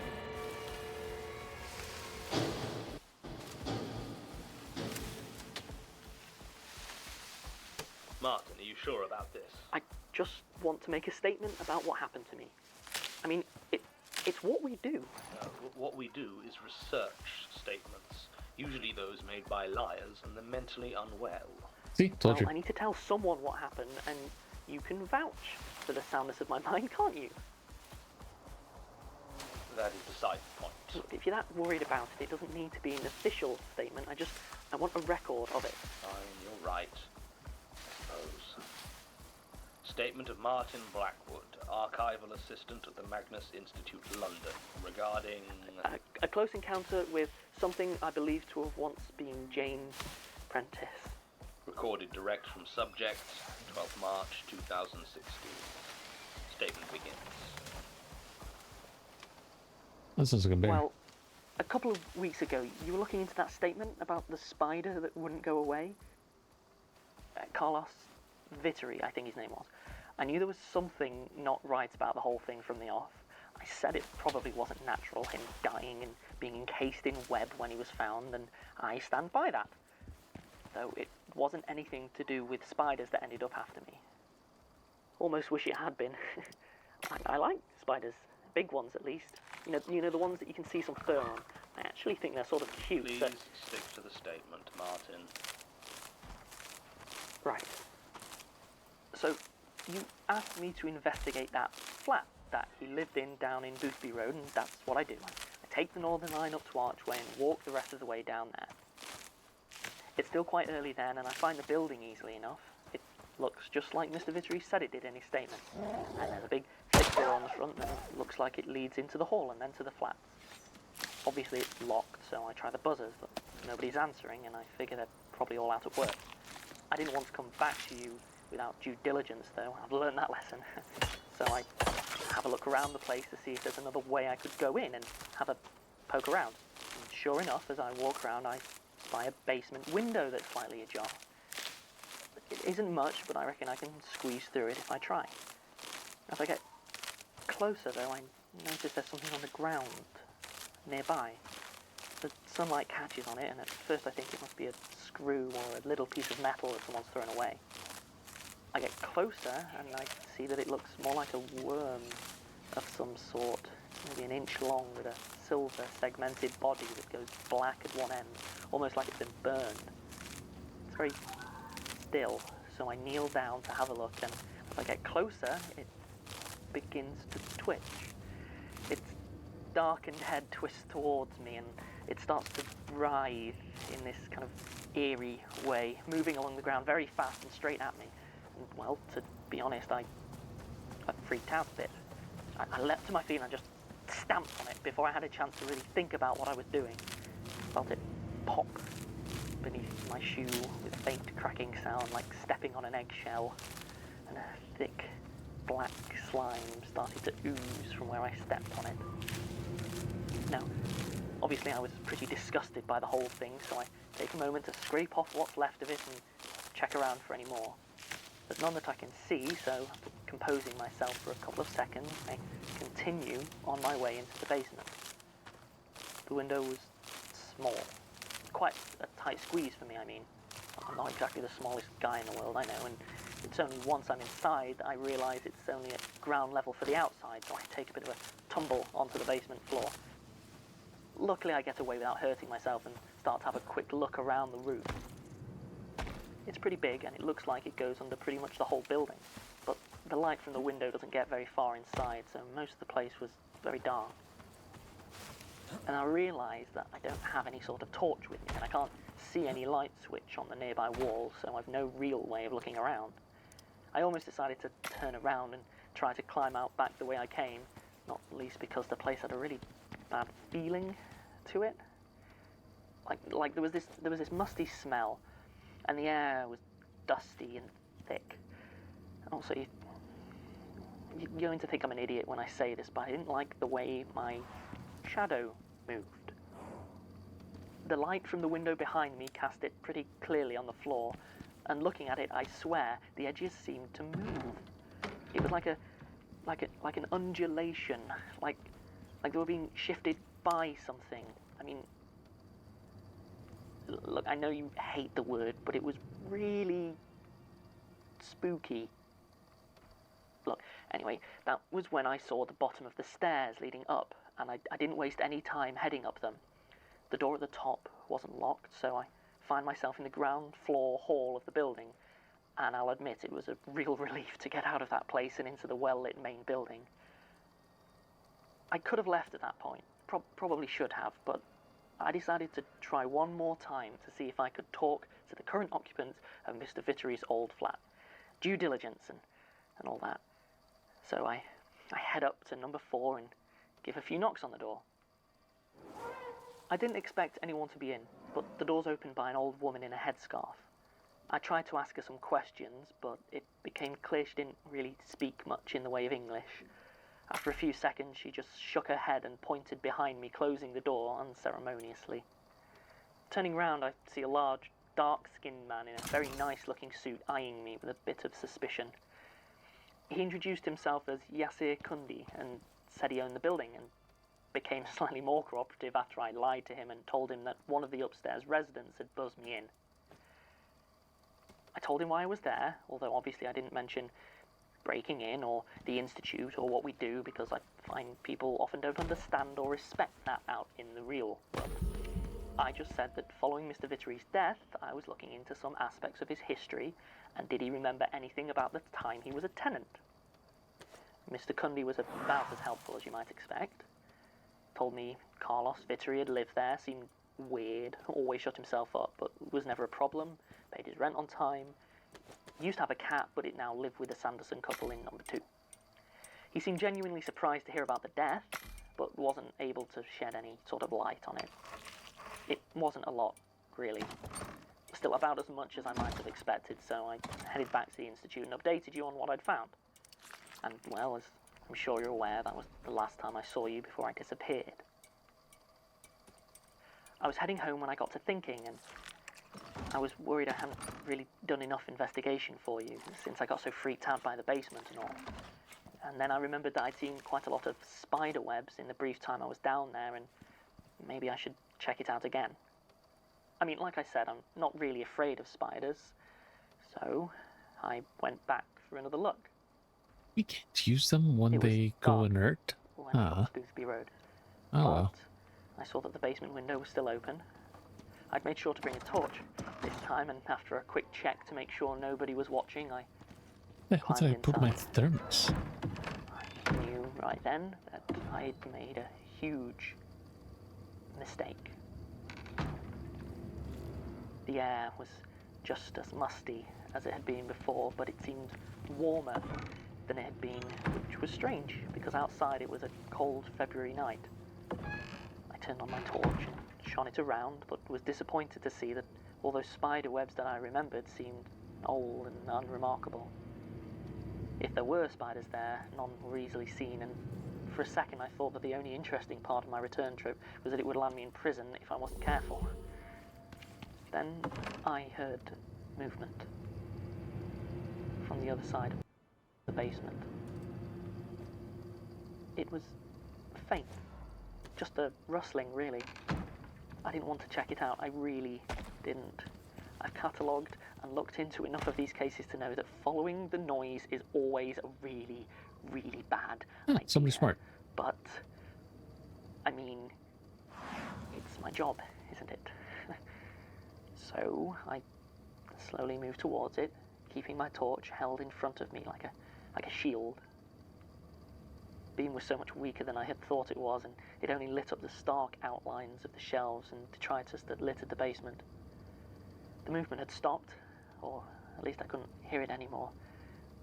Martin, are you sure about this? I just want to make a statement about what happened to me. I mean, it's what we do. What we do is research statements, usually those made by liars and the mentally unwell. See, told you. I need to tell someone what happened, and you can vouch for the soundness of my mind, can't you? That is beside the point. Look, if you're that worried about it, it doesn't need to be an official statement. I want a record of it. Fine, you're right. I suppose. Statement of Martin Blackwood, archival assistant at the Magnus Institute, London, regarding... A close encounter with something I believe to have once been Jane Prentice. Recorded direct from subject, 12th March 2016. Statement begins. This is a good bear. Well, a couple of weeks ago, you were looking into that statement about the spider that wouldn't go away. Carlos Vittori, I think his name was. I knew there was something not right about the whole thing from the off. I said it probably wasn't natural, him dying and being encased in web when he was found, and I stand by that. Though it wasn't anything to do with spiders that ended up after me. Almost wish it had been. I like spiders, big ones at least. You know the ones that you can see some fur on. I actually think they're sort of cute. Please But... stick to the statement, Martin. Right. So, you asked me to investigate that flat that he lived in down in Boothby Road, and that's what I do. I take the Northern Line up to Archway and walk the rest of the way down there. It's still quite early then, and I find the building easily enough. It looks just like Mr. Vittori said it did in his statement. And there's a big thick door on the front, and it looks like it leads into the hall and then to the flats. Obviously it's locked, so I try the buzzers, but nobody's answering, and I figure they're probably all out of work. I didn't want to come back to you without due diligence, though. I've learned that lesson. So I have a look around the place to see if there's another way I could go in and have a poke around. And sure enough, as I walk around, I spy a basement window that's slightly ajar. It isn't much, but I reckon I can squeeze through it if I try. As I get closer, though, I notice there's something on the ground nearby. The sunlight catches on it, and at first I think it must be a screw or a little piece of metal that someone's thrown away. I get closer, and I see that it looks more like a worm of some sort, maybe an inch long with a silver segmented body that goes black at one end, almost like it's been burned. It's very still, so I kneel down to have a look, and as I get closer, it begins to twitch. Its darkened head twists towards me, and it starts to writhe in this kind of eerie way, moving along the ground very fast and straight at me. And, well, to be honest, I freaked out a bit. I leapt to my feet and I just stamped on it before I had a chance to really think about what I was doing. I felt it pop beneath my shoe with a faint cracking sound like stepping on an eggshell, and a thick black slime started to ooze from where I stepped on it. Now, obviously I was pretty disgusted by the whole thing, so I take a moment to scrape off what's left of it and check around for any more. There's none that I can see, so after composing myself for a couple of seconds, I continue on my way into the basement. The window was small. Quite a tight squeeze for me, I mean. I'm not exactly the smallest guy in the world, I know, and it's only once I'm inside that I realise it's only at ground level for the outside, so I take a bit of a tumble onto the basement floor. Luckily I get away without hurting myself and start to have a quick look around the roof. It's pretty big, and it looks like it goes under pretty much the whole building, but the light from the window doesn't get very far inside, so most of the place was very dark. And I realise that I don't have any sort of torch with me, and I can't see any light switch on the nearby wall, so I've no real way of looking around. I almost decided to turn around and try to climb out back the way I came, not least because the place had a really bad feeling to it. Like there was this musty smell, and the air was dusty and thick. Also, you're going to think I'm an idiot when I say this, but I didn't like the way my shadow moved. The light from the window behind me cast it pretty clearly on the floor, and looking at it, I swear the edges seemed to move. It was like an undulation, like they were being shifted by something. I mean, look, I know you hate the word, but it was really spooky. Look, anyway, that was when I saw the bottom of the stairs leading up, and I didn't waste any time heading up them. The door at the top wasn't locked, so I find myself in the ground floor hall of the building, and I'll admit it was a real relief to get out of that place and into the well-lit main building. I could have left at that point, probably should have, but I decided to try one more time to see if I could talk to the current occupants of Mr. Vittery's old flat. Due diligence and all that. So I head up to number 4 and give a few knocks on the door. I didn't expect anyone to be in, but the door's opened by an old woman in a headscarf. I tried to ask her some questions, but it became clear she didn't really speak much in the way of English. After a few seconds, she just shook her head and pointed behind me, closing the door unceremoniously. Turning round, I see a large, dark-skinned man in a very nice-looking suit eyeing me with a bit of suspicion. He introduced himself as Yasir Kundi and said he owned the building, and became slightly more cooperative after I lied to him and told him that one of the upstairs residents had buzzed me in. I told him why I was there, although obviously I didn't mention breaking in or the institute or what we do, because I find people often don't understand or respect that out in the real world. I just said that following Mr. Vittery's death, I was looking into some aspects of his history, and did he remember anything about the time he was a tenant? Mr. Kundi was about as helpful as you might expect. Told me Carlos Vittery had lived there, seemed weird, always shut himself up, but was never a problem, paid his rent on time. He used to have a cat, but it now lived with the Sanderson couple in number 2. He seemed genuinely surprised to hear about the death, but wasn't able to shed any sort of light on it. It wasn't a lot, really. Still about as much as I might have expected, so I headed back to the Institute and updated you on what I'd found. And, well, as I'm sure you're aware, that was the last time I saw you before I disappeared. I was heading home when I got to thinking, and I was worried I hadn't really done enough investigation for you, since I got so freaked out by the basement and all. And then I remembered that I'd seen quite a lot of spider webs in the brief time I was down there, and maybe I should check it out again. I mean, like I said, I'm not really afraid of spiders, so I went back for another look. We can't use them when It was they go dark inert. when I got to Boothby Road. Oh, But well. I saw that the basement window was still open. I'd made sure to bring a torch this time, and after a quick check to make sure nobody was watching, I The hell did I climbed put my inside. thermos? I knew right then that I'd made a huge mistake. The air was just as musty as it had been before, but it seemed warmer than it had been, which was strange, because outside it was a cold February night. I turned on my torch and shone it around, but was disappointed to see that all those spider webs that I remembered seemed old and unremarkable. If there were spiders there, none were easily seen, and for a second I thought that the only interesting part of my return trip was that it would land me in prison if I wasn't careful. Then I heard movement from the other side of the basement. It was faint, just a rustling, really. I didn't want to check it out, I really didn't. I've catalogued and looked into enough of these cases to know that following the noise is always a really, really bad idea. Somebody smart. But, I mean, it's my job, isn't it? So I slowly moved towards it, keeping my torch held in front of me like a shield. The beam was so much weaker than I had thought it was, and it only lit up the stark outlines of the shelves and detritus that littered the basement. The movement had stopped, or at least I couldn't hear it anymore,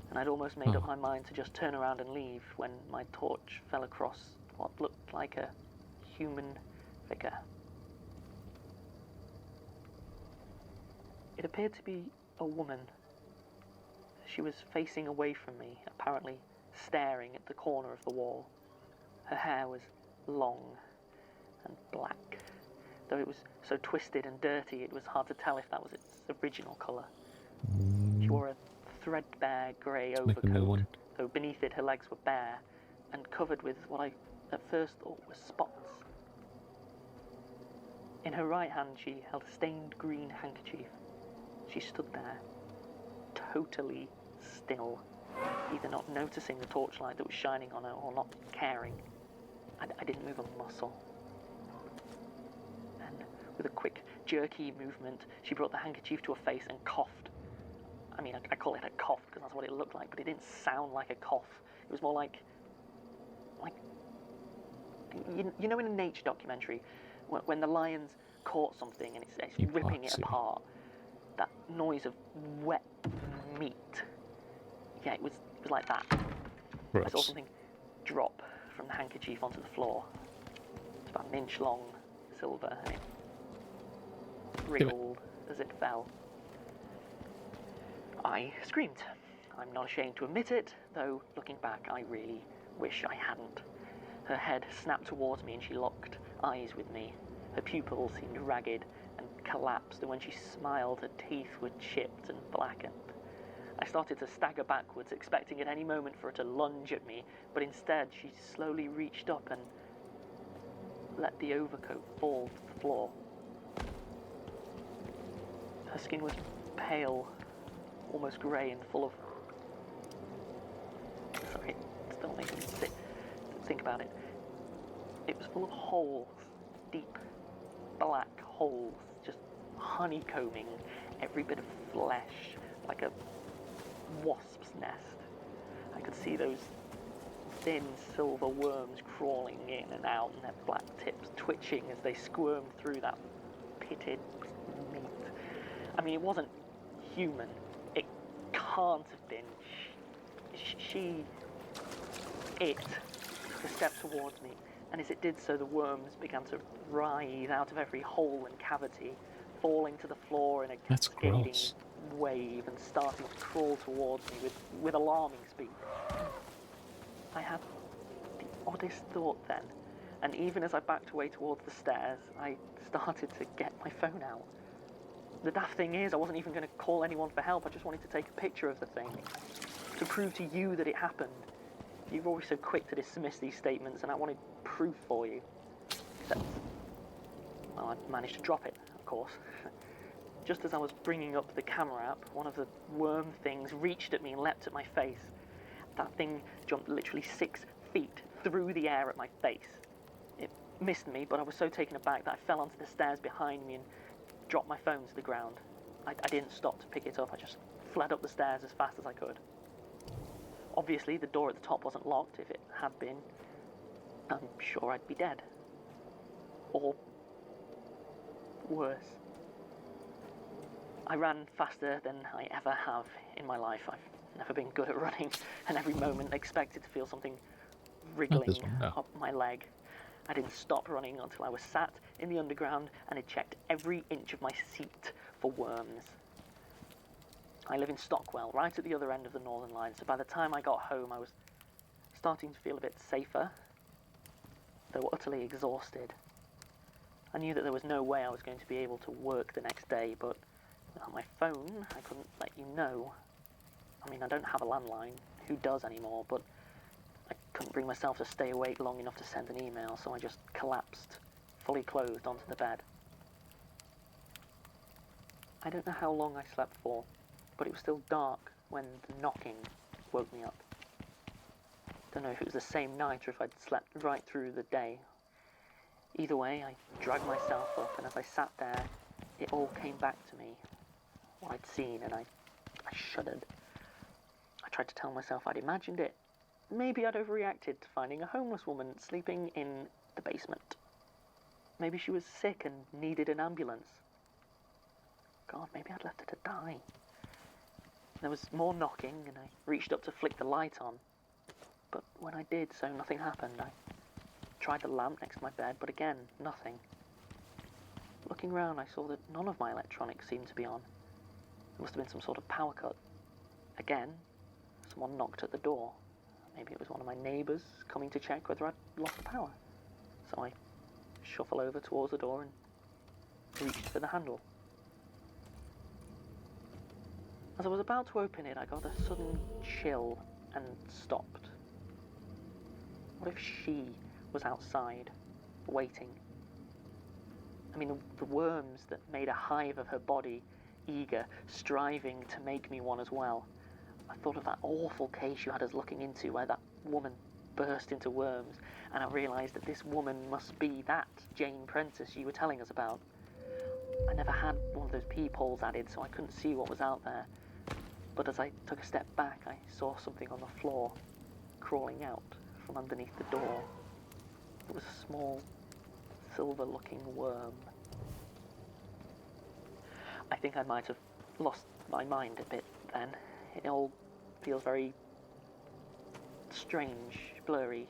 and I'd almost made up my mind to just turn around and leave when my torch fell across what looked like a human figure. It appeared to be a woman. She was facing away from me, apparently staring at the corner of the wall. Her hair was long and black, though it was so twisted and dirty it was hard to tell if that was its original colour. She wore a threadbare grey overcoat, though beneath it her legs were bare and covered with what I at first thought were spots. In her right hand she held a stained green handkerchief. She stood there, totally still, either not noticing the torchlight that was shining on her or not caring. I didn't move a muscle. Then, with a quick, jerky movement, she brought the handkerchief to her face and coughed. I mean, I call it a cough because that's what it looked like, but it didn't sound like a cough. It was more like You know, in a nature documentary, when the lion's caught something and it's ripping it Epoxy. apart, that noise of wet meat. Yeah, it was like that. I saw Gross. something drop from the handkerchief onto the floor. It's about an inch long, silver, and it wriggled as it fell. I screamed. I'm not ashamed to admit it, though looking back, I really wish I hadn't. Her head snapped towards me and she locked eyes with me. Her pupils seemed ragged and collapsed, and when she smiled, her teeth were chipped and blackened. I started to stagger backwards, expecting at any moment for her to lunge at me, but instead she slowly reached up and let the overcoat fall to the floor. Her skin was pale, almost grey and full of... Sorry, it still makes me sick to think about it. It was full of holes, deep black holes, just honeycombing every bit of flesh, like a wasp's nest. I could see those thin silver worms crawling in and out, and their black tips twitching as they squirmed through that pitted meat. I mean, it wasn't human. It can't have been. It took a step towards me, and as it did so, the worms began to writhe out of every hole and cavity, falling to the floor in a That's cascading gross. wave and starting to crawl towards me with alarming speed. I had the oddest thought then, and even as I backed away towards the stairs, I started to get my phone out. The daft thing is, I wasn't even going to call anyone for help. I just wanted to take a picture of the thing, to prove to you that it happened. You're always so quick to dismiss these statements, and I wanted proof for you. Except, well, I managed to drop it, of course. Just as I was bringing up the camera app, one of the worm things reached at me and leapt at my face. That thing jumped literally 6 feet through the air at my face. It missed me, but I was so taken aback that I fell onto the stairs behind me and dropped my phone to the ground. I didn't stop to pick it up. I just fled up the stairs as fast as I could. Obviously, the door at the top wasn't locked. If it had been, I'm sure I'd be dead. Or worse. I ran faster than I ever have in my life. I've never been good at running, and every moment expected to feel something wriggling up my leg. I didn't stop running until I was sat in the underground and had checked every inch of my seat for worms. I live in Stockwell, right at the other end of the Northern Line, so by the time I got home I was starting to feel a bit safer, though utterly exhausted. I knew that there was no way I was going to be able to work the next day, but without my phone I couldn't let you know. I mean, I don't have a landline, who does anymore, but I couldn't bring myself to stay awake long enough to send an email, so I just collapsed, fully clothed, onto the bed. I don't know how long I slept for, but it was still dark when the knocking woke me up. Don't know if it was the same night or if I'd slept right through the day. Either way, I dragged myself up, and as I sat there, it all came back to me, what I'd seen, and I shuddered. I tried to tell myself I'd imagined it. Maybe I'd overreacted to finding a homeless woman sleeping in the basement. Maybe she was sick and needed an ambulance. God, maybe I'd left her to die. There was more knocking, and I reached up to flick the light on. But when I did so, nothing happened. I tried the lamp next to my bed, but again, nothing. Looking round, I saw that none of my electronics seemed to be on. There must have been some sort of power cut. Again, someone knocked at the door. Maybe it was one of my neighbours coming to check whether I'd lost the power. So I shuffle over towards the door and reached for the handle. As I was about to open it, I got a sudden chill and stopped. What if she was outside, waiting? I mean, the worms that made a hive of her body, eager, striving to make me one as well. I thought of that awful case you had us looking into where that woman burst into worms, and I realised that this woman must be that Jane Prentice you were telling us about. I never had one of those peepholes added, so I couldn't see what was out there. But as I took a step back, I saw something on the floor, crawling out from underneath the door. It was a small, silver-looking worm. I think I might have lost my mind a bit then. It all feels very strange, blurry.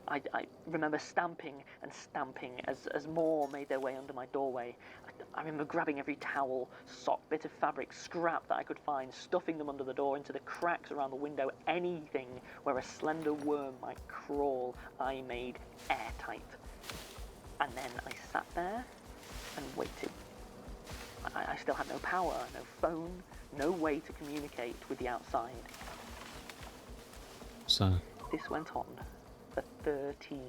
I remember stamping and stamping as more made their way under my doorway. I remember grabbing every towel, sock, bit of fabric, scrap that I could find, stuffing them under the door, into the cracks around the window, anything where a slender worm might crawl, I made airtight. And then I sat there and waited. I still had no power, no phone, no way to communicate with the outside. So, This went on for 13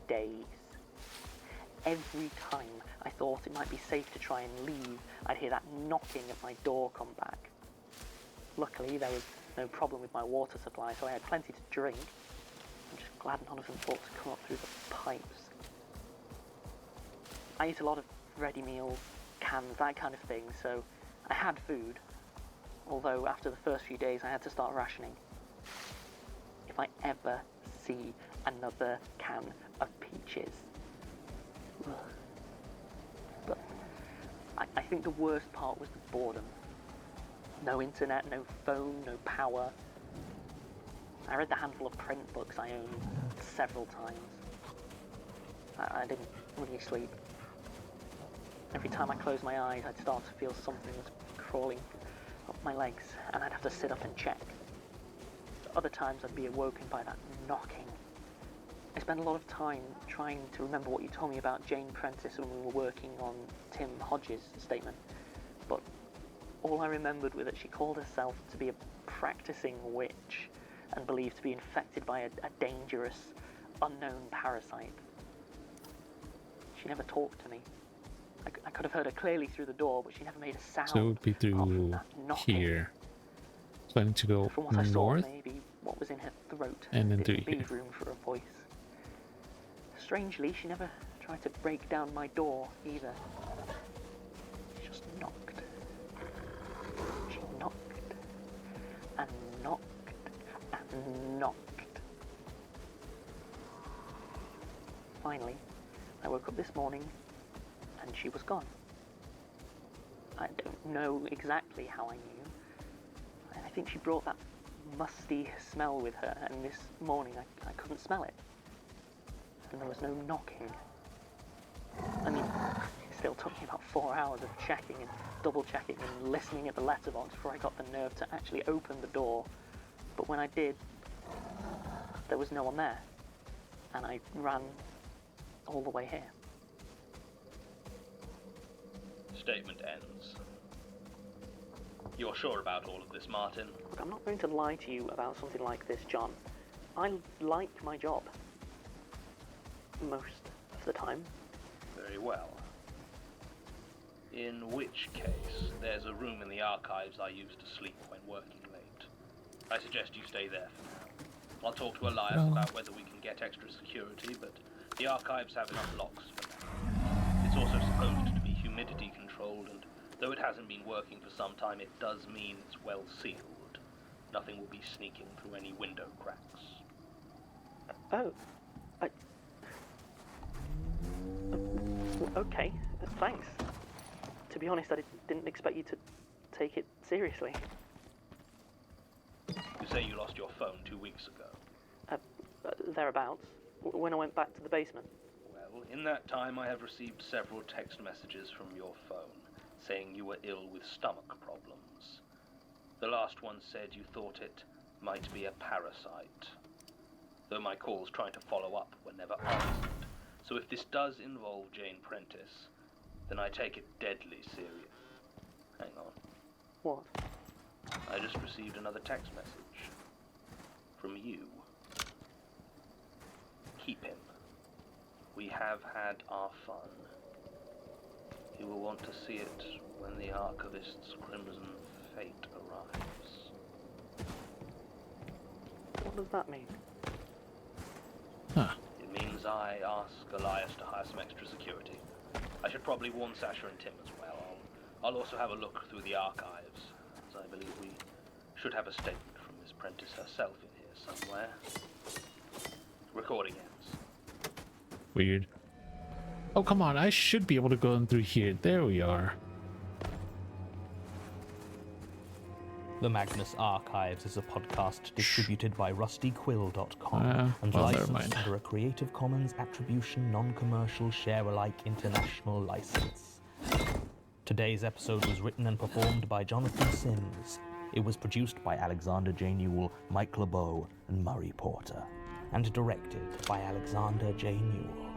days. Every time I thought it might be safe to try and leave, I'd hear that knocking at my door come back. Luckily, there was no problem with my water supply, so I had plenty to drink. I'm just glad none of them thought to come up through the pipes. I eat a lot of ready meals, cans, that kind of thing, so I had food. Although after the first few days I had to start rationing. If I ever see another can of peaches. But I think the worst part was the boredom. No internet, no phone, no power. I read the handful of print books I owned several times. I didn't really sleep. Every time I closed my eyes, I'd start to feel something was crawling up my legs, and I'd have to sit up and check. Other times I'd be awoken by that knocking. I spent a lot of time trying to remember what you told me about Jane Prentice when we were working on Tim Hodges' statement, but all I remembered was that she called herself to be a practicing witch and believed to be infected by a dangerous, unknown parasite. She never talked to me. I could have heard her clearly through the door, but she never made a sound. so it would be through here. So I need to go From what I saw, north maybe what was in her throat and then through didn't here. leave room for a voice. Strangely, she never tried to break down my door either. She just knocked. She knocked and knocked and knocked. Finally, I woke up this morning and she was gone. I don't know exactly how I knew. I think she brought that musty smell with her, and this morning I couldn't smell it. And there was no knocking. I mean, it still took me about 4 hours of checking and double checking and listening at the letterbox before I got the nerve to actually open the door. But when I did, there was no one there. And I ran all the way here. Statement ends. You're sure about all of this, Martin? Look, I'm not going to lie to you about something like this, John. I like my job. Most of the time. Very well. In which case, there's a room in the archives I use to sleep when working late. I suggest you stay there for now. I'll talk to Elias about whether we can get extra security, but the archives have enough locks for now. It's also supposed to be humidity controlled, and though it hasn't been working for some time, it does mean it's well sealed. Nothing will be sneaking through any window cracks. Oh. Okay, thanks. To be honest, I didn't expect you to take it seriously. You say you lost your phone 2 weeks ago. Thereabouts. When I went back to the basement. Well, in that time I have received several text messages from your phone, saying you were ill with stomach problems. The last one said you thought it might be a parasite, though my calls trying to follow up were never answered. So if this does involve Jane Prentice, then I take it deadly serious. Hang on. What? I just received another text message. From you. Keep him. We have had our fun. You will want to see it when the Archivist's crimson fate arrives. What does that mean? Huh. It means I ask Elias to hire some extra security. I should probably warn Sasha and Tim as well. I'll also have a look through the archives, as I believe we should have a statement from Miss Prentice herself in here somewhere. Recording ends. Weird. Oh, come on. I should be able to go in through here. There we are. The Magnus Archives is a podcast distributed by rustyquill.com and well, never licensed mind. under a Creative Commons Attribution Non-Commercial Share-alike International License. Today's episode was written and performed by Jonathan Sims. It was produced by Alexander J. Newell, Mike LeBeau, and Murray Porter, and directed by Alexander J. Newell.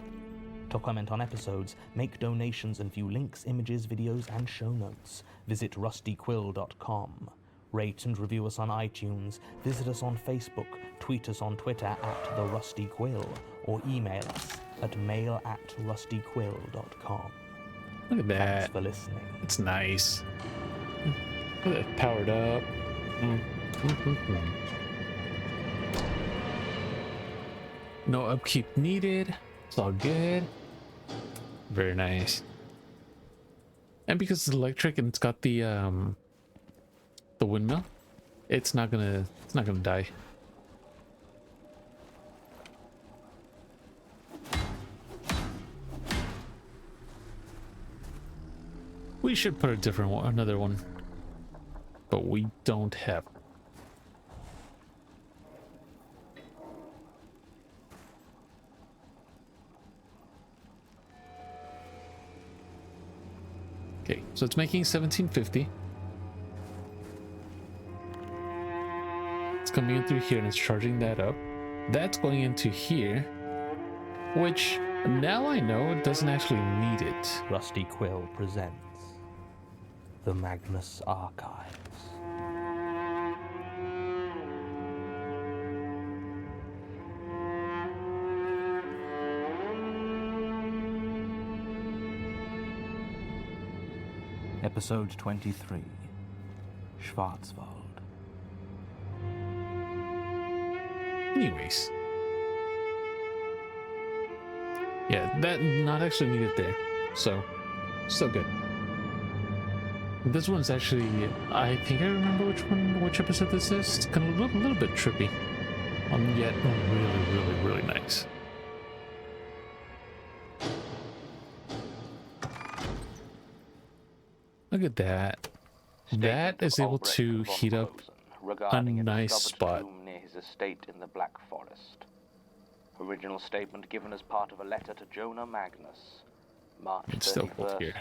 To comment on episodes, make donations, and view links, images, videos, and show notes, visit rustyquill.com. Rate and review us on iTunes, visit us on Facebook, tweet us on Twitter at The Rusty Quill, or email us at mail@rustyquill.com. Look at that. Thanks for listening. It's nice. Look at that, powered up. No upkeep needed. It's all good. Very nice. And because it's electric and it's got the windmill, it's not gonna die. We should put a different one, another one, but we don't have. Okay, so it's making 1750. It's coming in through here and it's charging that up. That's going into here, which now I know it doesn't actually need it. Rusty Quill presents The Magnus Archives. Episode 23, Schwarzwald. Anyways. Yeah, that not actually needed there. So good. This one's actually, I think I remember which episode this is. It's kind of a little bit trippy. Yet really nice. Look at that. That is able to heat up a nice spot. Near his estate in the Black Forest. Original statement given as part of a letter to Jonah Magnus, March It's still cold 31st, here.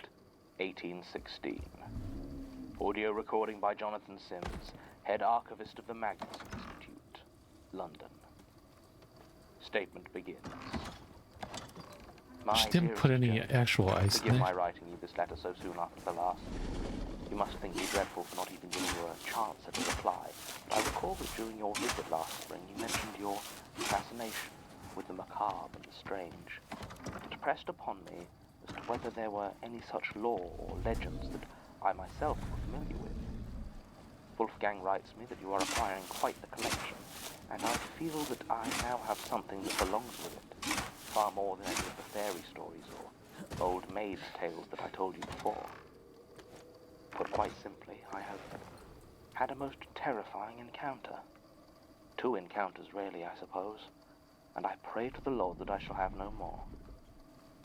1816. Audio recording by Jonathan Sims, head archivist of the Magnus Institute, London. Statement begins. My She didn't put dearest any Jonah, actual ice in forgive my there. writing you this letter so soon after the last. You must think me dreadful for not even giving you a chance at a reply, but I recall that during your visit last spring you mentioned your fascination with the macabre and the strange. It pressed upon me as to whether there were any such lore or legends that I myself were familiar with. Wolfgang writes me that you are acquiring quite the collection, and I feel that I now have something that belongs with it, far more than any of the fairy stories or old maid tales that I told you before. Put quite simply, I have had a most terrifying encounter. 2 encounters really, I suppose, and I pray to the Lord that I shall have no more.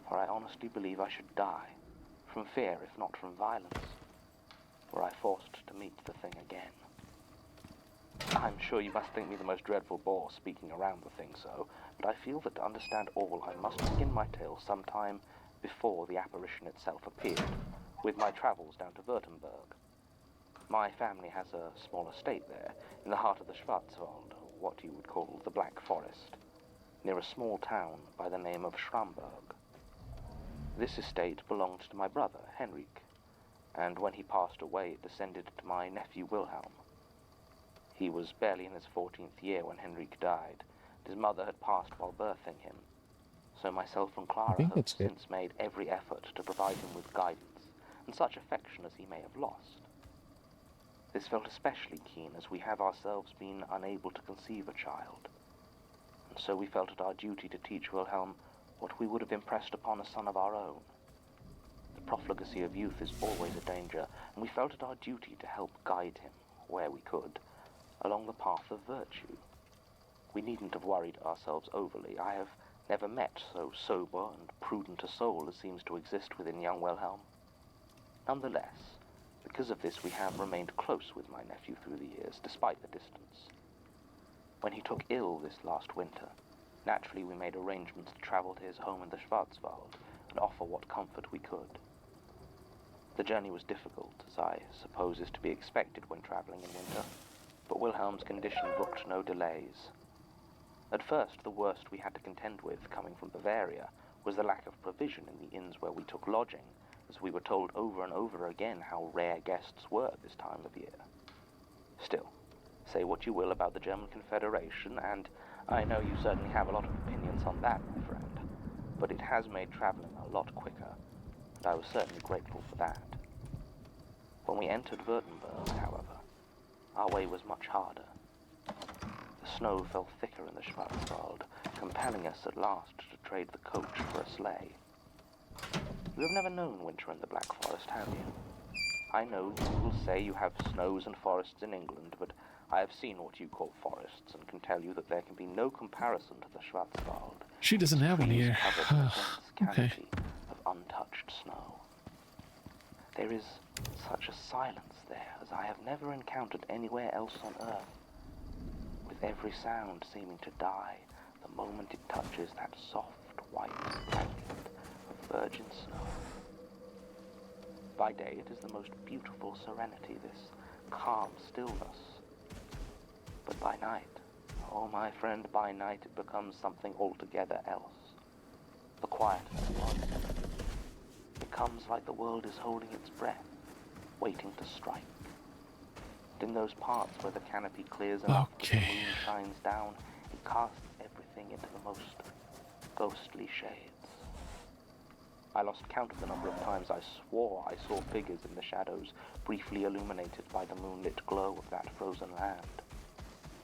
For I honestly believe I should die, from fear if not from violence, were I forced to meet the thing again. I'm sure you must think me the most dreadful bore speaking around the thing so, but I feel that to understand all I must begin my tale sometime before the apparition itself appeared, with my travels down to Württemberg. My family has a small estate there, in the heart of the Schwarzwald, what you would call the Black Forest, near a small town by the name of Schramberg. This estate belonged to my brother, Henrik, and when he passed away it descended to my nephew Wilhelm. He was barely in his 14th year when Henrik died, and his mother had passed while birthing him, so myself and Clara think have that's it. since made every effort to provide him with guidance and such affection as he may have lost. This felt especially keen as we have ourselves been unable to conceive a child, and so we felt it our duty to teach Wilhelm what we would have impressed upon a son of our own. The profligacy of youth is always a danger, and we felt it our duty to help guide him, where we could, along the path of virtue. We needn't have worried ourselves overly. I have Never met so sober and prudent a soul as seems to exist within young Wilhelm. Nonetheless, because of this we have remained close with my nephew through the years, despite the distance. When he took ill this last winter, naturally we made arrangements to travel to his home in the Schwarzwald and offer what comfort we could. The journey was difficult, as I suppose is to be expected when traveling in winter, but Wilhelm's condition brooked no delays. At first, the worst we had to contend with, coming from Bavaria, was the lack of provision in the inns where we took lodging, as we were told over and over again how rare guests were this time of year. Still, say what you will about the German Confederation, and I know you certainly have a lot of opinions on that, my friend, but it has made traveling a lot quicker, and I was certainly grateful for that. When we entered Württemberg, however, our way was much harder. The snow fell thicker in the Schwarzwald, compelling us at last to trade the coach for a sleigh. You have never known winter in the Black Forest, have you? I know you will say you have snows and forests in England, but I have seen what you call forests and can tell you that there can be no comparison to the Schwarzwald. She doesn't have one here. Covered in a dense Okay. canopy of untouched snow. There is such a silence there as I have never encountered anywhere else on earth, with every sound seeming to die the moment it touches that soft white blanket of virgin snow. By day it is the most beautiful serenity, this calm stillness. But by night, oh my friend, by night it becomes something altogether else. The quiet of the world. It comes like the world is holding its breath, waiting to strike. And in those parts where the canopy clears enough that the moon shines down, it casts everything into the most ghostly shades. I lost count of the number of times I swore I saw figures in the shadows, briefly illuminated by the moonlit glow of that frozen land.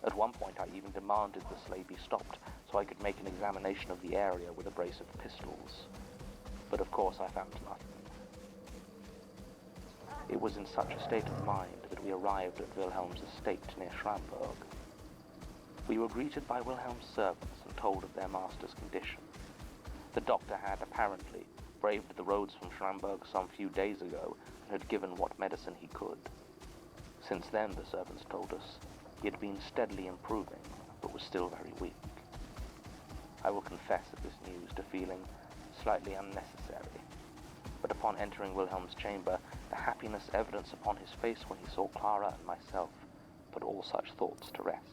At one point I even demanded the sleigh be stopped so I could make an examination of the area with a brace of pistols. But of course I found nothing. It was in such a state of mind that we arrived at Wilhelm's estate near Schramberg. We were greeted by Wilhelm's servants and told of their master's condition. The doctor had apparently braved the roads from Schramberg some few days ago and had given what medicine he could. Since then, the servants told us, he had been steadily improving, but was still very weak. I will confess at this news to feeling slightly unnecessary, but upon entering Wilhelm's chamber, the happiness evident upon his face when he saw Clara and myself put all such thoughts to rest.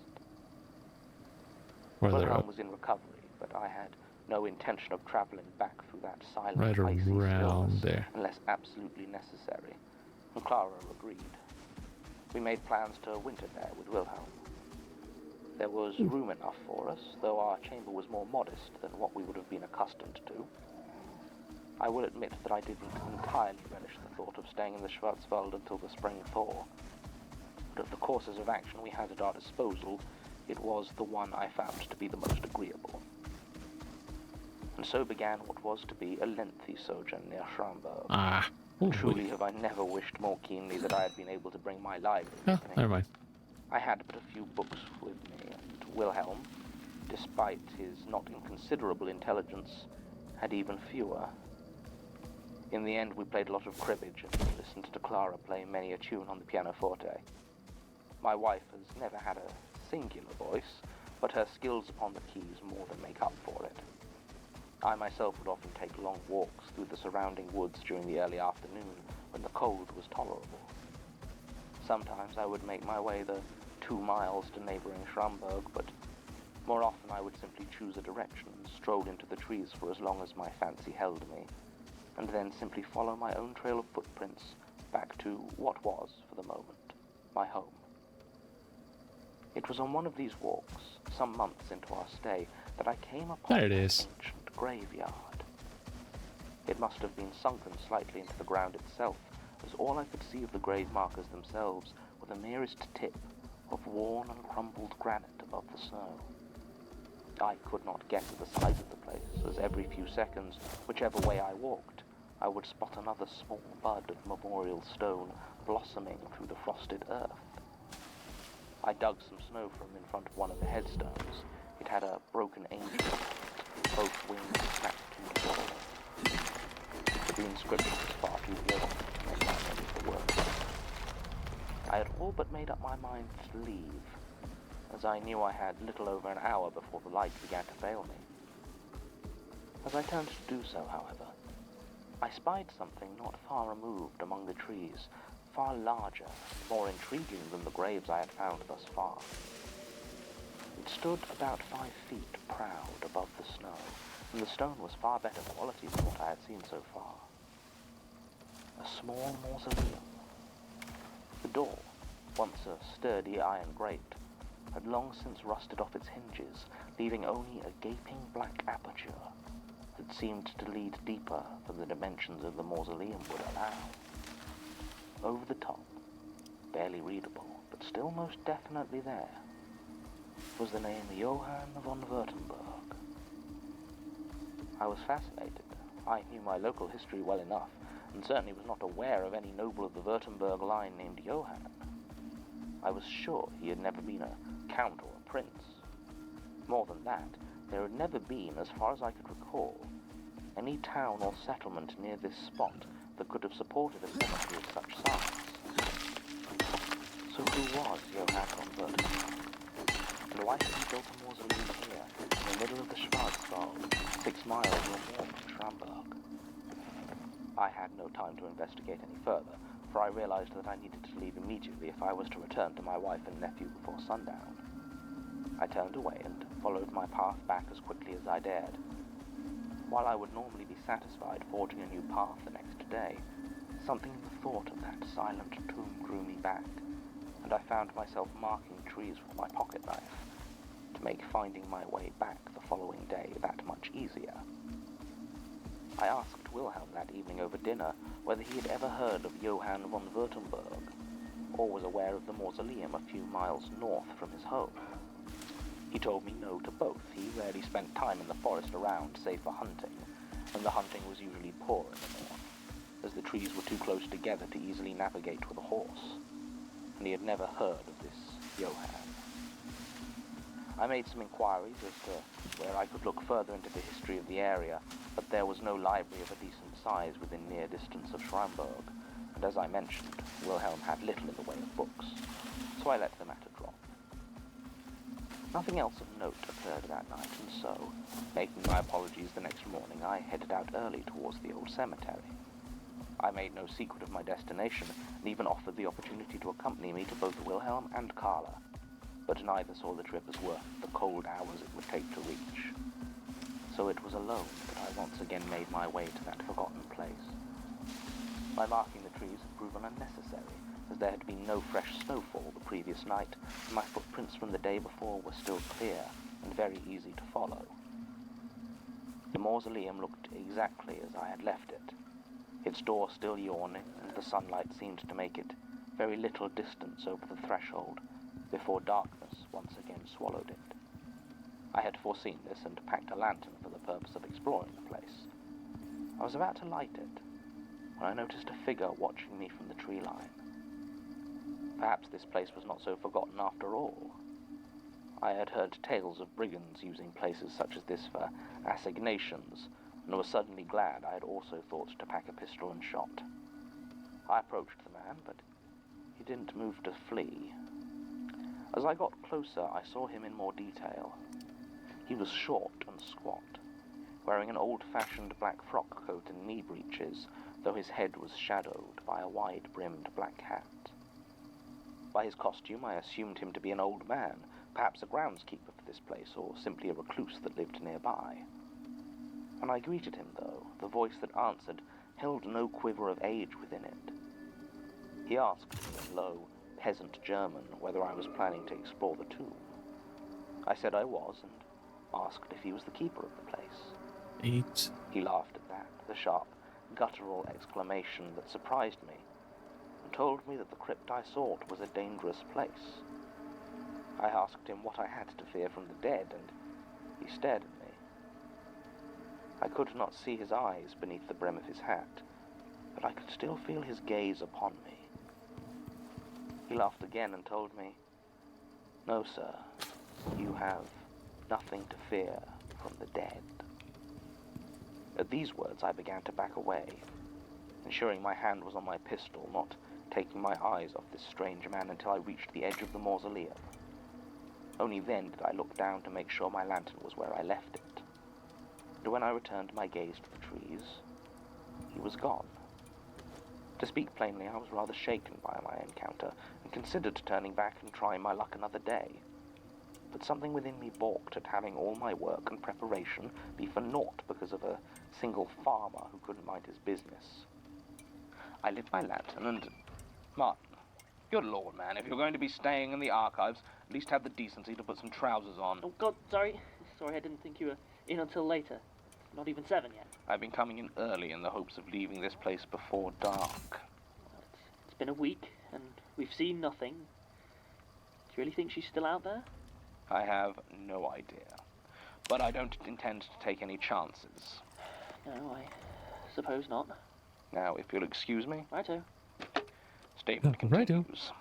Wilhelm was in recovery, but I had no intention of traveling back through that silent, Right icy around stillness there. unless absolutely necessary, and Clara agreed. We made plans to winter there with Wilhelm. There was room enough for us, though our chamber was more modest than what we would have been accustomed to. I will admit that I didn't entirely relish the thought of staying in the Schwarzwald until the spring thaw, but of the courses of action we had at our disposal, it was the one I found to be the most agreeable. And so began what was to be a lengthy sojourn near Schramberg. Truly have I never wished more keenly that I had been able to bring my library with me. Never mind. I had but a few books with me, and Wilhelm, despite his not inconsiderable intelligence, had even fewer. In the end, we played a lot of cribbage and listened to Clara play many a tune on the pianoforte. My wife has never had a singular voice, but her skills upon the keys more than make up for it. I myself would often take long walks through the surrounding woods during the early afternoon when the cold was tolerable. Sometimes I would make my way the 2 miles to neighboring Schramberg, but more often I would simply choose a direction and stroll into the trees for as long as my fancy held me, and then simply follow my own trail of footprints back to what was, for the moment, my home. It was on one of these walks, some months into our stay, that I came upon an ancient graveyard. It must have been sunken slightly into the ground itself, as all I could see of the grave markers themselves were the merest tip of worn and crumbled granite above the snow. I could not get to the size of the place, as every few seconds, whichever way I walked, I would spot another small bud of memorial stone blossoming through the frosted earth. I dug some snow from in front of one of the headstones. It had a broken angel, both wings snapped to fall. But the inscription was far too warm to make out any of the words. I had all but made up my mind to leave, as I knew I had little over an hour before the light began to fail me. As I turned to do so, however, I spied something not far removed among the trees, far larger, more intriguing than the graves I had found thus far. It stood about 5 feet proud above the snow, and the stone was far better quality than what I had seen so far. A small mausoleum. The door, once a sturdy iron grate, had long since rusted off its hinges, leaving only a gaping black aperture that seemed to lead deeper than the dimensions of the mausoleum would allow. Over the top, barely readable, but still most definitely there, was the name Johann von Württemberg. I was fascinated. I knew my local history well enough, and certainly was not aware of any noble of the Württemberg line named Johann. I was sure he had never been a count or a prince. More than that, there had never been, as far as I could recall, any town or settlement near this spot that could have supported a cemetery of such size. So who was Johann von Württemberg? And why had he built a mausoleum here, in the middle of the Schwarzwald, 6 miles or more from Schramberg? I had no time to investigate any further, for I realized that I needed to leave immediately if I was to return to my wife and nephew before sundown. I turned away and followed my path back as quickly as I dared. While I would normally be satisfied forging a new path the next day, something in the thought of that silent tomb drew me back, and I found myself marking trees with my pocket knife to make finding my way back the following day that much easier. I asked Wilhelm that evening over dinner whether he had ever heard of Johann von Württemberg, or was aware of the mausoleum a few miles north from his home. He told me no to both. He rarely spent time in the forest around, save for hunting, and the hunting was usually poor in the north, as the trees were too close together to easily navigate with a horse, and he had never heard of this Johann. I made some inquiries as to where I could look further into the history of the area, but there was no library of a decent size within near distance of Schramberg, and as I mentioned, Wilhelm had little in the way of books, so I let the matter drop. Nothing else of note occurred that night, and so, making my apologies the next morning, I headed out early towards the old cemetery. I made no secret of my destination, and even offered the opportunity to accompany me to both Wilhelm and Carla, but neither saw the trip as worth the cold hours it would take to reach. So it was alone that I once again made my way to that forgotten place. My marking the trees had proven unnecessary, as there had been no fresh snowfall the previous night, and my footprints from the day before were still clear and very easy to follow. The mausoleum looked exactly as I had left it, its door still yawning, and the sunlight seemed to make it very little distance over the threshold before darkness once again swallowed it. I had foreseen this and packed a lantern for the purpose of exploring the place. I was about to light it when I noticed a figure watching me from the tree line. Perhaps this place was not so forgotten after all. I had heard tales of brigands using places such as this for assignations, and was suddenly glad I had also thought to pack a pistol and shot. I approached the man, but he didn't move to flee. As I got closer, I saw him in more detail. He was short and squat, wearing an old-fashioned black frock coat and knee breeches, though his head was shadowed by a wide-brimmed black hat. By his costume, I assumed him to be an old man, perhaps a groundskeeper for this place, or simply a recluse that lived nearby. When I greeted him, though, the voice that answered held no quiver of age within it. He asked me in low, peasant German whether I was planning to explore the tomb. I said I was, and asked if he was the keeper of the place. He laughed at that, the sharp, guttural exclamation that surprised me, and told me that the crypt I sought was a dangerous place. I asked him what I had to fear from the dead, and he stared at me. I could not see his eyes beneath the brim of his hat, but I could still feel his gaze upon me. He laughed again and told me, "No, sir, you have nothing to fear from the dead." At these words, I began to back away, ensuring my hand was on my pistol, not taking my eyes off this strange man until I reached the edge of the mausoleum. Only then did I look down to make sure my lantern was where I left it. And when I returned my gaze to the trees, he was gone. To speak plainly, I was rather shaken by my encounter and considered turning back and trying my luck another day. But something within me balked at having all my work and preparation be for naught because of a single farmer who couldn't mind his business. I lit my lantern and... Martin, good lord, man, if you're going to be staying in the archives, at least have the decency to put some trousers on. Oh, God, sorry. Sorry, I didn't think you were in until later. Not even 7 yet. I've been coming in early in the hopes of leaving this place before dark. Well, it's been a week, and we've seen nothing. Do you really think she's still out there? I have no idea. But I don't intend to take any chances. No, I suppose not. Now, if you'll excuse me. Righto. Statement Righto. continues.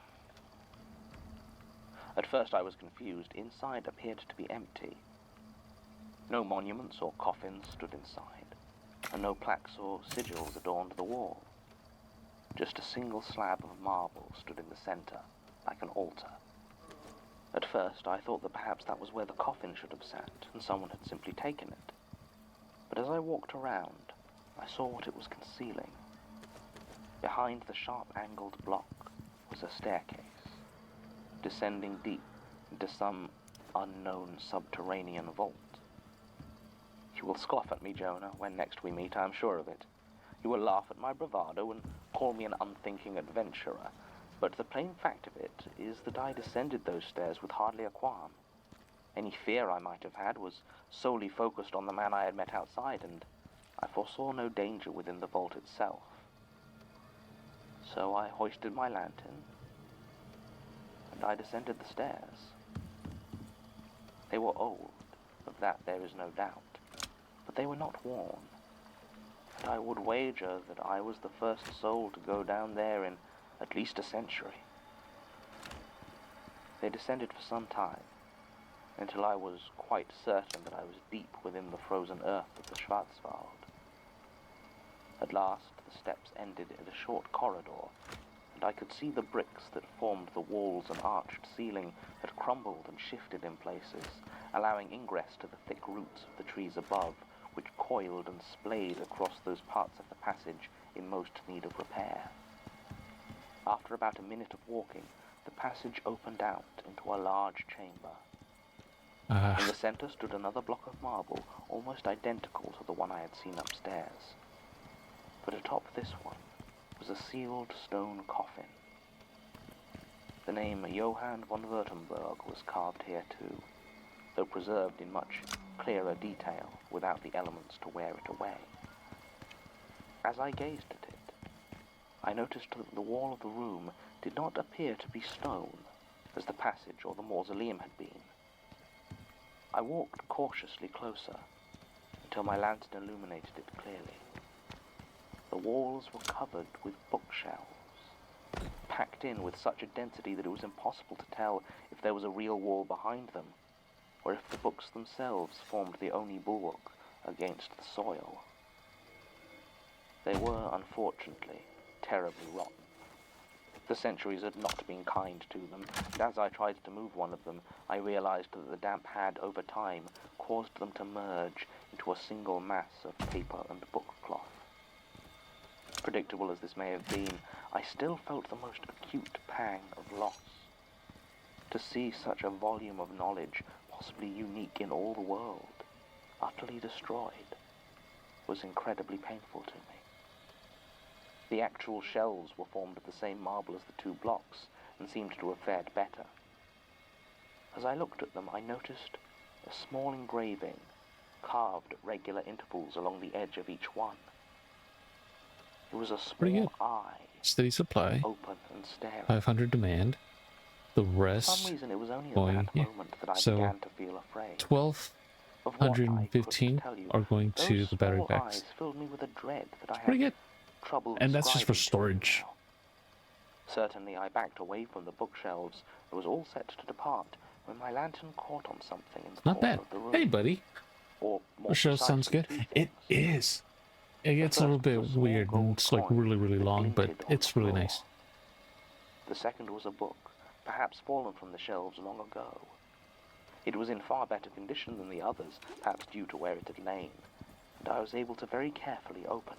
At first I was confused. Inside appeared to be empty. No monuments or coffins stood inside, and no plaques or sigils adorned the wall. Just a single slab of marble stood in the center, like an altar. At first I thought that perhaps that was where the coffin should have sat, and someone had simply taken it. But as I walked around, I saw what it was concealing. Behind the sharp-angled block was a staircase, descending deep into some unknown subterranean vault. You will scoff at me, Jonah, when next we meet, I am sure of it. You will laugh at my bravado and call me an unthinking adventurer, but the plain fact of it is that I descended those stairs with hardly a qualm. Any fear I might have had was solely focused on the man I had met outside, and I foresaw no danger within the vault itself. So I hoisted my lantern, and I descended the stairs. They were old, of that there is no doubt, but they were not worn, and I would wager that I was the first soul to go down there in at least a century. They descended for some time, until I was quite certain that I was deep within the frozen earth of the Schwarzwald. At last, the steps ended in a short corridor, and I could see the bricks that formed the walls and arched ceiling had crumbled and shifted in places, allowing ingress to the thick roots of the trees above, which coiled and splayed across those parts of the passage in most need of repair. After about a minute of walking, the passage opened out into a large chamber. In the center stood another block of marble, almost identical to the one I had seen upstairs. But atop this one was a sealed stone coffin. The name Johann von Württemberg was carved here too, though preserved in much clearer detail without the elements to wear it away. As I gazed at it, I noticed that the wall of the room did not appear to be stone, as the passage or the mausoleum had been. I walked cautiously closer, until my lantern illuminated it clearly. The walls were covered with bookshelves, packed in with such a density that it was impossible to tell if there was a real wall behind them, or if the books themselves formed the only bulwark against the soil. They were, unfortunately, terribly rotten. The centuries had not been kind to them, and as I tried to move one of them, I realized that the damp had, over time, caused them to merge into a single mass of paper and bookcloth. Predictable as this may have been, I still felt the most acute pang of loss. To see such a volume of knowledge, possibly unique in all the world, utterly destroyed, was incredibly painful to me. The actual shells were formed of the same marble as the two blocks, and seemed to have fared better. As I looked at them, I noticed a small engraving, carved at regular intervals along the edge of each one. It was a Pretty small good. eye, Steady supply, open and staring. 500 demand. The For rest some reason, it was only at going that here. moment that I So, began to feel afraid. 1215 Of what I couldn't tell you. are going to Those the battery small packs. eyes filled me with a dread that I had Pretty good. trouble And that's just for describing to you storage. now. Certainly, I backed away from the bookshelves and was all set to depart when my lantern caught on something in the Not corner bad. of the room. Hey, buddy. Or more The show sounds precisely, good. two It things. is. It gets a little first was bit a small weird and gold it's like coin really, really that long, but glinted on it's the really floor. nice. The second was a book, perhaps fallen from the shelves long ago. It was in far better condition than the others, perhaps due to where it had lain, and I was able to very carefully open it.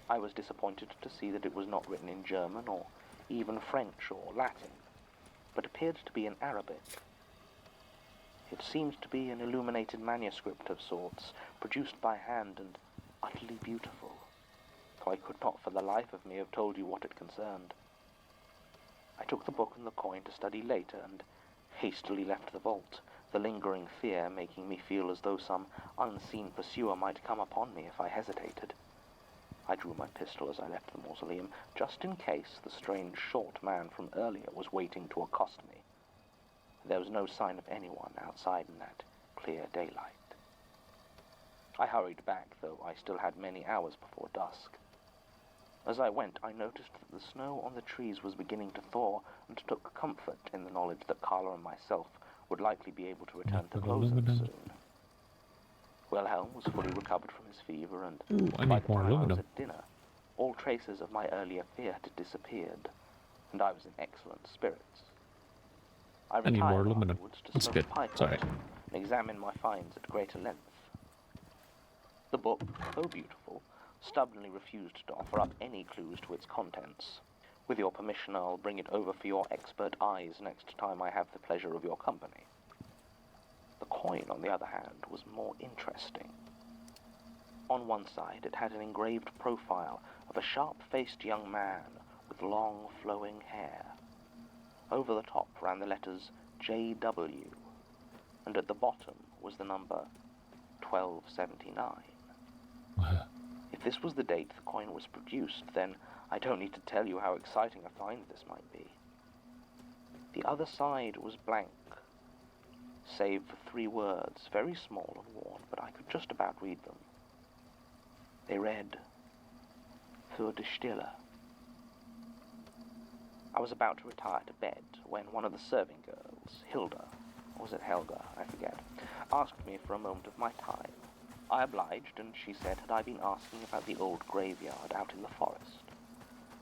I was disappointed to see that it was not written in German or even French or Latin, but appeared to be in Arabic. It seemed to be an illuminated manuscript of sorts, produced by hand and utterly beautiful, though I could not for the life of me have told you what it concerned. I took the book and the coin to study later and hastily left the vault, the lingering fear making me feel as though some unseen pursuer might come upon me if I hesitated. I drew my pistol as I left the mausoleum, just in case the strange short man from earlier was waiting to accost me. There was no sign of anyone outside in that clear daylight. I hurried back, though I still had many hours before dusk. As I went, I noticed that the snow on the trees was beginning to thaw, and took comfort in the knowledge that Carla and myself would likely be able to return to Closen soon. Wilhelm was fully recovered from his fever, and by the time I was at dinner, all traces of my earlier fear had disappeared, and I was in excellent spirits. I need more retired aluminum. afterwards to That's smoke good. a pipe Sorry. or two and examine my finds at greater length. The book, though beautiful, stubbornly refused to offer up any clues to its contents. With your permission, I'll bring it over for your expert eyes next time I have the pleasure of your company. The coin, on the other hand, was more interesting. On one side, it had an engraved profile of a sharp-faced young man with long, flowing hair. Over the top ran the letters JW, and at the bottom was the number 1279. If this was the date the coin was produced, then I don't need to tell you how exciting a find this might be. The other side was blank, save for 3 words, very small and worn, but I could just about read them. They read, "Für die Stille." I was about to retire to bed when one of the serving girls, Hilda, or was it Helga, I forget, asked me for a moment of my time. I obliged, and she said had I been asking about the old graveyard out in the forest.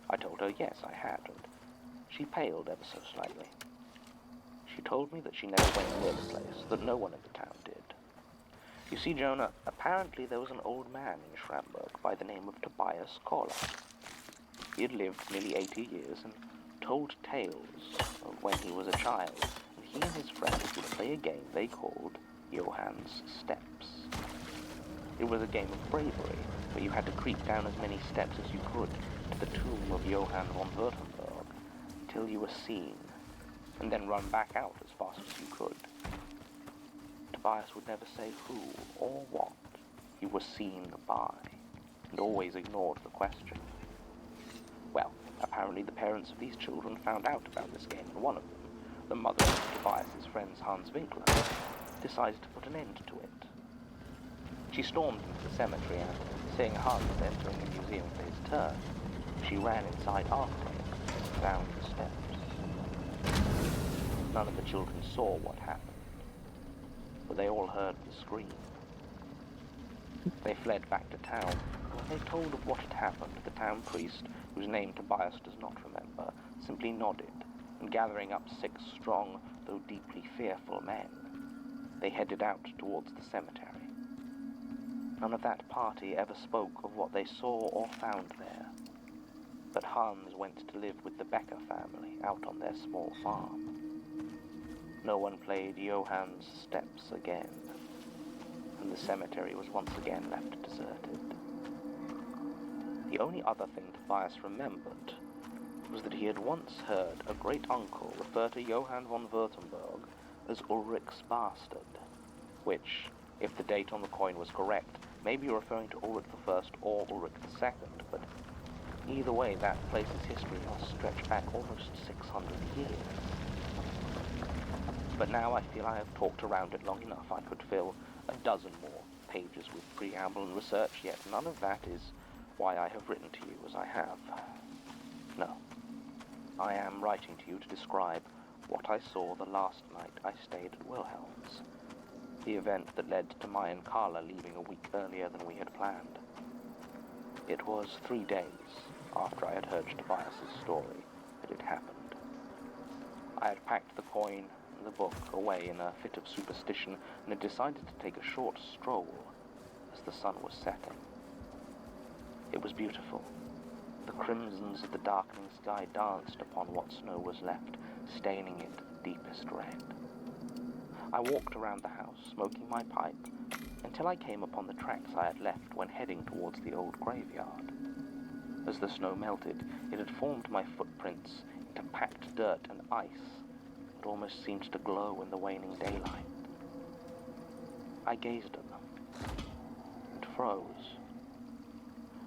I told her yes, I had, and she paled ever so slightly. She told me that she never went near the place, that no one in the town did. You see, Jonah, apparently there was an old man in Schramberg by the name of Tobias Kohler. He had lived nearly 80 years and told tales of when he was a child, and he and his friends would play a game they called Johann's Steps. It was a game of bravery, where you had to creep down as many steps as you could to the tomb of Johann von Württemberg, till you were seen, and then run back out as fast as you could. Tobias would never say who or what he was seen by, and always ignored the question. Well, apparently the parents of these children found out about this game, and one of them, the mother of Tobias's friends Hans Winkler, decided to put an end to it. She stormed into the cemetery and, seeing Hans entering the museum for his turn, she ran inside after him, down the steps. None of the children saw what happened, but they all heard the scream. They fled back to town, and when they told of what had happened, the town priest, whose name Tobias does not remember, simply nodded, and gathering up 6 strong, though deeply fearful men, they headed out towards the cemetery. None of that party ever spoke of what they saw or found there, but Hans went to live with the Becker family out on their small farm. No one played Johann's Steps again, and the cemetery was once again left deserted. The only other thing Tobias remembered was that he had once heard a great-uncle refer to Johann von Württemberg as Ulrich's bastard, which, if the date on the coin was correct, may be referring to Ulrich I or Ulrich II, but either way, that place's history must stretch back almost 600 years. But now I feel I have talked around it long enough. I could fill a dozen more pages with preamble and research, yet none of that is why I have written to you as I have. No, I am writing to you to describe what I saw the last night I stayed at Wilhelm's, the event that led to my and Carla leaving a week earlier than we had planned. It was 3 days after I had heard Tobias's story that it happened. I had packed the coin and the book away in a fit of superstition and had decided to take a short stroll as the sun was setting. It was beautiful. The crimsons of the darkening sky danced upon what snow was left, staining it deepest red. I walked around the house, smoking my pipe, until I came upon the tracks I had left when heading towards the old graveyard. As the snow melted, it had formed my footprints into packed dirt and ice that almost seemed to glow in the waning daylight. I gazed at them and froze.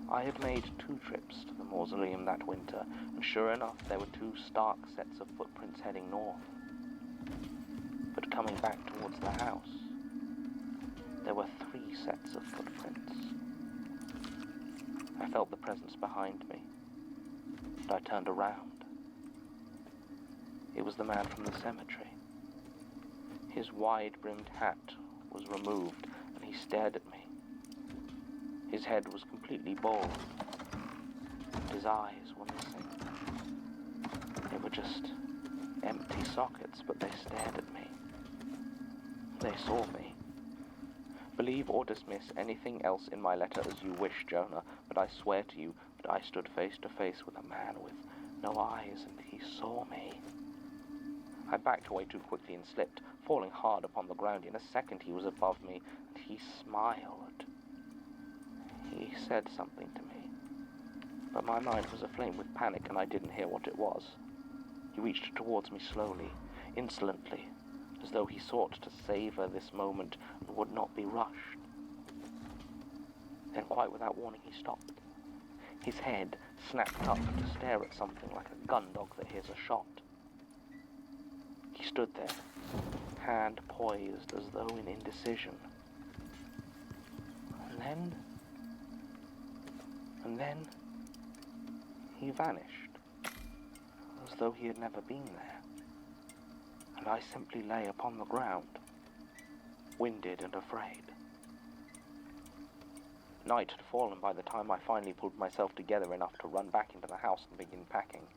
I had made 2 trips to the mausoleum that winter, and sure enough, there were 2 stark sets of footprints heading north. But coming back towards the house, there were 3 sets of footprints. I felt the presence behind me, and I turned around. It was the man from the cemetery. His wide-brimmed hat was removed, and he stared at me. His head was completely bald, and his eyes were missing. They were just empty sockets, but they stared at me. They saw me. Believe or dismiss anything else in my letter as you wish, Jonah, but I swear to you that I stood face to face with a man with no eyes, and he saw me. I backed away too quickly and slipped, falling hard upon the ground. In a second he was above me, and he smiled. He said something to me, but my mind was aflame with panic and I didn't hear what it was. He reached towards me slowly, insolently, as though he sought to savor this moment and would not be rushed. Then, quite without warning, he stopped. His head snapped up to stare at something like a gun dog that hears a shot. He stood there, hand poised as though in indecision. And then he vanished, as though he had never been there. And I simply lay upon the ground, winded and afraid. Night had fallen by the time I finally pulled myself together enough to run back into the house and begin packing.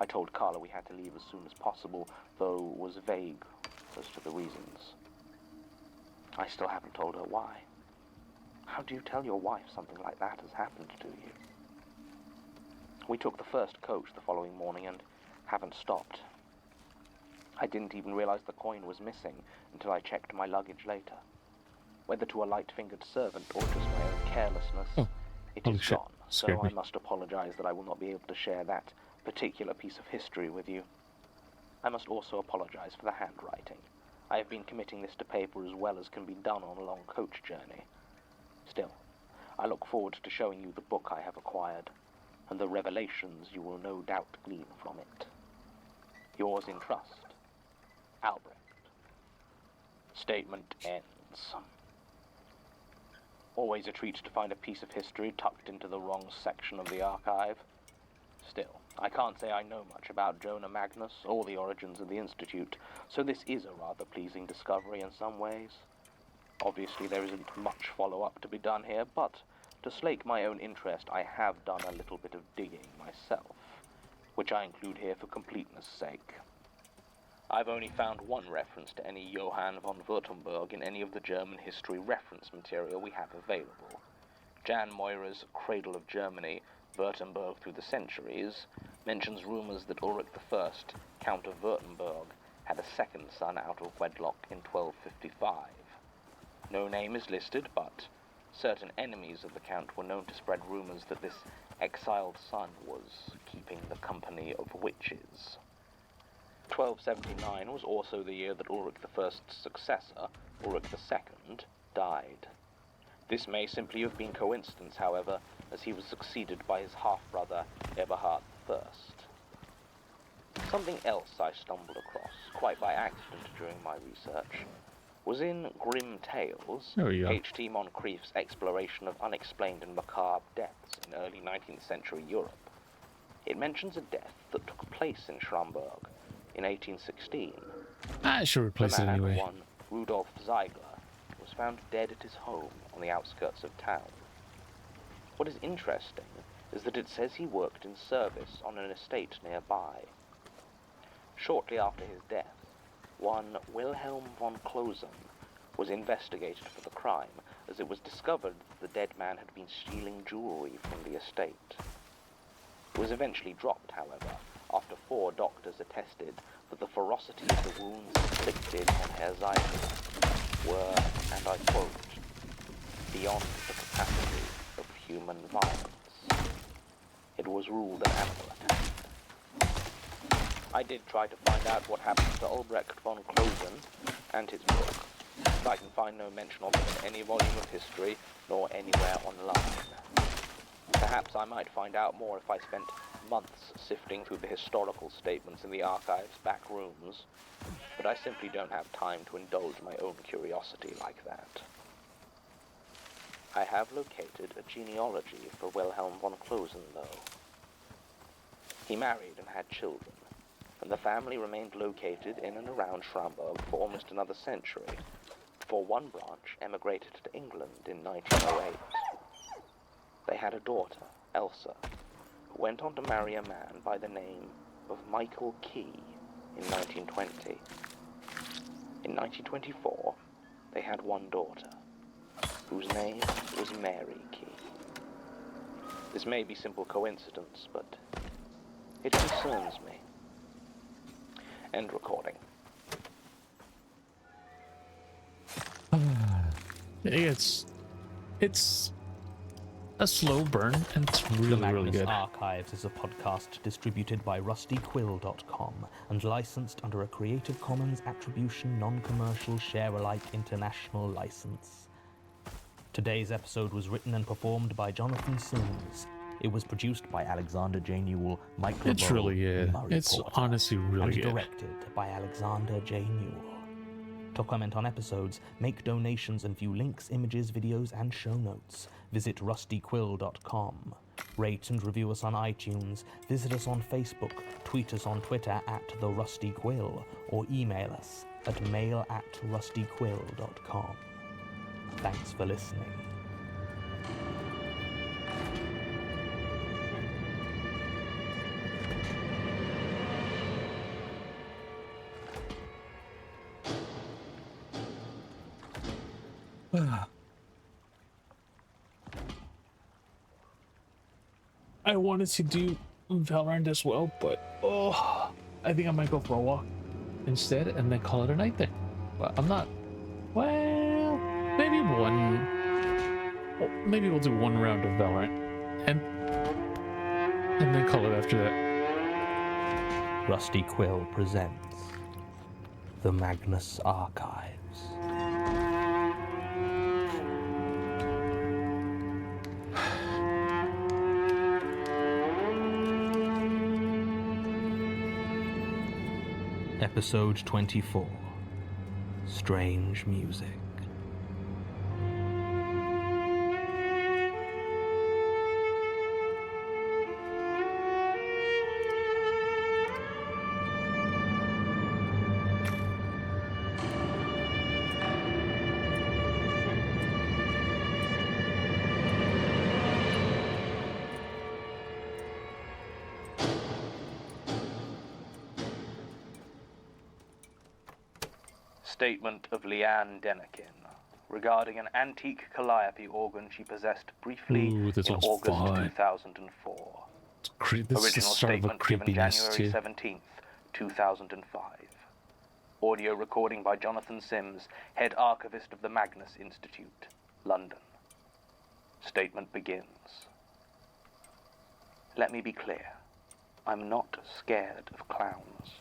I told Carla we had to leave as soon as possible, though was vague as to the reasons. I still haven't told her why. How do you tell your wife something like that has happened to you? We took the first coach the following morning and haven't stopped. I didn't even realize the coin was missing until I checked my luggage later. Whether to a light-fingered servant or just my own carelessness, it is gone, so I must apologize that I will not be able to share that particular piece of history with you. I must also apologize for the handwriting. I have been committing this to paper as well as can be done on a long coach journey. Still, I look forward to showing you the book I have acquired, and the revelations you will no doubt glean from it. Yours in trust, Albrecht. Statement ends. Always a treat to find a piece of history tucked into the wrong section of the archive. Still, I can't say I know much about Jonah Magnus or the origins of the Institute, so this is a rather pleasing discovery in some ways. Obviously, there isn't much follow-up to be done here, but to slake my own interest, I have done a little bit of digging myself, which I include here for completeness' sake. I've only found one reference to any Johann von Württemberg in any of the German history reference material we have available. Jan Moira's Cradle of Germany, Württemberg Through the Centuries, mentions rumors that Ulrich I, Count of Württemberg, had a second son out of wedlock in 1255. No name is listed, but certain enemies of the Count were known to spread rumors that this exiled son was keeping the company of witches. 1279 was also the year that Ulrich I's successor, Ulrich II, died. This may simply have been coincidence, however, as he was succeeded by his half-brother, Eberhard I. Something else I stumbled across, quite by accident during my research, was in Grim Tales, H.T. Moncrief's exploration of unexplained and macabre deaths in early 19th century Europe. It mentions a death that took place in Schramberg in 1816. I should replace it anyway. One Rudolf Ziegler was found dead at his home on the outskirts of town. What is interesting is that it says he worked in service on an estate nearby. Shortly after his death, one Wilhelm von Klosen was investigated for the crime, as it was discovered that the dead man had been stealing jewelry from the estate. It was eventually dropped, however, after 4 doctors attested that the ferocity of the wounds inflicted on Herr Zeitler were, and I quote, beyond the capacity of human violence. It was ruled an animal attack. I did try to find out what happened to Albrecht von Klosen and his book, but I can find no mention of him in any volume of history, nor anywhere online. Perhaps I might find out more if I spent months sifting through the historical statements in the archive's back rooms, but I simply don't have time to indulge my own curiosity like that. I have located a genealogy for Wilhelm von Klosen, though. He married and had children, and the family remained located in and around Schramberg for almost another century, before one branch emigrated to England in 1908. They had a daughter, Elsa, who went on to marry a man by the name of Michael Key in 1920. In 1924, they had one daughter, whose name was Mary Key. This may be simple coincidence, but it concerns me. End recording. It's a slow burn, and it's The really Magnus good. Archives is a podcast distributed by rustyquill.com and licensed under a Creative Commons Attribution Non-Commercial Share-alike International license. Today's episode was written and performed by Jonathan Sims. It was produced by Alexander J. Newell, Mike It's LeBeau, really good. and Murray It's Porter, honestly really and good. directed by Alexander J. Newell. To comment on episodes, make donations, and view links, images, videos, and show notes, visit rustyquill.com. Rate and review us on iTunes, visit us on Facebook, tweet us on Twitter @TheRustyQuill, or email us at mail@rustyquill.com. Thanks for listening. I wanted to do Valorant as well, but I think I might go for a walk instead and then call it a night there. But I'm not. Well, maybe one. Well, maybe we'll do one round of Valorant and then call it after that. Rusty Quill presents The Magnus Archives. Episode 24. Strange Music. Statement of Leanne Denikin regarding an antique calliope organ she possessed briefly Ooh, this in one's August fun. 2004. This is the Original start of a statement given creepiness January too. 17th, 2005. Audio recording by Jonathan Sims, head archivist of the Magnus Institute, London. Statement begins. Let me be clear. I'm not scared of clowns.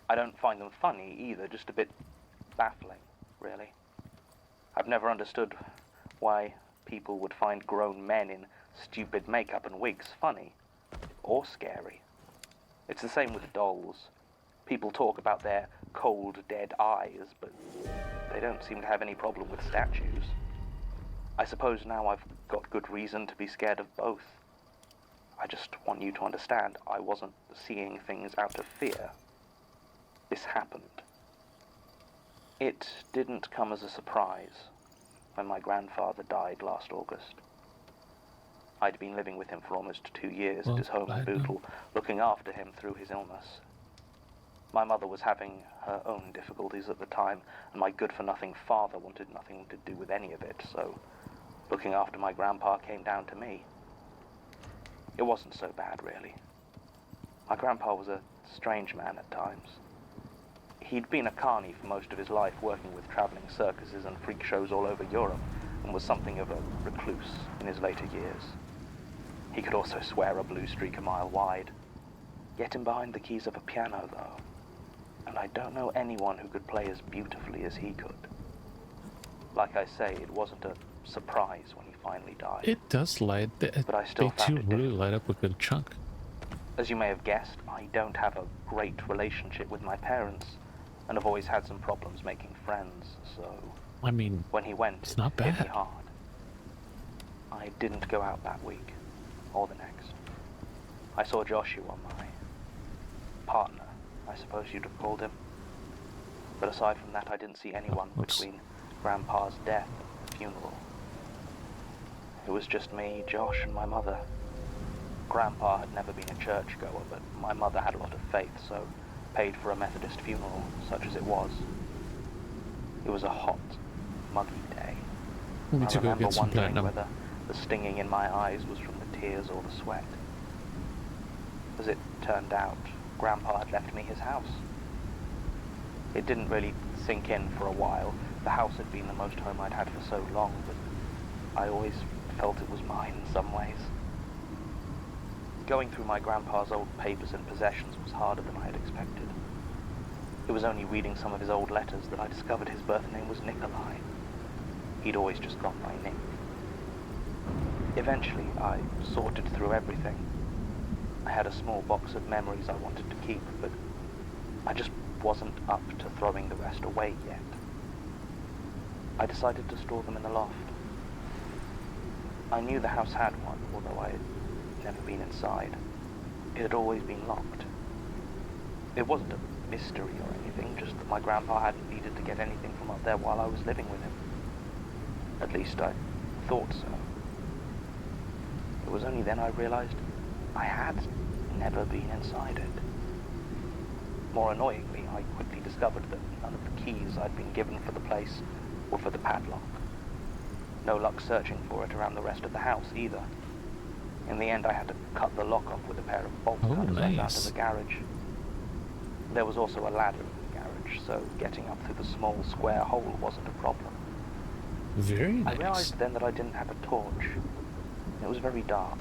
I don't find them funny either, just a bit baffling, really. I've never understood why people would find grown men in stupid makeup and wigs funny or scary. It's the same with dolls. People talk about their cold, dead eyes, but they don't seem to have any problem with statues. I suppose now I've got good reason to be scared of both. I just want you to understand I wasn't seeing things out of fear. This happened. It didn't come as a surprise when my grandfather died last August. I'd been living with him for almost 2 years Well, at his home in Bootle, looking after him through his illness. My mother was having her own difficulties at the time, and my good-for-nothing father wanted nothing to do with any of it, so looking after my grandpa came down to me. It wasn't so bad, really. My grandpa was a strange man at times. He'd been a carny for most of his life, working with traveling circuses and freak shows all over Europe, and was something of a recluse in his later years. He could also swear a blue streak a mile wide. Get him behind the keys of a piano, though, and I don't know anyone who could play as beautifully as he could. Like I say, it wasn't a surprise when he finally died. It does light. But I still They found do it really difficult. light up a good chunk. As you may have guessed, I don't have a great relationship with my parents, and have always had some problems making friends, so I mean, when he went, it's not it hit me bad. hard. I didn't go out that week, or the next. I saw Joshua, my partner, I suppose you'd have called him. But aside from that, I didn't see anyone Oops. between Grandpa's death and the funeral. It was just me, Josh, and my mother. Grandpa had never been a churchgoer, but my mother had a lot of faith, so paid for a Methodist funeral, such as it was. It was a hot, muggy day. We need I to go remember get some wondering platinum. whether the stinging in my eyes was from the tears or the sweat. As it turned out, Grandpa had left me his house. It didn't really sink in for a while. The house had been the most home I'd had for so long, but I always felt it was mine in some ways. Going through my grandpa's old papers and possessions was harder than I had expected. It was only reading some of his old letters that I discovered his birth name was Nikolai. He'd always just gone by Nick. Eventually, I sorted through everything. I had a small box of memories I wanted to keep, but I just wasn't up to throwing the rest away yet. I decided to store them in the loft. I knew the house had one, although I had never been inside. It had always been locked. It wasn't a mystery or anything, just that my grandpa hadn't needed to get anything from up there while I was living with him. At least I thought so. It was only then I realized I had never been inside it. More annoyingly, I quickly discovered that none of the keys I'd been given for the place were for the padlock. No luck searching for it around the rest of the house either. In the end, I had to cut the lock off with a pair of bolt cutters I found in the garage. There was also a ladder in the garage, so getting up through the small square hole wasn't a problem. Very I nice. realized then that I didn't have a torch. It was very dark.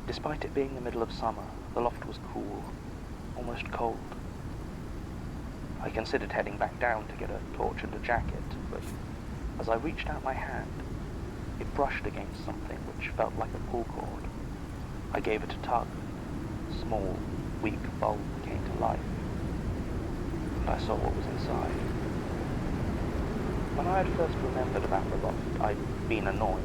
Despite it being the middle of summer, the loft was cool, almost cold. I considered heading back down to get a torch and a jacket, but as I reached out my hand, it brushed against something which felt like a pull cord. I gave it a tug. A small, weak bulb came to life, and I saw what was inside. When I had first remembered about the loft, I'd been annoyed.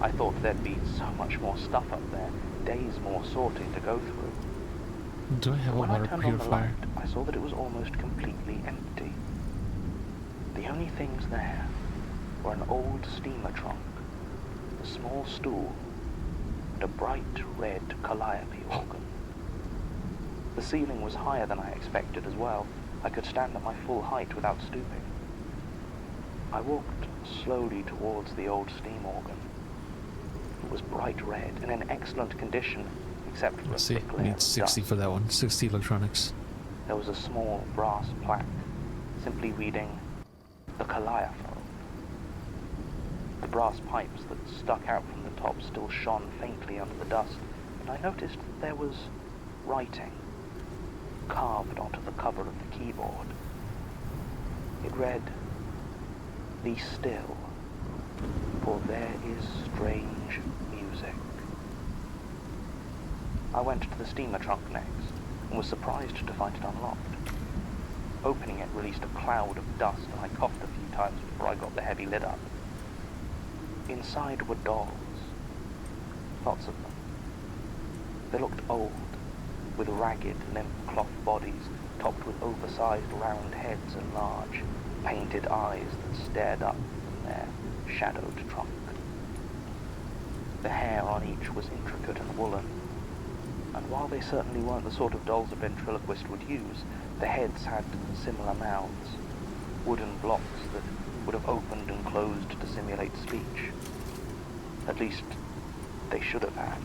I thought there'd be so much more stuff up there, days more sorting to go through. Do I have a When I water turned on the purifier? light, I saw that it was almost completely empty. The only things there were an old steamer trunk, a small stool, and a bright red calliope organ. The ceiling was higher than I expected as well. I could stand at my full height without stooping. I walked slowly towards the old steam organ. It was bright red and in excellent condition, except for a Let's see. thick We layer need of 60 dust. for that one. 60 electronics. There was a small brass plaque, simply reading, "The Calliophone." The brass pipes that stuck out from the top still shone faintly under the dust, and I noticed that there was writing carved onto the cover of the keyboard. It read, "Be still, for there is strange music." I went to the steamer trunk next, and was surprised to find it unlocked. Opening it released a cloud of dust, and I coughed a few times before I got the heavy lid up. Inside were dolls. Lots of them. They looked old, with ragged, limp cloth bodies topped with oversized round heads and large, painted eyes that stared up from their shadowed trunk. The hair on each was intricate and woolen, and while they certainly weren't the sort of dolls a ventriloquist would use, the heads had similar mouths, wooden blocks that would have opened and closed to simulate speech. At least, they should have had.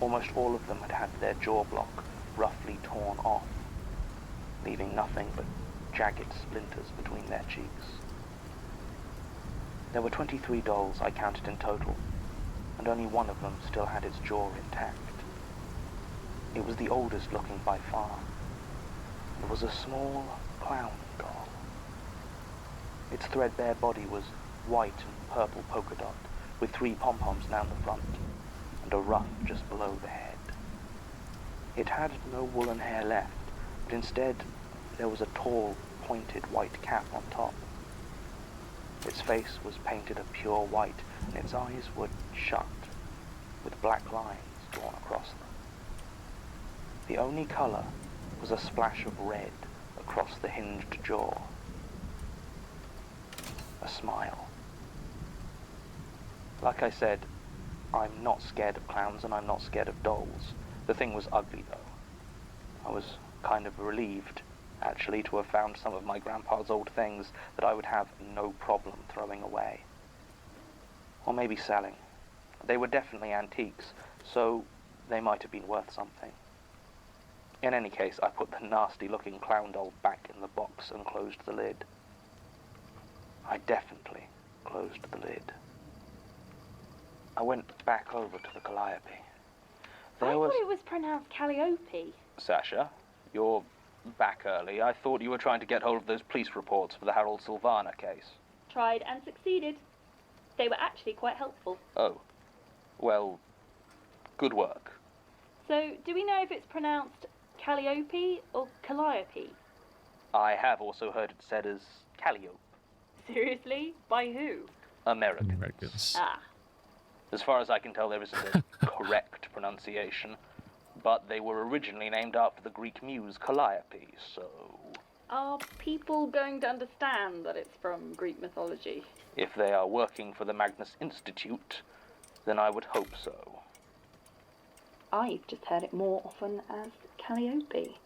Almost all of them had had their jaw block roughly torn off, leaving nothing but jagged splinters between their cheeks. There were 23 dolls I counted in total, and only one of them still had its jaw intact. It was the oldest looking by far. It was a small clown doll. Its threadbare body was white and purple polka dot, with 3 pom-poms down the front, and a ruff just below the head. It had no woolen hair left, but instead there was a tall, pointed white cap on top. Its face was painted a pure white, and its eyes were shut, with black lines drawn across them. The only colour was a splash of red across the hinged jaw. A smile. Like I said, I'm not scared of clowns and I'm not scared of dolls. The thing was ugly, though. I was kind of relieved, actually, to have found some of my grandpa's old things that I would have no problem throwing away. Or maybe selling. They were definitely antiques, so they might have been worth something. In any case, I put the nasty-looking clown doll back in the box and closed the lid. I definitely closed the lid. I went back over to the Calliope. I thought it was pronounced Calliope. Sasha, you're back early. I thought you were trying to get hold of those police reports for the Harold Sylvana case. Tried and succeeded. They were actually quite helpful. Oh. Well, good work. So, do we know if it's pronounced Calliope or Calliope? I have also heard it said as Calliope. Seriously? By who? Americans. Ah. As far as I can tell, there isn't a correct pronunciation, but they were originally named after the Greek muse Calliope, so... Are people going to understand that it's from Greek mythology? If they are working for the Magnus Institute, then I would hope so. I've just heard it more often as Calliope.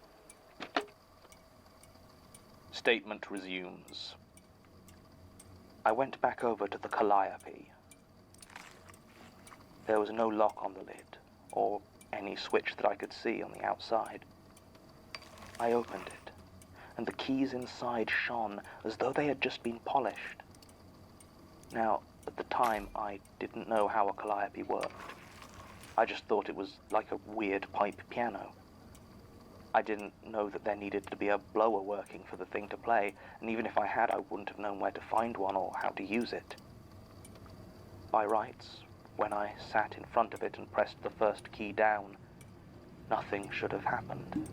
Statement resumes. I went back over to the Calliope. There was no lock on the lid, or any switch that I could see on the outside. I opened it, and the keys inside shone as though they had just been polished. Now, at the time, I didn't know how a Calliope worked. I just thought it was like a weird pipe piano. I didn't know that there needed to be a blower working for the thing to play, and even if I had, I wouldn't have known where to find one or how to use it. By rights, when I sat in front of it and pressed the first key down, nothing should have happened.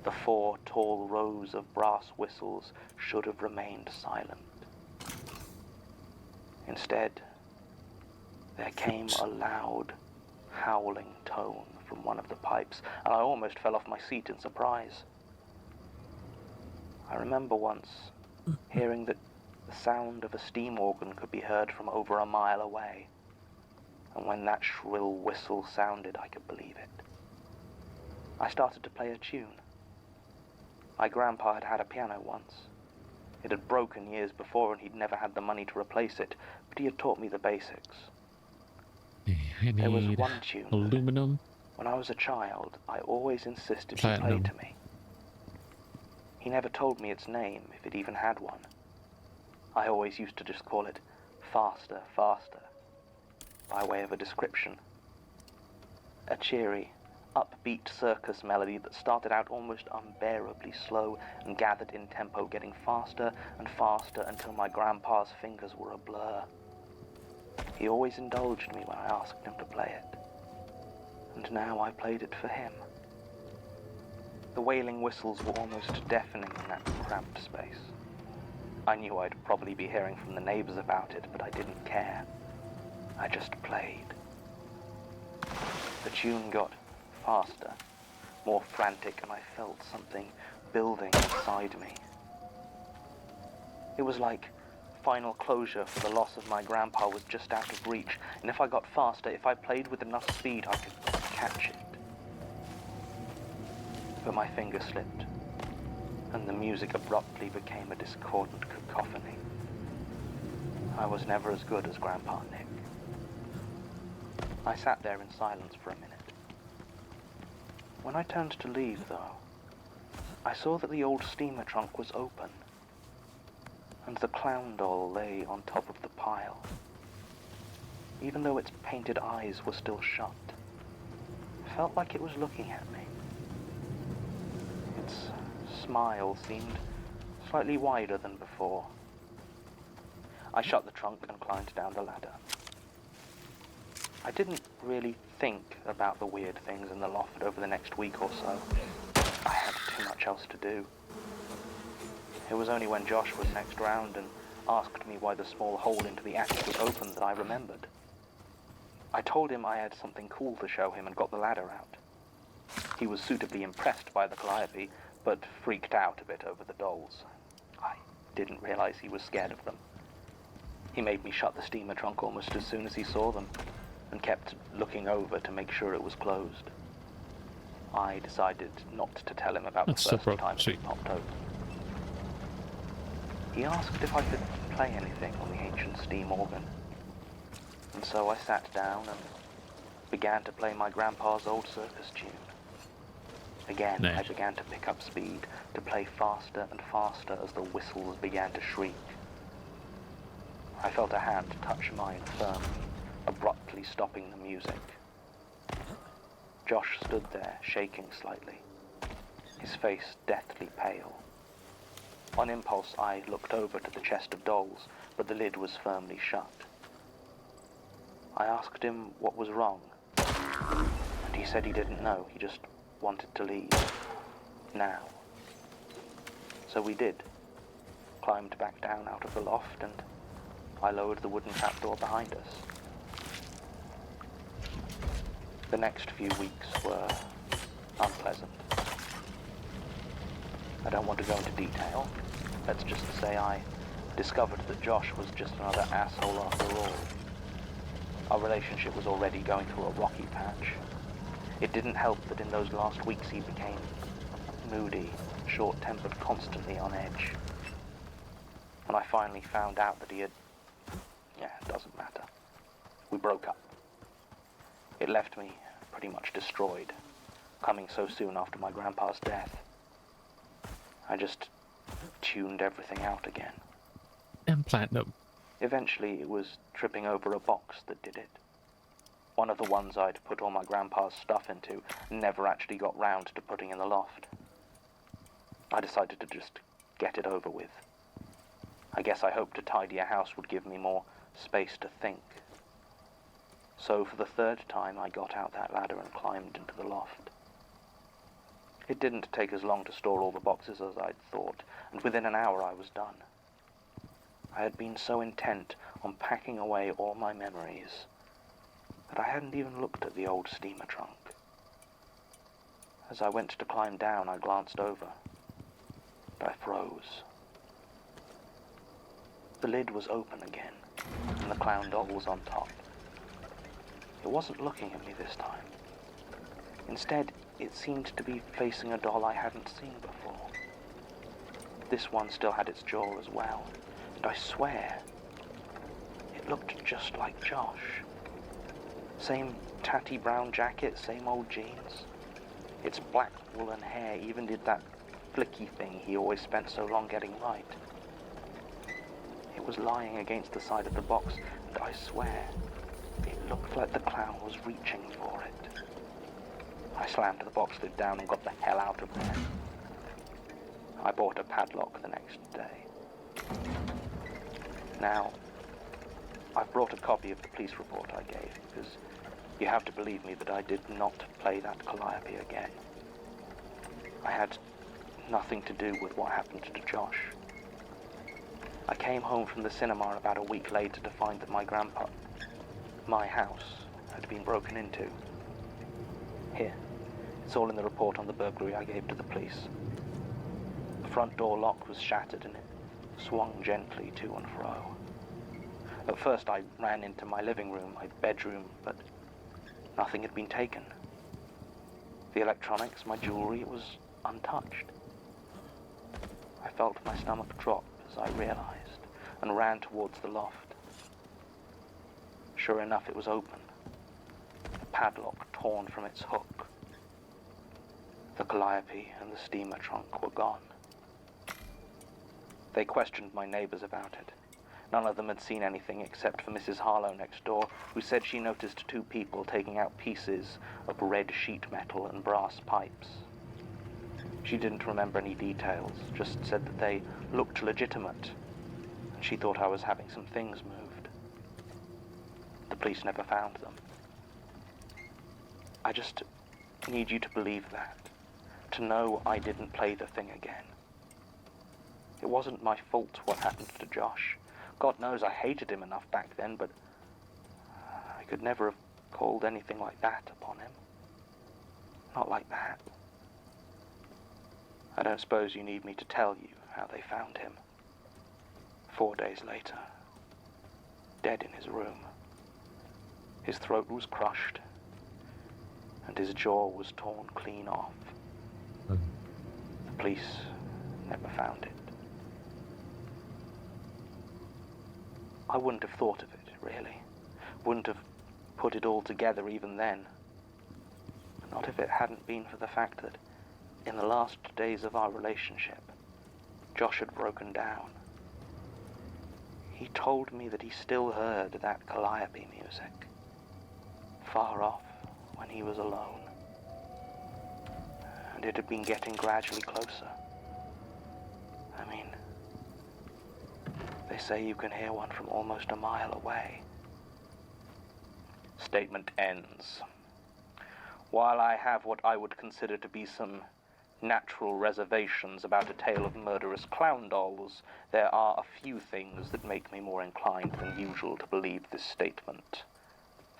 The 4 tall rows of brass whistles should have remained silent. Instead, there came a loud, howling tone from one of the pipes, and I almost fell off my seat in surprise. I remember once hearing that the sound of a steam organ could be heard from over a mile away, and when that shrill whistle sounded, I could believe it. I started to play a tune. My grandpa had had a piano once. It had broken years before, and he'd never had the money to replace it, but he had taught me the basics. There was one tune. Aluminum. When I was a child, I always insisted he play to me. He never told me its name, if it even had one. I always used to just call it Faster, Faster, by way of a description. A cheery, upbeat circus melody that started out almost unbearably slow and gathered in tempo, getting faster and faster until my grandpa's fingers were a blur. He always indulged me when I asked him to play it. And now I played it for him. The wailing whistles were almost deafening in that cramped space. I knew I'd probably be hearing from the neighbors about it, but I didn't care. I just played. The tune got faster, more frantic, and I felt something building inside me. It was like final closure for the loss of my grandpa was just out of reach, and if I got faster, if I played with enough speed, I could catch it. But my finger slipped, and the music abruptly became a discordant cacophony. I was never as good as Grandpa Nick. I sat there in silence for a minute. When I turned to leave, though, I saw that the old steamer trunk was open, and the clown doll lay on top of the pile, even though its painted eyes were still shut. It felt like it was looking at me. Its smile seemed slightly wider than before. I shut the trunk and climbed down the ladder. I didn't really think about the weird things in the loft over the next week or so. I had too much else to do. It was only when Josh was next round and asked me why the small hole into the attic was open that I remembered. I told him I had something cool to show him and got the ladder out. He was suitably impressed by the calliope, but freaked out a bit over the dolls. I didn't realize he was scared of them. He made me shut the steamer trunk almost as soon as he saw them, and kept looking over to make sure it was closed. I decided not to tell him about the first time it popped open. He asked if I could play anything on the ancient steam organ, and so I sat down and began to play my grandpa's old circus tune. Again, nice. I began to pick up speed, to play faster and faster as the whistles began to shriek. I felt a hand touch mine firmly, abruptly stopping the music. Josh stood there, shaking slightly, his face deathly pale. On impulse, I looked over to the chest of dolls, but the lid was firmly shut. I asked him what was wrong, and he said he didn't know, he just wanted to leave. Now. So we did. Climbed back down out of the loft, and I lowered the wooden trapdoor behind us. The next few weeks were unpleasant. I don't want to go into detail. Let's just say I discovered that Josh was just another asshole after all. Our relationship was already going through a rocky patch. It didn't help that in those last weeks he became moody, short-tempered, constantly on edge. When I finally found out that he had... it doesn't matter. We broke up. It left me pretty much destroyed, coming so soon after my grandpa's death. I just tuned everything out again. And platinum. Eventually, it was tripping over a box that did it. One of the ones I'd put all my grandpa's stuff into and never actually got round to putting in the loft. I decided to just get it over with. I guess I hoped a tidier house would give me more space to think. So for the third time, I got out that ladder and climbed into the loft. It didn't take as long to store all the boxes as I'd thought, and within an hour I was done. I had been so intent on packing away all my memories that I hadn't even looked at the old steamer trunk. As I went to climb down, I glanced over, but I froze. The lid was open again, and the clown doll was on top. It wasn't looking at me this time. Instead, it seemed to be facing a doll I hadn't seen before. This one still had its jaw as well, and I swear, it looked just like Josh. Same tatty brown jacket, same old jeans. Its black woolen hair even did that flicky thing he always spent so long getting right. It was lying against the side of the box, and I swear, it looked like the clown was reaching for it. I slammed the box lid down and got the hell out of there. I bought a padlock the next day. Now, I've brought a copy of the police report I gave, because you have to believe me that I did not play that calliope again. I had nothing to do with what happened to Josh. I came home from the cinema about a week later to find that my house, had been broken into. Here, it's all in the report on the burglary I gave to the police. The front door lock was shattered and swung gently to and fro. At first I ran into my living room, my bedroom, but nothing had been taken. The electronics, my jewelry, it was untouched. I felt my stomach drop as I realized and ran towards the loft. Sure enough, it was open, the padlock torn from its hook. The calliope and the steamer trunk were gone. They questioned my neighbors about it. None of them had seen anything except for Mrs. Harlow next door, who said she noticed two people taking out pieces of red sheet metal and brass pipes. She didn't remember any details, just said that they looked legitimate, and she thought I was having some things moved. The police never found them. I just need you to believe that, to know I didn't play the thing again. It wasn't my fault what happened to Josh. God knows I hated him enough back then, but I could never have called anything like that upon him. Not like that. I don't suppose you need me to tell you how they found him. 4 days later, dead in his room. His throat was crushed, and his jaw was torn clean off. The police never found it. I wouldn't have thought of it, really. Wouldn't have put it all together even then. Not if it hadn't been for the fact that in the last days of our relationship, Josh had broken down. He told me that he still heard that calliope music, far off when he was alone. And it had been getting gradually closer. I mean, they say you can hear one from almost a mile away. Statement ends. While I have what I would consider to be some natural reservations about a tale of murderous clown dolls, there are a few things that make me more inclined than usual to believe this statement.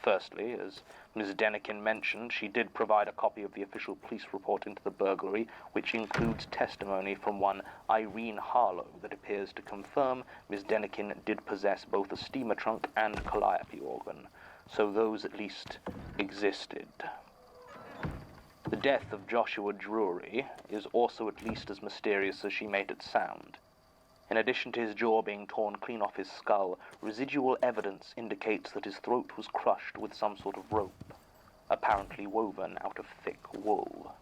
Firstly, as Ms. Denikin mentioned, she did provide a copy of the official police report into the burglary, which includes testimony from one Irene Harlow that appears to confirm Ms. Denikin did possess both a steamer trunk and calliope organ, so those at least existed. The death of Joshua Drury is also at least as mysterious as she made it sound. In addition to his jaw being torn clean off his skull, residual evidence indicates that his throat was crushed with some sort of rope, apparently woven out of thick wool.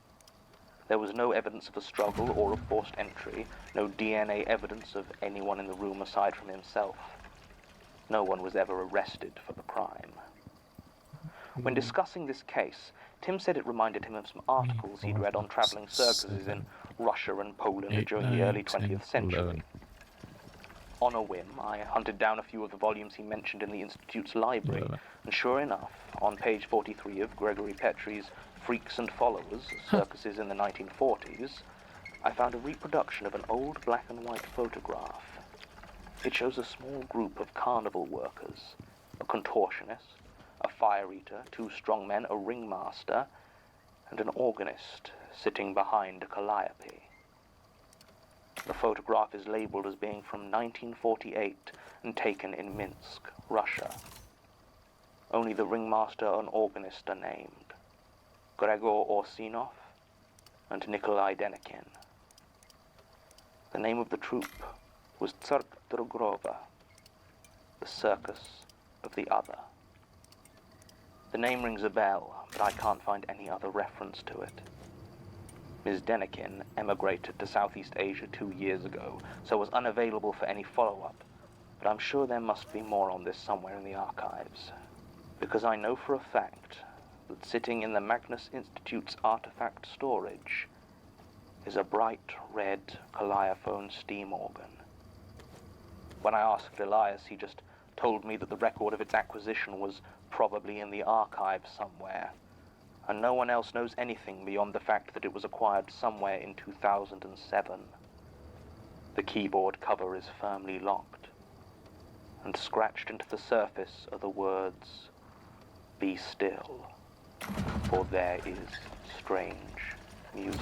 There was no evidence of a struggle or of forced entry, no DNA evidence of anyone in the room aside from himself. No one was ever arrested for the crime. When discussing this case, Tim said it reminded him of some articles he'd read on traveling circuses in Russia and Poland during the early 20th century. On a whim, I hunted down a few of the volumes he mentioned in the Institute's library, and sure enough, on page 43 of Gregory Petrie's Freaks and Followers, Circuses in the 1940s, I found a reproduction of an old black and white photograph. It shows a small group of carnival workers, a contortionist, a fire eater, 2 strongmen, a ringmaster, and an organist sitting behind a calliope. The photograph is labeled as being from 1948 and taken in Minsk, Russia. Only the ringmaster and organist are named, Gregor Orsinov and Nikolai Denikin. The name of the troupe was Tsark Drogrova, the circus of the other. The name rings a bell, but I can't find any other reference to it. Ms. Denikin emigrated to Southeast Asia 2 years ago, so was unavailable for any follow-up, but I'm sure there must be more on this somewhere in the archives, because I know for a fact that sitting in the Magnus Institute's artifact storage is a bright red calliophone steam organ. When I asked Elias, he just told me that the record of its acquisition was probably in the archives somewhere, and no one else knows anything beyond the fact that it was acquired somewhere in 2007. The keyboard cover is firmly locked, and scratched into the surface are the words, "Be still, for there is strange music."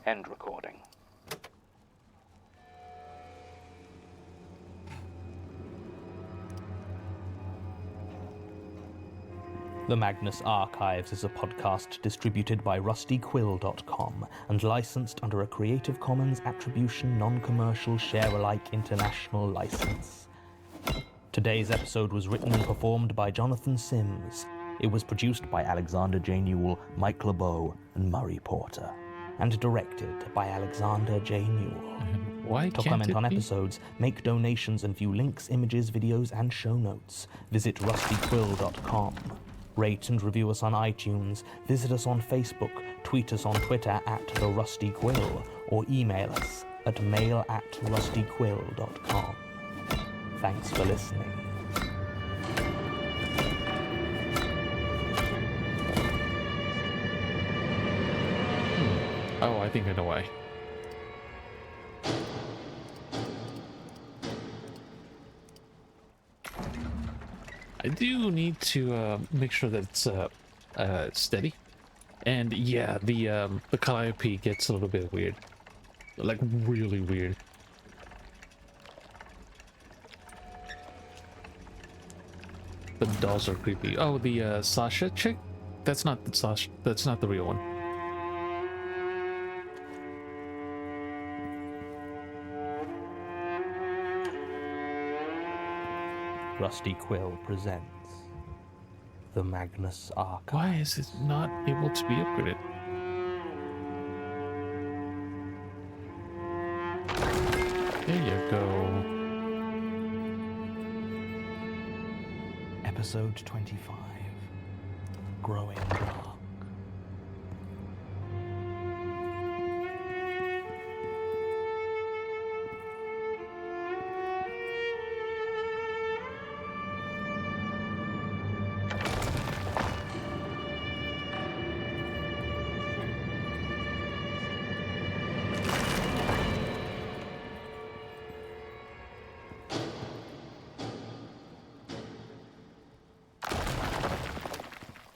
End recording. The Magnus Archives is a podcast distributed by rustyquill.com and licensed under a Creative Commons Attribution Non-Commercial Share-alike International License. Today's episode was written and performed by Jonathan Sims. It was produced by Alexander J. Newell, Mike LeBeau, and Murray Porter, and directed by Alexander J. Newell. Why To can't comment it on be? episodes, make donations, and view links, images, videos, and show notes, visit rustyquill.com. Rate and review us on iTunes, visit us on Facebook, tweet us on Twitter @TheRustyQuill, or email us at mail@rustyquill.com. Thanks for listening. Oh, I think I know why. I do need to make sure that it's steady. And yeah, the calliope gets a little bit weird. Like, really weird. The dolls are creepy. Oh, the Sasha chick? That's not the Sasha. That's not the real one. Rusty Quill presents The Magnus Archives. Why is it not able to be upgraded? There you go. Episode 25. Growing Dark.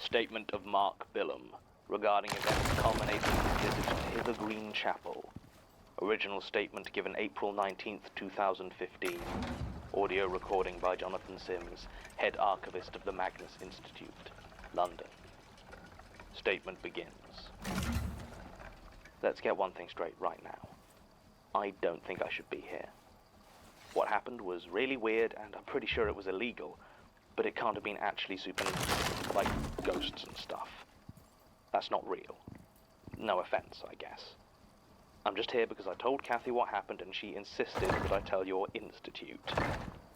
Statement of Mark Billum regarding events culminating in his visit to Hither Green Chapel. Original statement given April 19th, 2015. Audio recording by Jonathan Sims, head archivist of the Magnus Institute, London. Statement begins. Let's get one thing straight right now. I don't think I should be here. What happened was really weird, and I'm pretty sure it was illegal, but it can't have been actually supernatural, like ghosts and stuff. That's not real. No offense, I guess. I'm just here because I told Kathy what happened and she insisted that I tell your institute.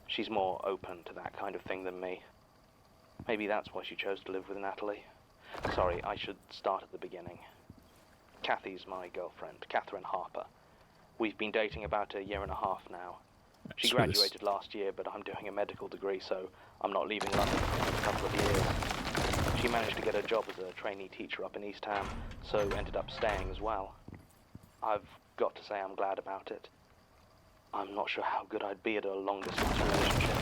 She's more open to that kind of thing than me. Maybe that's why she chose to live with Natalie. Sorry, I should start at the beginning. Kathy's my girlfriend, Catherine Harper. We've been dating about 1.5 years now. She graduated last year, but I'm doing a medical degree, so I'm not leaving London for a couple of years. She managed to get a job as a trainee teacher up in East Ham, so ended up staying as well. I've got to say I'm glad about it. I'm not sure how good I'd be at a long-distance relationship.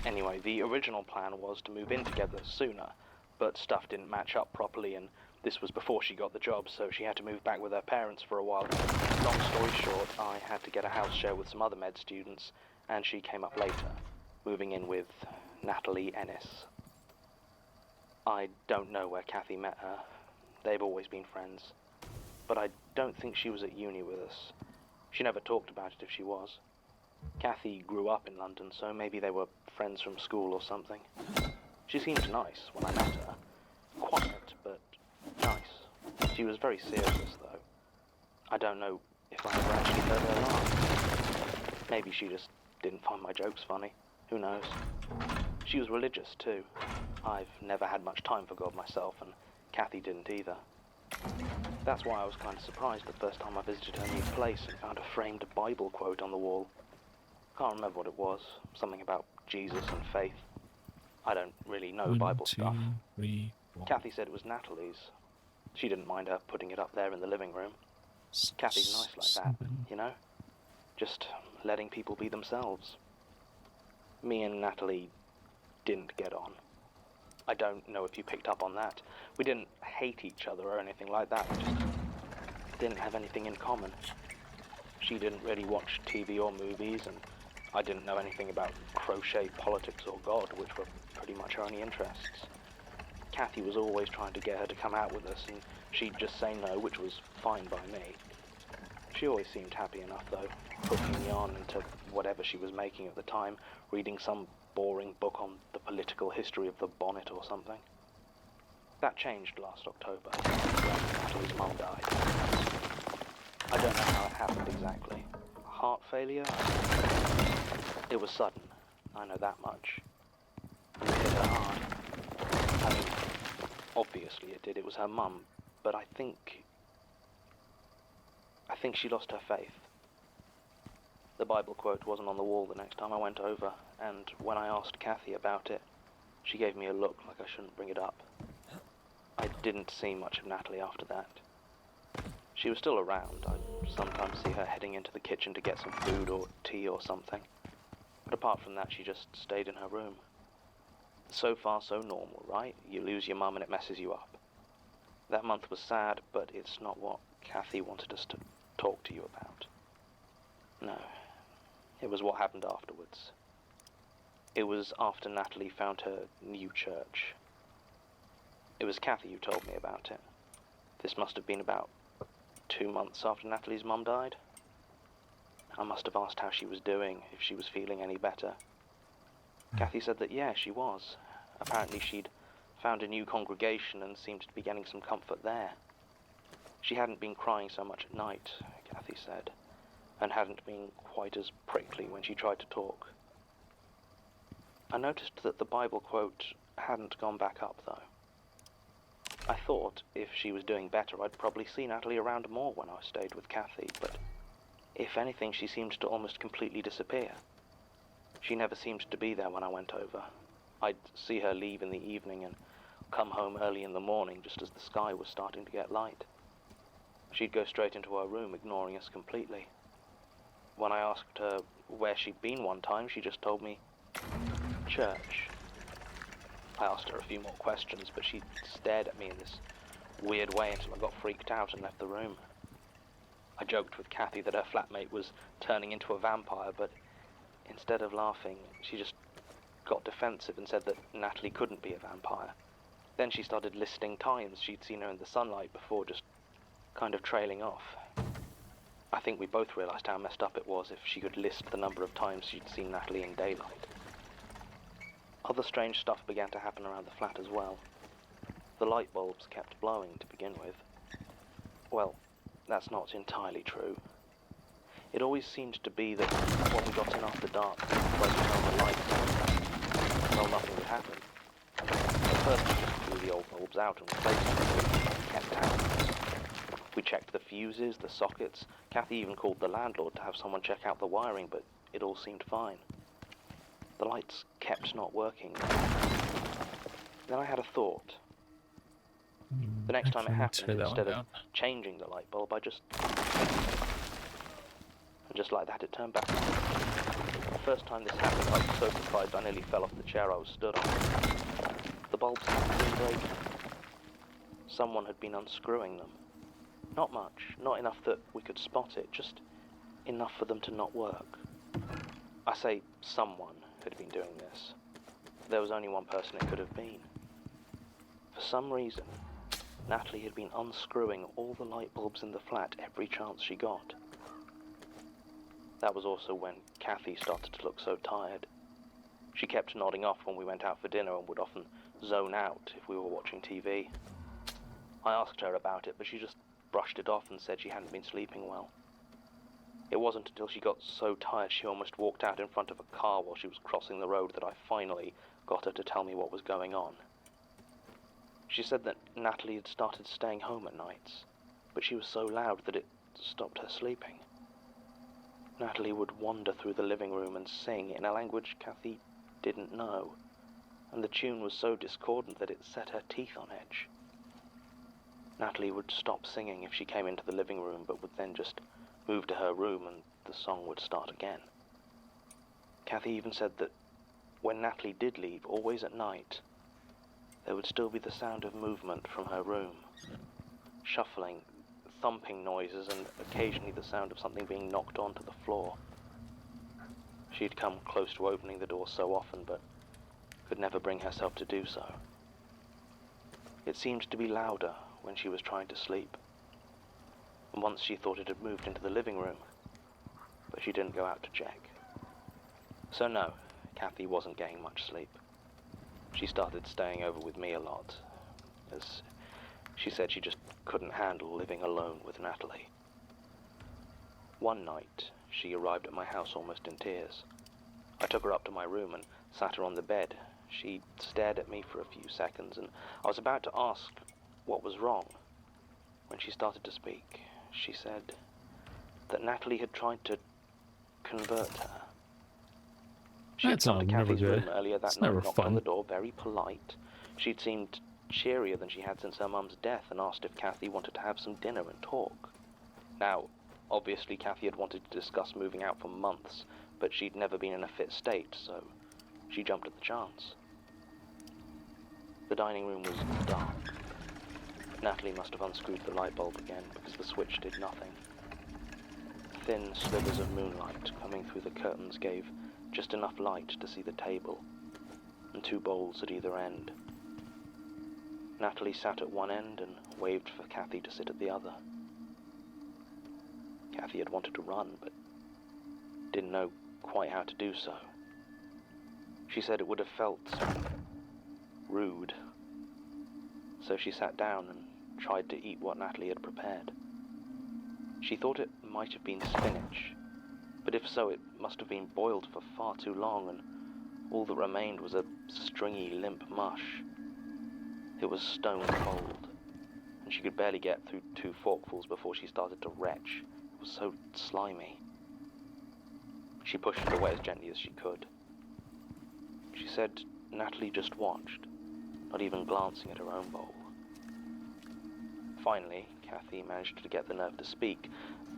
Anyway, the original plan was to move in together sooner, but stuff didn't match up properly, and this was before she got the job, so she had to move back with her parents for a while. Long story short, I had to get a house share with some other med students, and she came up later, moving in with Natalie Ennis. I don't know where Kathy met her. They've always been friends. But I don't think she was at uni with us. She never talked about it if she was. Kathy grew up in London, so maybe they were friends from school or something. She seemed nice when I met her. Quiet, but nice. She was very serious, though. I don't know if I ever actually heard her laugh. Maybe she just didn't find my jokes funny. Who knows? She was religious, too. I've never had much time for God myself, and Kathy didn't either. That's why I was kind of surprised the first time I visited her new place and found a framed Bible quote on the wall. Can't remember what it was. Something about Jesus and faith. I don't really know Bible stuff. Kathy said it was Natalie's. She didn't mind her putting it up there in the living room. Kathy's nice like that, you know? Just letting people be themselves. Me and Natalie didn't get on. I don't know if you picked up on that. We didn't hate each other or anything like that. We just didn't have anything in common. She didn't really watch TV or movies, and I didn't know anything about crochet, politics, or God, which were pretty much her only interests. Kathy was always trying to get her to come out with us, and she'd just say no, which was fine by me. She always seemed happy enough, though, hooking me on into whatever she was making at the time, reading some boring book on the political history of the bonnet or something. That changed last October, when Natalie's mum died. I don't know how it happened exactly. Heart failure? It was sudden, I know that much. And it hit her hard. I mean, obviously it did, it was her mum, but I think she lost her faith. The Bible quote wasn't on the wall the next time I went over, and when I asked Kathy about it, she gave me a look like I shouldn't bring it up. I didn't see much of Natalie after that. She was still around. I'd sometimes see her heading into the kitchen to get some food or tea or something. But apart from that, she just stayed in her room. So far, so normal, right? You lose your mum and it messes you up. That month was sad, but it's not what Kathy wanted us to talk to you about. No, it was what happened afterwards. It was after Natalie found her new church. It was Kathy who told me about it. This must have been about 2 months after Natalie's mum died. I must have asked how she was doing, if she was feeling any better. Kathy said that, yeah, she was. Apparently she'd found a new congregation and seemed to be getting some comfort there. She hadn't been crying so much at night, Kathy said, and hadn't been quite as prickly when she tried to talk. I noticed that the Bible quote hadn't gone back up, though. I thought if she was doing better, I'd probably see Natalie around more when I stayed with Kathy, but if anything, she seemed to almost completely disappear. She never seemed to be there when I went over. I'd see her leave in the evening and come home early in the morning just as the sky was starting to get light. She'd go straight into her room, ignoring us completely. When I asked her where she'd been one time, she just told me, church. I asked her a few more questions, but she stared at me in this weird way until I got freaked out and left the room. I joked with Kathy that her flatmate was turning into a vampire, but instead of laughing, she just got defensive and said that Natalie couldn't be a vampire. Then she started listing times she'd seen her in the sunlight before just kind of trailing off. I think we both realized how messed up it was if she could list the number of times she'd seen Natalie in daylight. Other strange stuff began to happen around the flat as well. The light bulbs kept blowing to begin with. Well, that's not entirely true. It always seemed to be that when we got in after dark, by the time the lights on, well, nothing would happen. At first we just blew the old bulbs out and replaced them and kept out. We checked the fuses, the sockets. Kathy even called the landlord to have someone check out the wiring, but it all seemed fine. The lights kept not working. Then I had a thought. The next time it happened, instead of changing the light bulb, I just... And just like that, it turned back on. The first time this happened, I was so surprised I nearly fell off the chair I was stood on. The bulbs hadn't been breaking. Someone had been unscrewing them. Not much, not enough that we could spot it, just enough for them to not work. I say someone had been doing this. There was only one person it could have been. For some reason, Natalie had been unscrewing all the light bulbs in the flat every chance she got. That was also when Kathy started to look so tired. She kept nodding off when we went out for dinner and would often zone out if we were watching TV. I asked her about it, but she just brushed it off and said she hadn't been sleeping well. It wasn't until she got so tired she almost walked out in front of a car while she was crossing the road that I finally got her to tell me what was going on. She said that Natalie had started staying home at nights, but she was so loud that it stopped her sleeping. Natalie would wander through the living room and sing in a language Kathy didn't know, and the tune was so discordant that it set her teeth on edge. Natalie would stop singing if she came into the living room, but would then just move to her room and the song would start again. Kathy even said that when Natalie did leave, always at night, there would still be the sound of movement from her room. Shuffling, thumping noises, and occasionally the sound of something being knocked onto the floor. She'd come close to opening the door so often, but could never bring herself to do so. It seemed to be louder when she was trying to sleep. And once she thought it had moved into the living room, but she didn't go out to check. So no, Kathy wasn't getting much sleep. She started staying over with me a lot, as she said she just couldn't handle living alone with Natalie. One night, she arrived at my house almost in tears. I took her up to my room and sat her on the bed. She stared at me for a few seconds, and I was about to ask what was wrong when she started to speak. She said that Natalie had tried to convert her. She had That's come to never Kathy's good. room earlier that It's night, never knocked fun. on the door, very polite. She'd seemed cheerier than she had since her mum's death, and asked if Kathy wanted to have some dinner and talk. Now, obviously Kathy had wanted to discuss moving out for months, but she'd never been in a fit state, so she jumped at the chance. The dining room was dark. Natalie must have unscrewed the light bulb again, because the switch did nothing. Thin slivers of moonlight coming through the curtains gave just enough light to see the table, and two bowls at either end. Natalie sat at one end and waved for Kathy to sit at the other. Kathy had wanted to run, but didn't know quite how to do so. She said it would have felt rude, so she sat down and tried to eat what Natalie had prepared. She thought it might have been spinach, but if so, it must have been boiled for far too long, and all that remained was a stringy, limp mush. It was stone cold, and she could barely get through 2 forkfuls before she started to retch. It was so slimy. She pushed it away as gently as she could. She said Natalie just watched, not even glancing at her own bowl. Finally, Kathy managed to get the nerve to speak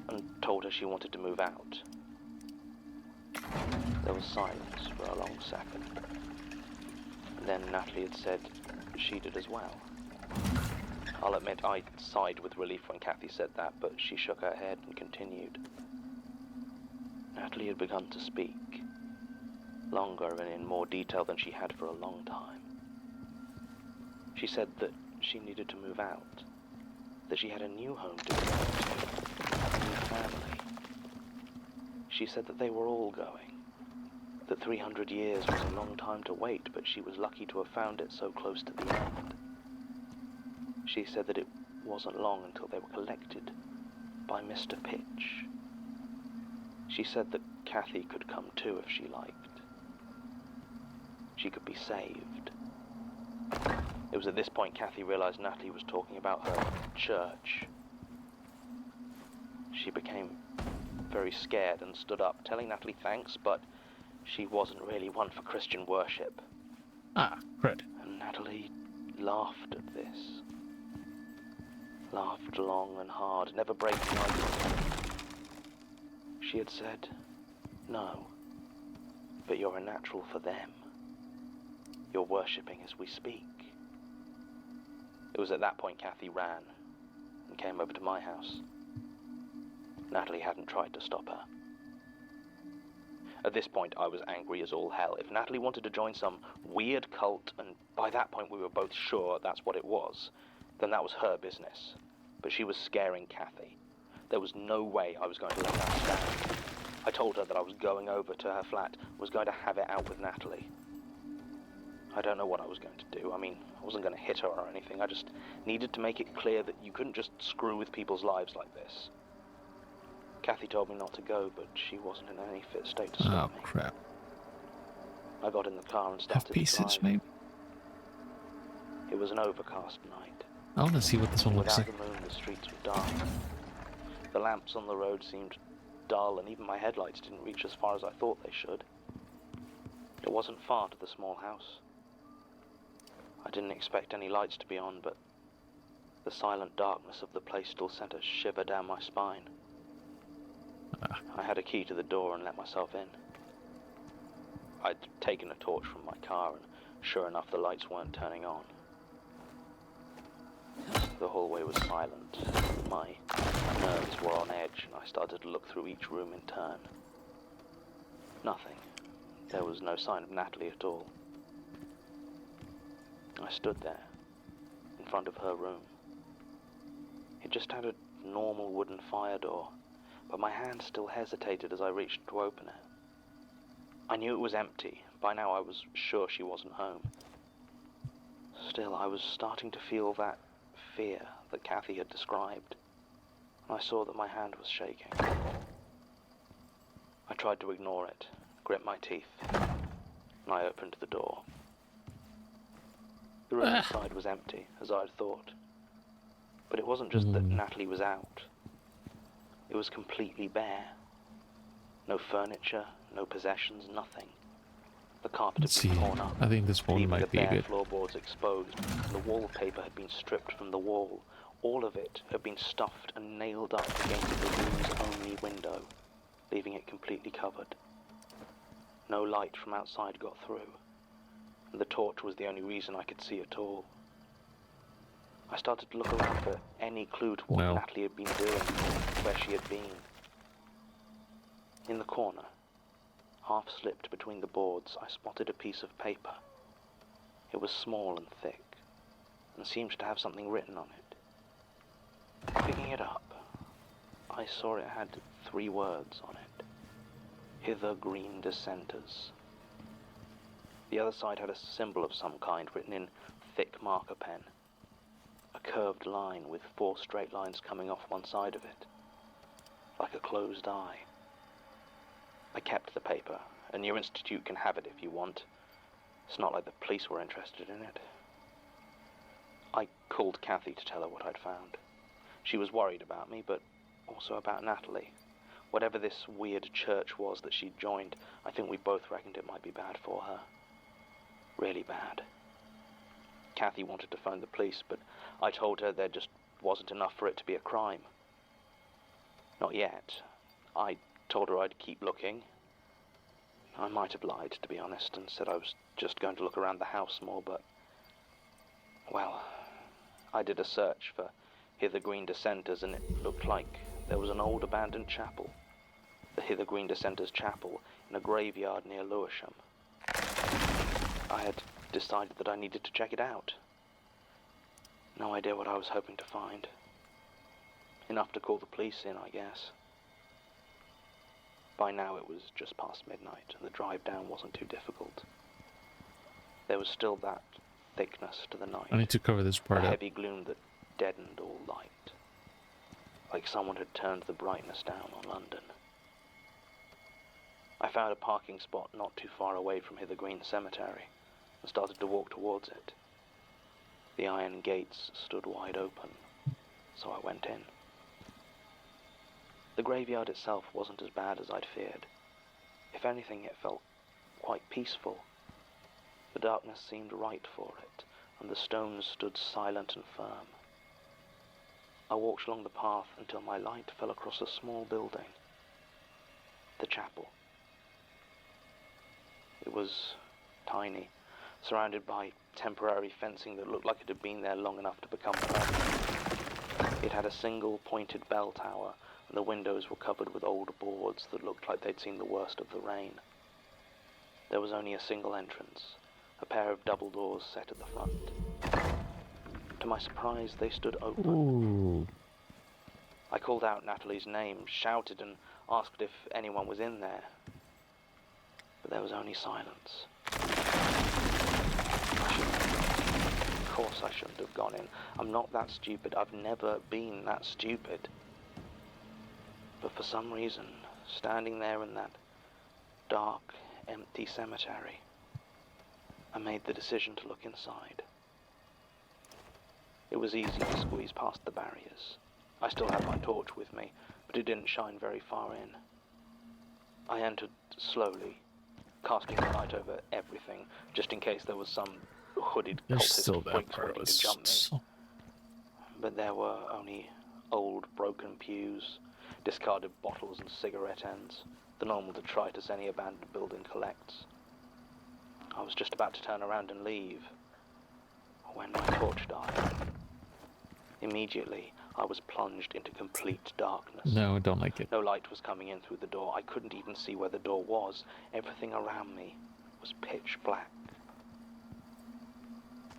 and told her she wanted to move out. There was silence for a long second. And then Natalie had said she did as well. I'll admit I sighed with relief when Kathy said that, but she shook her head and continued. Natalie had begun to speak, longer and in more detail than she had for a long time. She said that she needed to move out, that she had a new home to go to, a new family. She said that they were all going, that 300 years was a long time to wait, but she was lucky to have found it so close to the end. She said that it wasn't long until they were collected by Mr. Pitch. She said that Kathy could come too if she liked. She could be saved. It was at this point Kathy realized Natalie was talking about her church. She became very scared and stood up, telling Natalie thanks, but she wasn't really one for Christian worship. Ah, crud. And Natalie laughed at this. Laughed long and hard, never breaking eye contact. She had said, "No, but you're a natural for them. You're worshipping as we speak." It was at that point Kathy ran and came over to my house. Natalie hadn't tried to stop her. At this point, I was angry as all hell. If Natalie wanted to join some weird cult, and by that point we were both sure that's what it was, then that was her business. But she was scaring Kathy. There was no way I was going to let that stand. I told her that I was going over to her flat, was going to have it out with Natalie. I don't know what I was going to do. I mean, I wasn't going to hit her or anything. I just needed to make it clear that you couldn't just screw with people's lives like this. Kathy told me not to go, but she wasn't in any fit state to stop Oh, me. crap. I got in the car and Have started to patience, drive. maybe? It was an overcast night. I want to see what this one looks Without like. the moon, the streets were dark. The lamps on the road seemed dull, and even my headlights didn't reach as far as I thought they should. It wasn't far to the small house. I didn't expect any lights to be on, but the silent darkness of the place still sent a shiver down my spine. I had a key to the door and let myself in. I'd taken a torch from my car, and sure enough, the lights weren't turning on. The hallway was silent. My nerves were on edge, and I started to look through each room in turn. Nothing. There was no sign of Natalie at all. I stood there, in front of her room. It just had a normal wooden fire door, but my hand still hesitated as I reached to open it. I knew it was empty. By now I was sure she wasn't home. Still, I was starting to feel that fear that Kathy had described. I saw that my hand was shaking. I tried to ignore it, grit my teeth, and I opened the door. The room inside was empty, as I had thought. But it wasn't just that Natalie was out. It was completely bare. No furniture, no possessions, nothing. The carpet had been torn up, I think this one leaving might the be bare good. floorboards exposed, and the wallpaper had been stripped from the wall. All of it had been stuffed and nailed up against the room's only window, leaving it completely covered. No light from outside got through, and the torch was the only reason I could see at all. I started to look around for any clue to what Natalie had been doing, where she had been. In the corner, half slipped between the boards, I spotted a piece of paper. It was small and thick, and seemed to have something written on it. Picking it up, I saw it had 3 words on it. Hither green dissenters. The other side had a symbol of some kind written in thick marker pen. A curved line with 4 straight lines coming off one side of it, like a closed eye. I kept the paper, and your institute can have it if you want. It's not like the police were interested in it. I called Kathy to tell her what I'd found. She was worried about me, but also about Natalie. Whatever this weird church was that she'd joined, I think we both reckoned it might be bad for her. Really bad. Kathy wanted to phone the police, but I told her there just wasn't enough for it to be a crime. Not yet. I told her I'd keep looking. I might have lied, to be honest, and said I was just going to look around the house more, but... well, I did a search for Hither Green Dissenters, and it looked like there was an old abandoned chapel. The Hither Green Dissenters Chapel in a graveyard near Lewisham. I had decided that I needed to check it out. No idea what I was hoping to find. Enough to call the police in, I guess. By now it was just past midnight, and the drive down wasn't too difficult. There was still that thickness to the night. I need to cover this part a up. heavy gloom that deadened all light. Like someone had turned the brightness down on London. I found a parking spot not too far away from Hither Green Cemetery, and started to walk towards it. The iron gates stood wide open, so I went in. The graveyard itself wasn't as bad as I'd feared. If anything, it felt quite peaceful. The darkness seemed right for it, and the stones stood silent and firm. I walked along the path until my light fell across a small building. The chapel. It was tiny, surrounded by temporary fencing that looked like it had been there long enough to become permanent. It had a single pointed bell tower, and the windows were covered with old boards that looked like they'd seen the worst of the rain. There was only a single entrance, a pair of double doors set at the front. To my surprise, they stood open. Ooh. I called out Natalie's name, shouted, and asked if anyone was in there. But there was only silence. Of course I shouldn't have gone in. I'm not that stupid. I've never been that stupid. But for some reason, standing there in that dark, empty cemetery, I made the decision to look inside. It was easy to squeeze past the barriers. I still had my torch with me, but it didn't shine very far in. I entered slowly, casting the light over everything, just in case there was some hooded There's cultist still that freaks part ready of to jump me. us. But there were only old, broken pews, discarded bottles and cigarette ends, the normal detritus any abandoned building collects. I was just about to turn around and leave, when my torch died. Immediately, I was plunged into complete darkness. No, I don't like it. No light was coming in through the door. I couldn't even see where the door was. Everything around me was pitch black.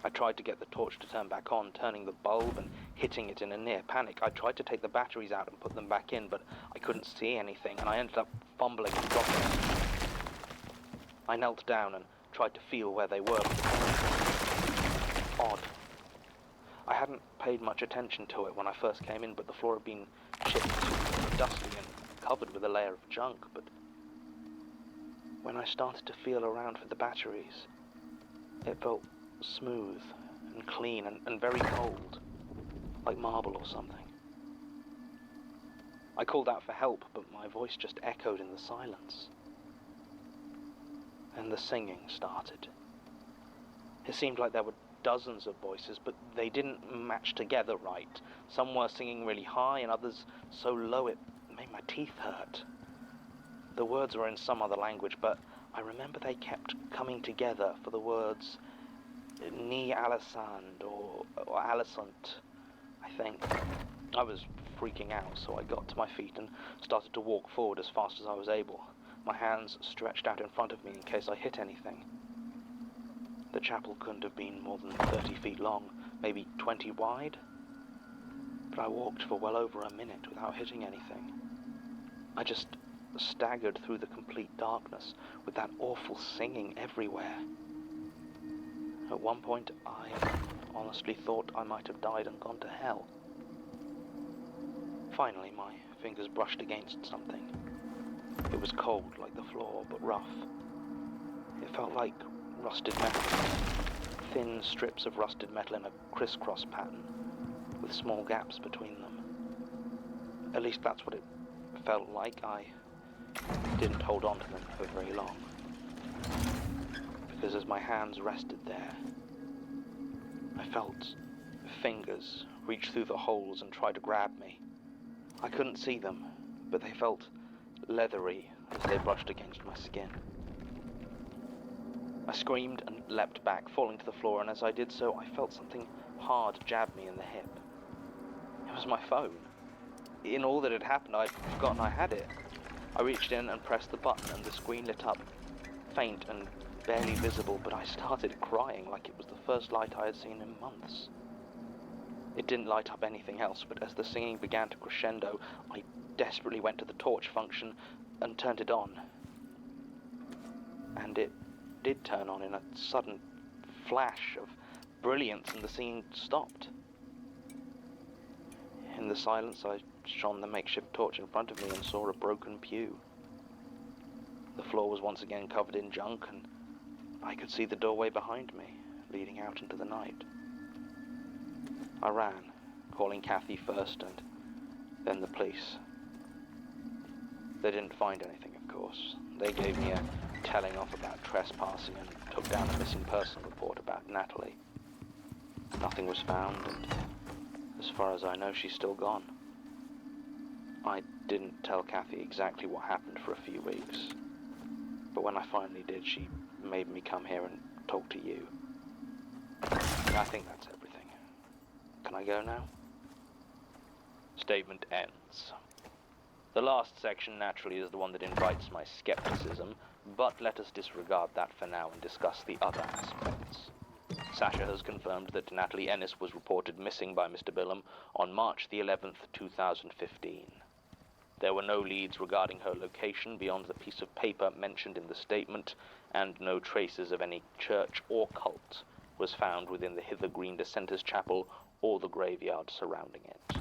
I tried to get the torch to turn back on, turning the bulb and hitting it in a near panic. I tried to take the batteries out and put them back in, but I couldn't see anything, and I ended up fumbling and dropping them. I knelt down and tried to feel where they were. Odd. I hadn't paid much attention to it when I first came in, but the floor had been chipped, dusty, and covered with a layer of junk. But when I started to feel around for the batteries, it felt smooth and clean and very cold, like marble or something. I called out for help, but my voice just echoed in the silence. And the singing started. It seemed like there were dozens of voices, but they didn't match together right. Some were singing really high and others so low it made my teeth hurt. The words were in some other language, but I remember they kept coming together for the words Ni Alisand or Alisant, I think. I was freaking out, so I got to my feet and started to walk forward as fast as I was able, my hands stretched out in front of me in case I hit anything. The chapel couldn't have been more than 30 feet long, maybe 20 wide, but I walked for well over a minute without hitting anything. I just staggered through the complete darkness with that awful singing everywhere. At one point, I honestly thought I might have died and gone to hell. Finally, my fingers brushed against something. It was cold like the floor, but rough. It felt like rusted metal. Thin strips of rusted metal in a crisscross pattern, with small gaps between them. At least that's what it felt like. I didn't hold on to them for very long, because as my hands rested there, I felt fingers reach through the holes and try to grab me. I couldn't see them, but they felt leathery as they brushed against my skin. I screamed and leapt back, falling to the floor, and as I did so, I felt something hard jab me in the hip. It was my phone. In all that had happened, I'd forgotten I had it. I reached in and pressed the button, and the screen lit up, faint and barely visible, but I started crying like it was the first light I had seen in months. It didn't light up anything else, but as the singing began to crescendo, I desperately went to the torch function and turned it on. And it did turn on in a sudden flash of brilliance, and the singing stopped. In the silence, I shone the makeshift torch in front of me and saw a broken pew. The floor was once again covered in junk, and I could see the doorway behind me, leading out into the night. I ran, calling Kathy first and then the police. They didn't find anything, of course. They gave me a telling off about trespassing and took down a missing person report about Natalie. Nothing was found, and as far as I know, she's still gone. I didn't tell Kathy exactly what happened for a few weeks, but when I finally did, she made me come here and talk to you. I think that's everything. Can I go now? Statement ends. The last section naturally is the one that invites my skepticism, but let us disregard that for now and discuss the other aspects. Sasha has confirmed that Natalie Ennis was reported missing by Mr. Billum on March the 11th, 2015. There were no leads regarding her location beyond the piece of paper mentioned in the statement, and no traces of any church or cult was found within the Hither Green Dissenters Chapel or the graveyard surrounding it.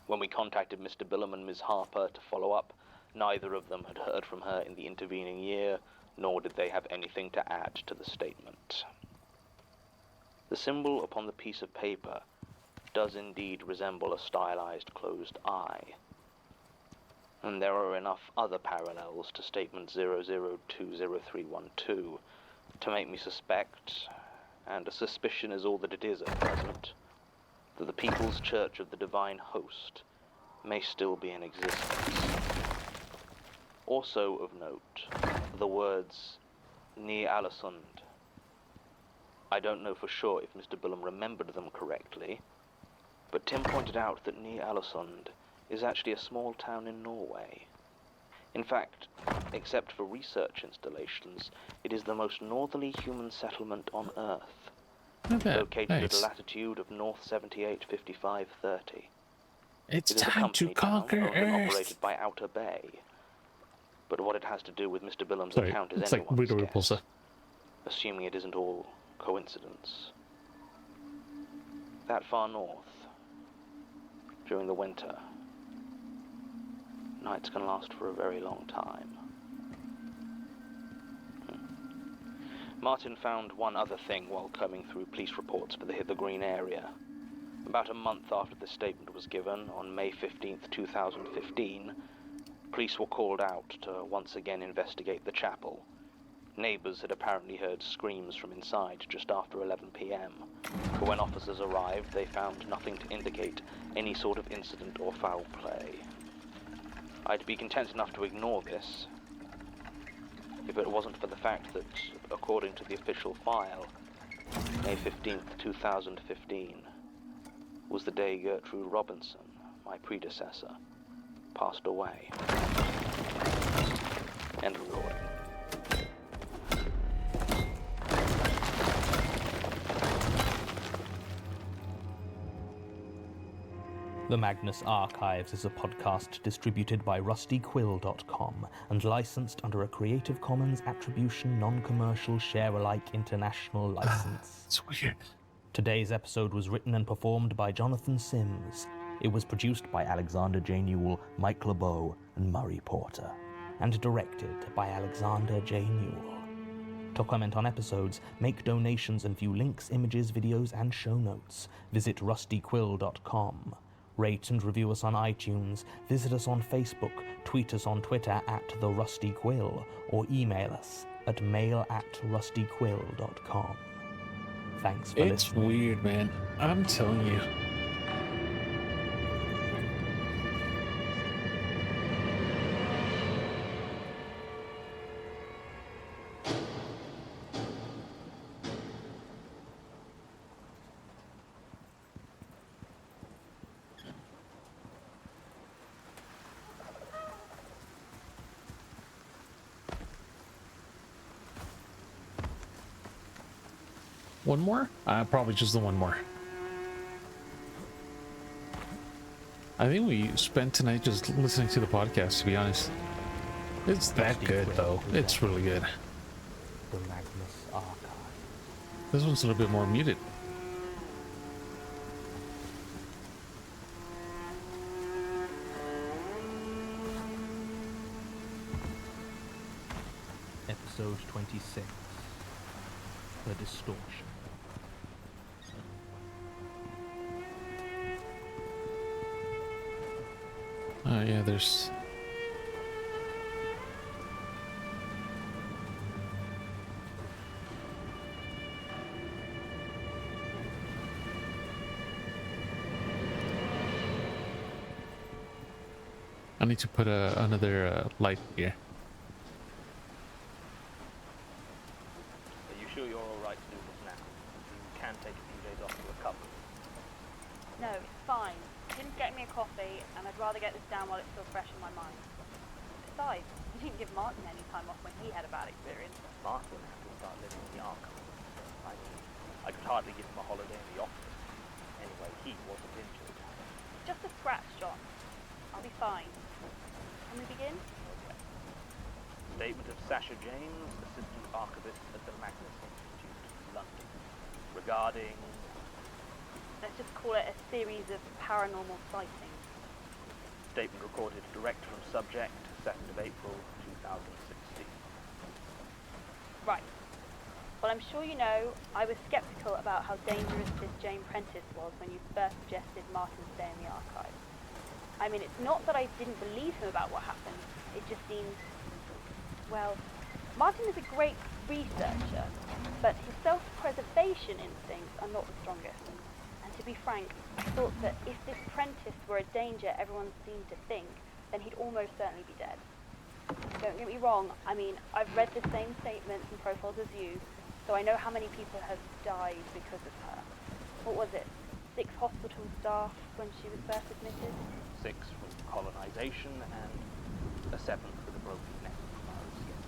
When we contacted Mr. Billum and Ms. Harper to follow up, neither of them had heard from her in the intervening year, nor did they have anything to add to the statement. The symbol upon the piece of paper does indeed resemble a stylized closed eye, and there are enough other parallels to statement 00020312 to make me suspect, and a suspicion is all that it is at present, that the People's Church of the Divine Host may still be in existence. Also of note, the words Ni Alisund. I don't know for sure if Mr. Billum remembered them correctly, but Tim pointed out that Ni Alisund is actually a small town in Norway. In fact, except for research installations, it is the most northerly human settlement on Earth, located at a latitude of north 785530. It's It is a time to company town conquer owned and Earth. operated by Outer Bay. But what it has to do with Mr. Billam's Sorry, account is it's like anyone's Rita guess, Repulsa. assuming it isn't all coincidence. That far north, during the winter, nights can last for a very long time. Martin found one other thing while combing through police reports for the Green area. About a month after the statement was given, on May 15th, 2015, police were called out to once again investigate the chapel. Neighbors had apparently heard screams from inside just after 11 p.m. But when officers arrived, they found nothing to indicate any sort of incident or foul play. I'd be content enough to ignore this if it wasn't for the fact that, according to the official file, May 15th, 2015 was the day Gertrude Robinson, my predecessor, passed away. End recording. The Magnus Archives is a podcast distributed by rustyquill.com and licensed under a Creative Commons Attribution Non-Commercial Share-alike International License. It's weird. Today's episode was written and performed by Jonathan Sims. It was produced by Alexander J. Newell, Mike LeBeau, and Murray Porter, and directed by Alexander J. Newell. To comment on episodes, make donations, and view links, images, videos, and show notes, visit rustyquill.com. Rate and review us on iTunes, visit us on Facebook, tweet us on Twitter @TheRustyQuill, or email us at mail@rustyquill.com. Thanks for It's listening. weird, man. I'm telling you. One more? Probably just the one more. I think we spent tonight just listening to the podcast, to be honest. It's that good, though. It's really good. The Magnus Archive. This one's a little bit more muted. Episode 26. The Distortion. Oh, yeah, there's... I need to put another light here. Are you sure you're all right to do this now? You can take a few days off to recover. No, it's fine. Jim's getting me a coffee, and I'd rather get this down while it's still fresh in my mind. Besides, you didn't give Martin any time off when he had a bad experience. Martin had to start living in the archives. I mean, I could hardly give him a holiday in the office. Anyway, he wasn't injured. Just a scratch, John. I'll be fine. Can we begin? Okay. Statement of Sasha James, Assistant Archivist at the Magnus Institute, London, regarding... Let's just call it a series of paranormal sightings. Statement recorded direct from subject, 2nd of April, 2016. Right. Well, I'm sure you know, I was sceptical about how dangerous this Jane Prentice was when you first suggested Martin stay in the archives. I mean, it's not that I didn't believe him about what happened. It just seemed... Well, Martin is a great researcher, but his self-preservation instincts are not the strongest. And to be frank, I thought that if this Prentice were a danger everyone seemed to think, then he'd almost certainly be dead. Don't get me wrong, I mean, I've read the same statements and profiles as you, so I know how many people have died because of her. What was it? 6 hospital staff when she was first admitted? 6 from colonization and a 7th with a broke his neck with borrowed skin.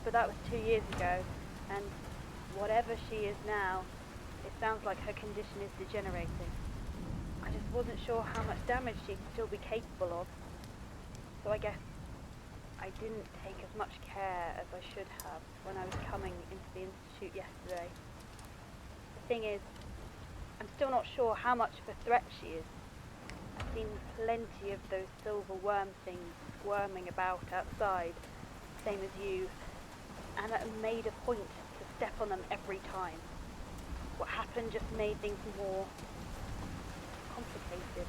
But that was 2 years ago, and whatever she is now, it sounds like her condition is degenerating. I just wasn't sure how much damage she'd still be capable of. So I guess I didn't take as much care as I should have when I was coming into the Institute yesterday. The thing is, I'm still not sure how much of a threat she is. I've seen plenty of those silver worm things squirming about outside, same as you, and I made a point to step on them every time. What happened just made things more complicated,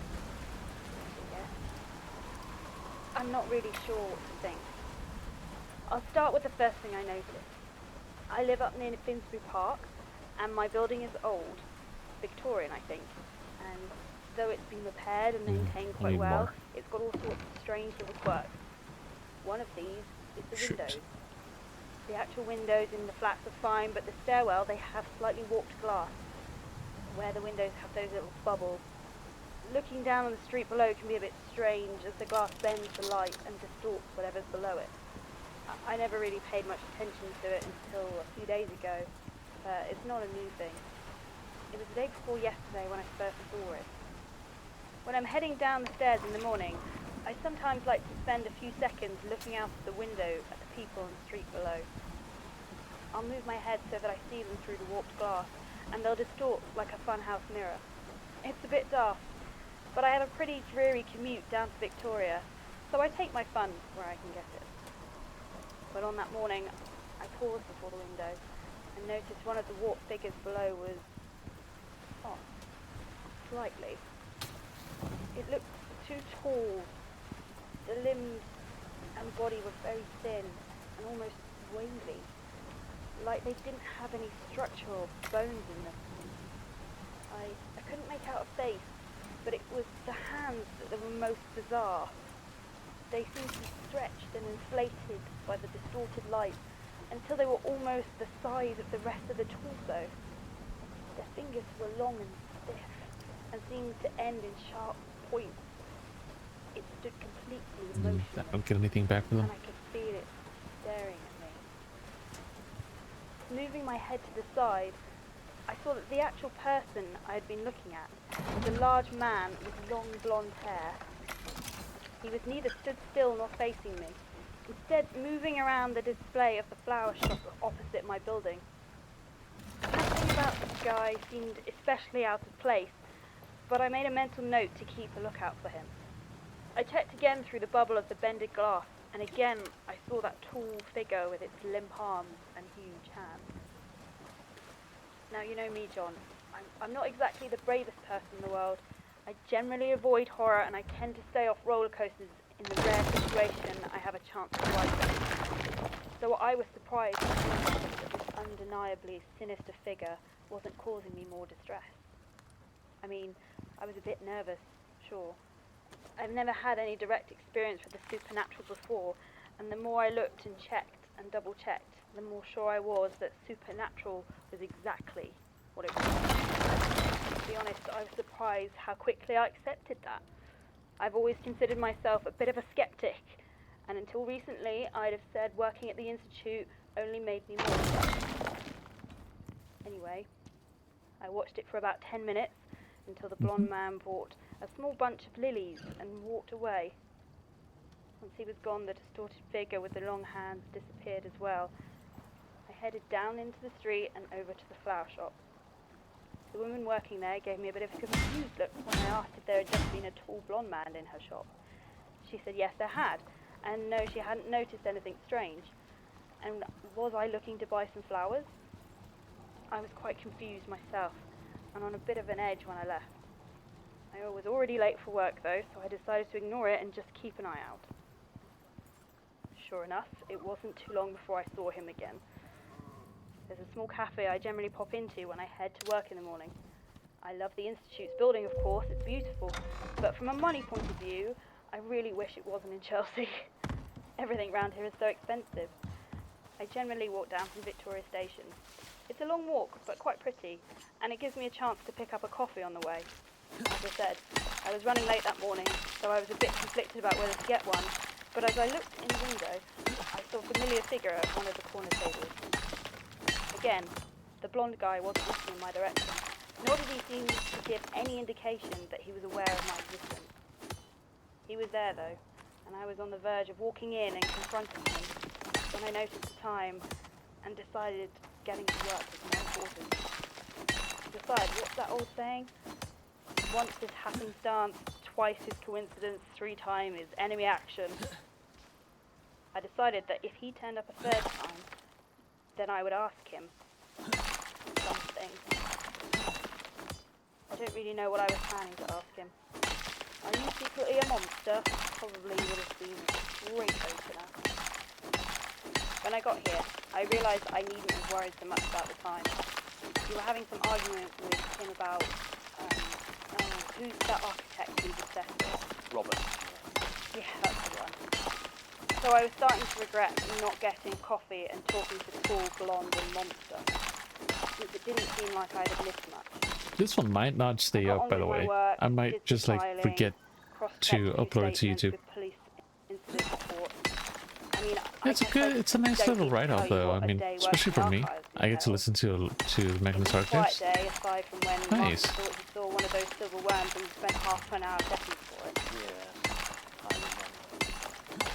I guess. I'm not really sure what to think. I'll start with the first thing I noticed. I live up near Finsbury Park, and my building is old, Victorian I think, and though it's been repaired and maintained quite well, it's got all sorts of strange little quirks. One of these is the windows. The actual windows in the flats are fine, but the stairwell, they have slightly warped glass, where the windows have those little bubbles. Looking down on the street below can be a bit strange as the glass bends the light and distorts whatever's below it. I never really paid much attention to it until a few days ago, but it's not a new thing. It was the day before yesterday when I first saw it. When I'm heading down the stairs in the morning, I sometimes like to spend a few seconds looking out of the window at the people on the street below. I'll move my head so that I see them through the warped glass, and they'll distort like a funhouse mirror. It's a bit daft, but I have a pretty dreary commute down to Victoria, so I take my fun where I can get it. But on that morning, I paused before the window and noticed one of the warped figures below was off, slightly. It looked too tall. The limbs and body were very thin and almost wavy, like they didn't have any structure or bones in them. I couldn't make out a face, but it was the hands that were most bizarre. They seemed to be stretched and inflated by the distorted light until they were almost the size of the rest of the torso. Their fingers were long and stiff and seemed to end in sharp points. It stood completely motionless. I don't get anything back from them. And I could feel it staring at me. Moving my head to the side, I saw that the actual person I had been looking at was a large man with long blonde hair. He was neither stood still nor facing me, instead moving around the display of the flower shop opposite my building. Nothing about this guy seemed especially out of place, but I made a mental note to keep a lookout for him. I checked again through the bubble of the bended glass, and again I saw that tall figure with its limp arms and huge hands. Now, you know me, John. I'm not exactly the bravest person in the world. I generally avoid horror, and I tend to stay off roller coasters in the rare situation I have a chance to ride them. So I was surprised that this undeniably sinister figure wasn't causing me more distress. I mean, I was a bit nervous, sure. I've never had any direct experience with the supernatural before, and the more I looked and checked and double-checked, the more sure I was that supernatural was exactly what it was. To be honest, I was surprised how quickly I accepted that. I've always considered myself a bit of a skeptic, and until recently I'd have said working at the Institute only made me more so. Anyway, I watched it for about 10 minutes until the blonde man brought a small bunch of lilies and walked away. Once he was gone, the distorted figure with the long hands disappeared as well. I headed down into the street and over to the flower shop. The woman working there gave me a bit of a confused look when I asked if there had just been a tall blonde man in her shop. She said yes, there had, and no, she hadn't noticed anything strange. And was I looking to buy some flowers? I was quite confused myself, and on a bit of an edge when I left. I was already late for work though, so I decided to ignore it and just keep an eye out. Sure enough, it wasn't too long before I saw him again. There's a small cafe I generally pop into when I head to work in the morning. I love the Institute's building, of course, it's beautiful, but from a money point of view, I really wish it wasn't in Chelsea. Everything around here is so expensive. I generally walk down from Victoria Station. It's a long walk, but quite pretty, and it gives me a chance to pick up a coffee on the way. As I said, I was running late that morning, so I was a bit conflicted about whether to get one, But as I looked in the window, I saw a familiar figure at one of the corner tables. Again, the blonde guy wasn't looking in my direction, nor did he seem to give any indication that he was aware of my existence. He was there though, and I was on the verge of walking in and confronting him when I noticed the time and decided getting to work was more important. Besides, what's that old saying? Once is happenstance, twice is coincidence, 3 times is enemy action. I decided that if he turned up a 3rd time, then I would ask him something. I don't really know what I was planning to ask him. Are you secretly a monster? Probably would have been a great opener. When I got here, I realised I needn't have worried so much about the time. You were having some argument with him about, who's that architect who's obsessed with? Robert. Yeah, that's the one. So I was starting to regret not getting coffee and talking to the tall, blonde and monster, since it didn't seem like I'd have missed much. This one might not stay I got up, on by the with my way. work, I might did just some like filing, forget cross-checked to through upload it to statements YouTube. with police incident reports. I mean, It's a good, it's a nice little write-off though. I mean, especially for me, I get to listen to Magnus It was a quiet Archives. day, aside from when Nice. Martin thought he saw one of those silver worms and spent half an hour checking for it. Yes, I remember.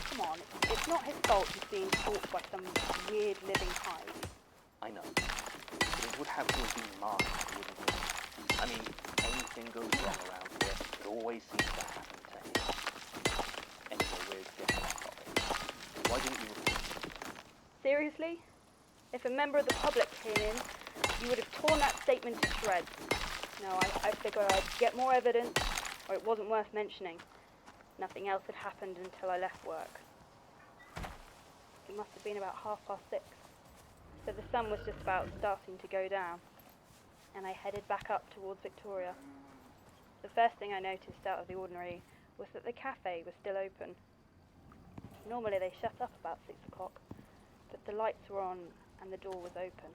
Come on, it's not his fault he's being stalked by some weird living hive. I know. But it would have to have been Martin, wouldn't it? I mean, anything goes wrong around here, it always seems to happen to him. Anyway, we're getting off topic. Why didn't you report? Seriously? If a member of the public came in, you would have torn that statement to shreds. No, I figured I'd get more evidence, or it wasn't worth mentioning. Nothing else had happened until I left work. It must have been about 6:30, so the sun was just about starting to go down, and I headed back up towards Victoria. The first thing I noticed out of the ordinary was that the cafe was still open. Normally they shut up about 6 o'clock, but the lights were on and the door was open.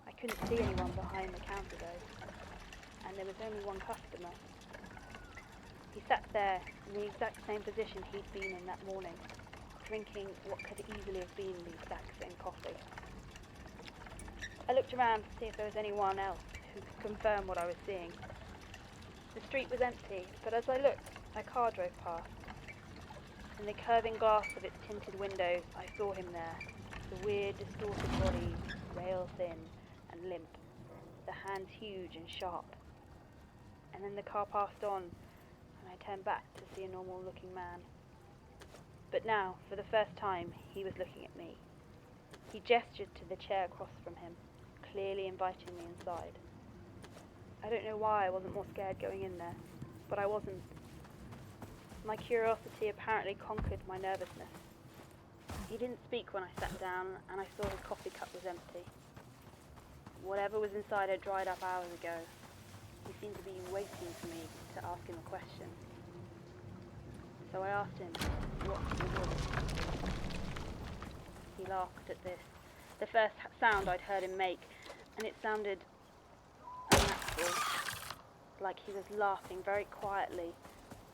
I couldn't see anyone behind the counter though, and there was only one customer. He sat there in the exact same position he'd been in that morning, drinking what could easily have been the exact same coffee. I looked around to see if there was anyone else who could confirm what I was seeing. The street was empty, but as I looked, a car drove past. In the curving glass of its tinted windows, I saw him there, the weird, distorted body, rail thin and limp, the hands huge and sharp. And then the car passed on, and I turned back to see a normal-looking man. But now, for the first time, he was looking at me. He gestured to the chair across from him, clearly inviting me inside. I don't know why I wasn't more scared going in there, but I wasn't. My curiosity apparently conquered my nervousness. He didn't speak when I sat down, and I saw his coffee cup was empty. Whatever was inside had dried up hours ago. He seemed to be waiting for me to ask him a question. So I asked him, what he was. He laughed at this, the first sound I'd heard him make, and it sounded unnatural, like he was laughing very quietly,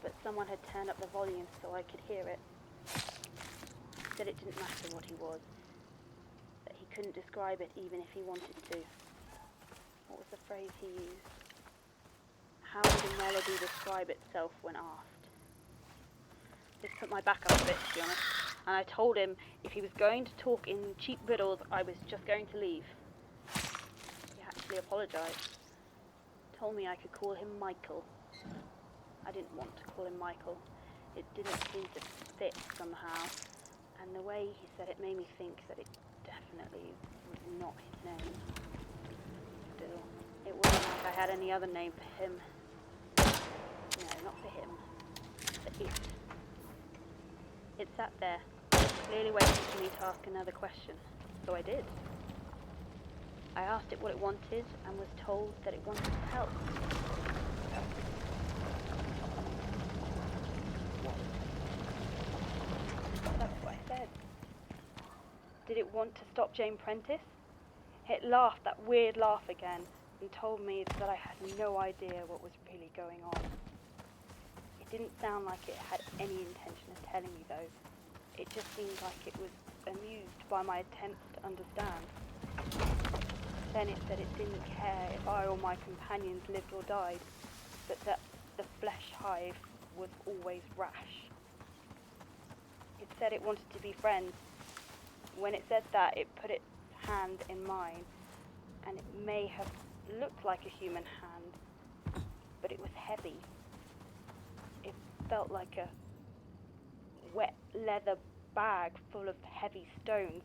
but someone had turned up the volume so I could hear it. He said it didn't matter what he was, that he couldn't describe it even if he wanted to. What was the phrase he used? How would a melody describe itself when asked? This put my back up a bit, to be honest, and I told him if he was going to talk in cheap riddles, I was just going to leave. He actually apologized. Told me I could call him Michael. I didn't want to call him Michael. It didn't seem to fit somehow, and the way he said it made me think that it definitely was not his name. Still, it wasn't like I had any other name for him. No, not for him. For it. It sat there, clearly waiting for me to ask another question, so I did. I asked it what it wanted and was told that it wanted help. That's what I said. Did it want to stop Jane Prentice? It laughed that weird laugh again and told me that I had no idea what was really going on. It didn't sound like it had any intention of telling me, though. It just seemed like it was amused by my attempts to understand. Then it said it didn't care if I or my companions lived or died, but that the flesh hive was always rash. It said it wanted to be friends. When it said that, it put its hand in mine, and it may have looked like a human hand, but it was heavy. It felt like a wet leather bag full of heavy stones,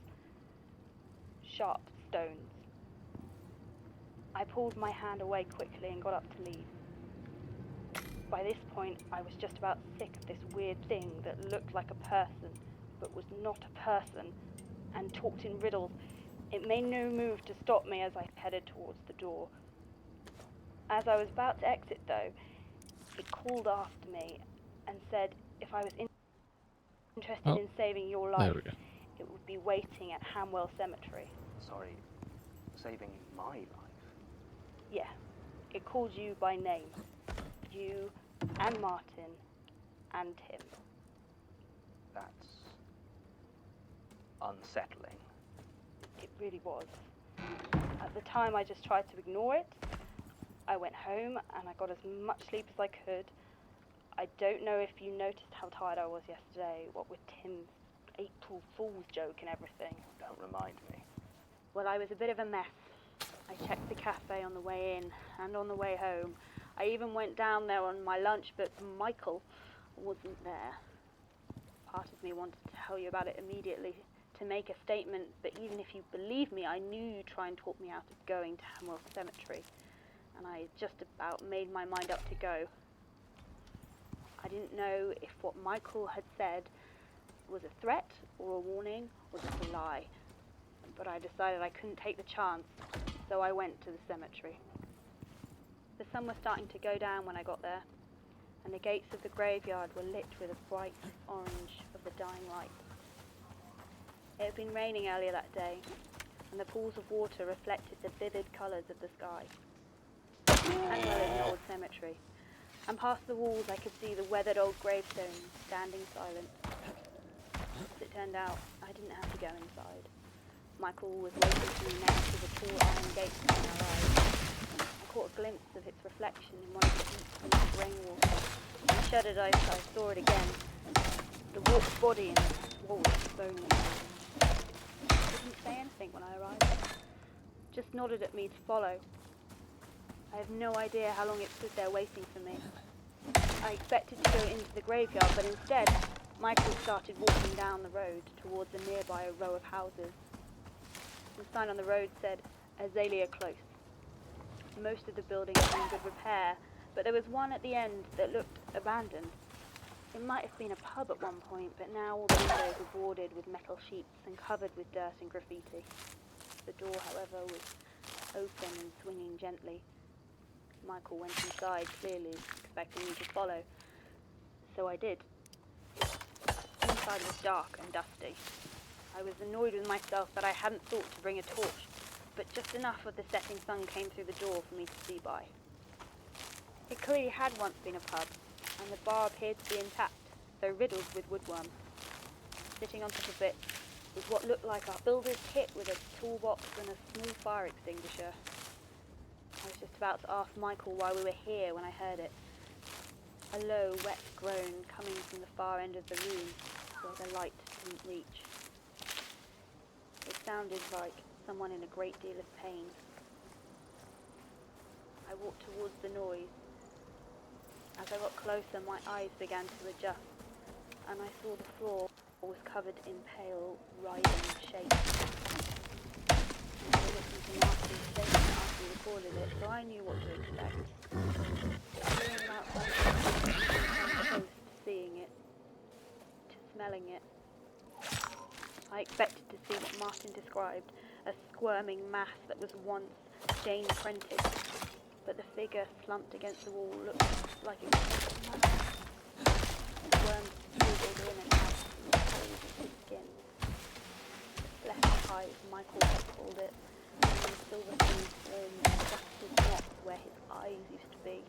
sharp stones. I pulled my hand away quickly and got up to leave. By this point, I was just about sick of this weird thing that looked like a person, but was not a person, and talked in riddles. It made no move to stop me as I headed towards the door. As I was about to exit, though, it called after me and said if I was interested in saving your life, There we go. it would be waiting at Hamwell Cemetery. Sorry, saving my life? Yeah, it called you by name. You and Martin and Tim. That's unsettling. It really was. At the time, I just tried to ignore it. I went home and I got as much sleep as I could. I don't know if you noticed how tired I was yesterday, what with Tim's April Fool's joke and everything. Don't remind me. Well, I was a bit of a mess. I checked the cafe on the way in and on the way home. I even went down there on my lunch, but Michael wasn't there. Part of me wanted to tell you about it immediately, to make a statement, but even if you believe me, I knew you'd try and talk me out of going to Hamwell Cemetery, and I just about made my mind up to go. I didn't know if what Michael had said was a threat or a warning or just a lie, but I decided I couldn't take the chance, so I went to the cemetery. The sun was starting to go down when I got there, and the gates of the graveyard were lit with a bright orange of the dying light. It had been raining earlier that day, and the pools of water reflected the vivid colours of the sky, as well as the old cemetery. And past the walls I could see the weathered old gravestones standing silent. As it turned out, I didn't have to go inside. Michael was waiting for me next to the tall iron gates when I arrived. I caught a glimpse of its reflection in one of the deep pools of rainwater, and shuddered as I saw it again. The warped body and the swollen, bony hands. He didn't say anything when I arrived, just nodded at me to follow. I have no idea how long it stood there waiting for me. I expected to go into the graveyard, but instead, Michael started walking down the road towards a nearby row of houses. The sign on the road said, Azalea Close. Most of the buildings were in good repair, but there was one at the end that looked abandoned. It might have been a pub at one point, but now all the windows were boarded with metal sheets and covered with dirt and graffiti. The door, however, was open and swinging gently. Michael went inside, clearly expecting me to follow. So I did. Inside was dark and dusty. I was annoyed with myself that I hadn't thought to bring a torch, but just enough of the setting sun came through the door for me to see by. It clearly had once been a pub, and the bar appeared to be intact, though riddled with woodworm. Sitting on top of it was what looked like a builder's kit with a toolbox and a small fire extinguisher. I was just about to ask Michael why we were here when I heard it. A low, wet groan coming from the far end of the room, where the light didn't reach. It sounded like someone in a great deal of pain. I walked towards the noise. As I got closer, my eyes began to adjust, and I saw the floor was covered in pale, writhing shapes. I listened to Martin's statement after he recorded it, so I knew what to expect. Hearing about something close to seeing it, to smelling it. I expected to see what Martin described, a squirming mass that was once Jane Prentice, but the figure slumped against the wall looked like it was the worms wriggled in and out from the holes of his skin. The flesh hive, Michael had called it, and the silver things formed just as not where his eyes used to be.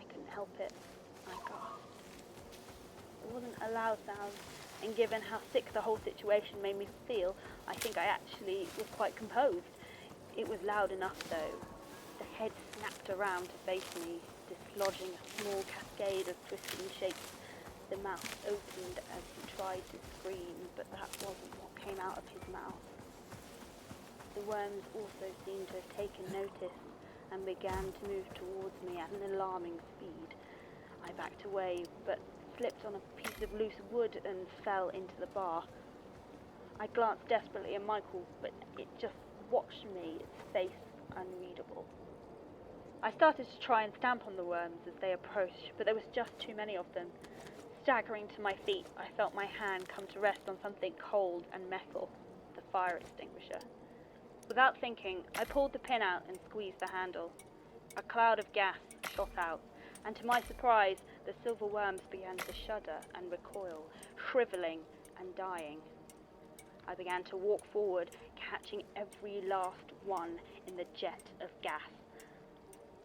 I couldn't help it. I gasped. a loud sound, and given how sick the whole situation made me feel, I think I actually was quite composed. It was loud enough, though. The head snapped around to face me, dislodging a small cascade of twisting shapes. The mouth opened as he tried to scream, but that wasn't what came out of his mouth. The worms also seemed to have taken notice and began to move towards me at an alarming speed. I backed away, but slipped on a piece of loose wood and fell into the bar. I glanced desperately at Michael, but it just watched me, its face unreadable. I started to try and stamp on the worms as they approached, but there was just too many of them. Staggering to my feet, I felt my hand come to rest on something cold and metal, the fire extinguisher. Without thinking, I pulled the pin out and squeezed the handle. A cloud of gas shot out, and to my surprise, the silver worms began to shudder and recoil, shriveling and dying. I began to walk forward, catching every last one in the jet of gas.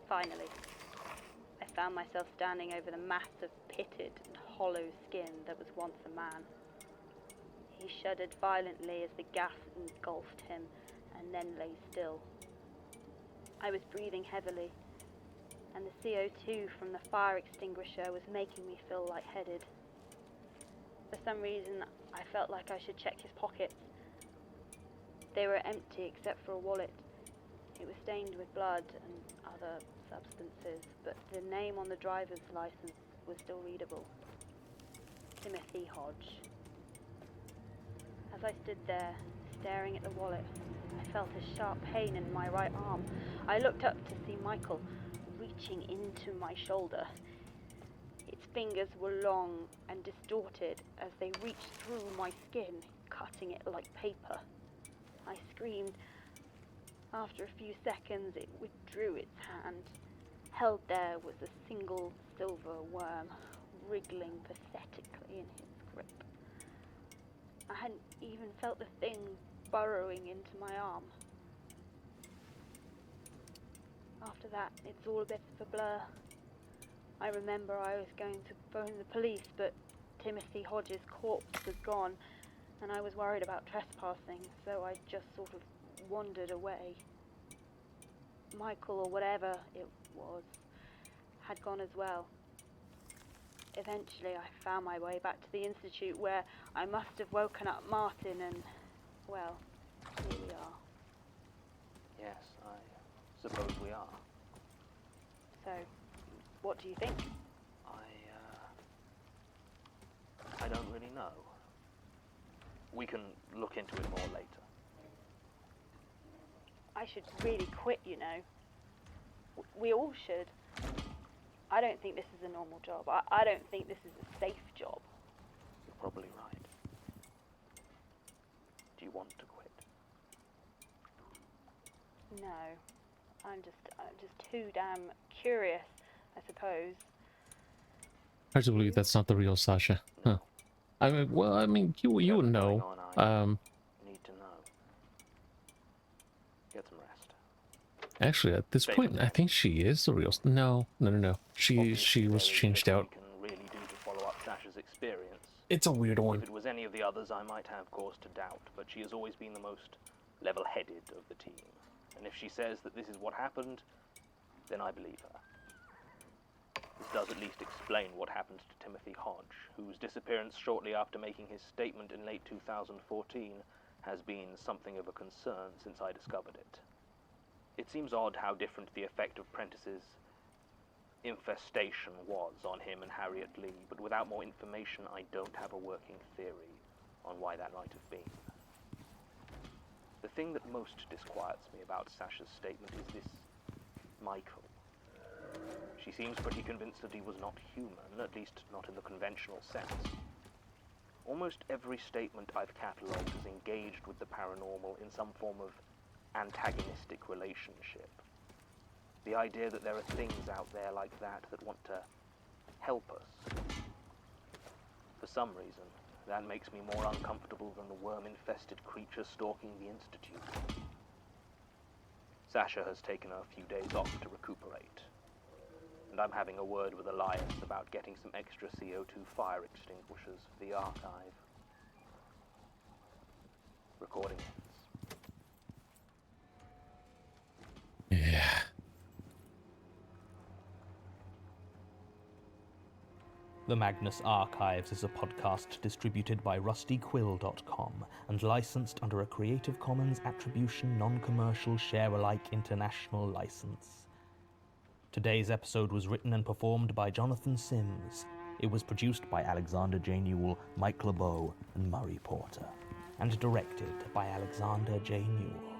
Finally, I found myself standing over the mass of pitted and hollow skin that was once a man. He shuddered violently as the gas engulfed him, and then lay still. I was breathing heavily, and the CO2 from the fire extinguisher was making me feel lightheaded. For some reason, I felt like I should check his pockets. They were empty except for a wallet. It was stained with blood and other substances, but the name on the driver's license was still readable. Timothy Hodge. As I stood there, staring at the wallet, I felt a sharp pain in my right arm. I looked up to see Michael reaching into my shoulder. Its fingers were long and distorted as they reached through my skin, cutting it like paper. I screamed. After a few seconds, it withdrew its hand. Held there was a single silver worm, wriggling pathetically in his grip. I hadn't even felt the thing burrowing into my arm. After that, it's all a bit of a blur. I remember I was going to phone the police, but Timothy Hodges' corpse was gone, and I was worried about trespassing, so I just sort of wandered away. Michael, or whatever it was, had gone as well. Eventually, I found my way back to the Institute, where I must have woken up Martin and, well, here we are. Yes, I suppose we are. So, what do you think? I don't really know. We can look into it more later. I should really quit, you know. We all should. I don't think this is a normal job. I don't think this is a safe job. You're probably right. Do you want to quit? No. I'm just too damn curious, I suppose. Hard to believe that's not the real Sasha. Huh. I mean, well, I mean, you would know. Need to know. Get some rest. Actually, at this point, I think she is the real. No. She was changed out. Can really do to follow up Sasha's experience. It's a weird one. If it was any of the others, I might have cause to doubt, but she has always been the most level-headed of the team. And if she says that this is what happened, then I believe her. This does at least explain what happened to Timothy Hodge, whose disappearance shortly after making his statement in late 2014 has been something of a concern since I discovered it. It seems odd how different the effect of Prentice's infestation was on him and Harriet Lee, but without more information, I don't have a working theory on why that might have been. The thing that most disquiets me about Sasha's statement is this Michael. She seems pretty convinced that he was not human, at least not in the conventional sense. Almost every statement I've catalogued is engaged with the paranormal in some form of antagonistic relationship. The idea that there are things out there like that that want to help us. For some reason, that makes me more uncomfortable than the worm-infested creature stalking the Institute. Sasha has taken a few days off to recuperate. and I'm having a word with Alliance about getting some extra CO2 fire extinguishers for the archive. Recording ends. Yeah. The Magnus Archives is a podcast distributed by rustyquill.com and licensed under a Creative Commons Attribution Non-Commercial Share-alike International License. Today's episode was written and performed by Jonathan Sims. It was produced by Alexander J. Newell, Mike LeBeau, and Murray Porter, and directed by Alexander J. Newell.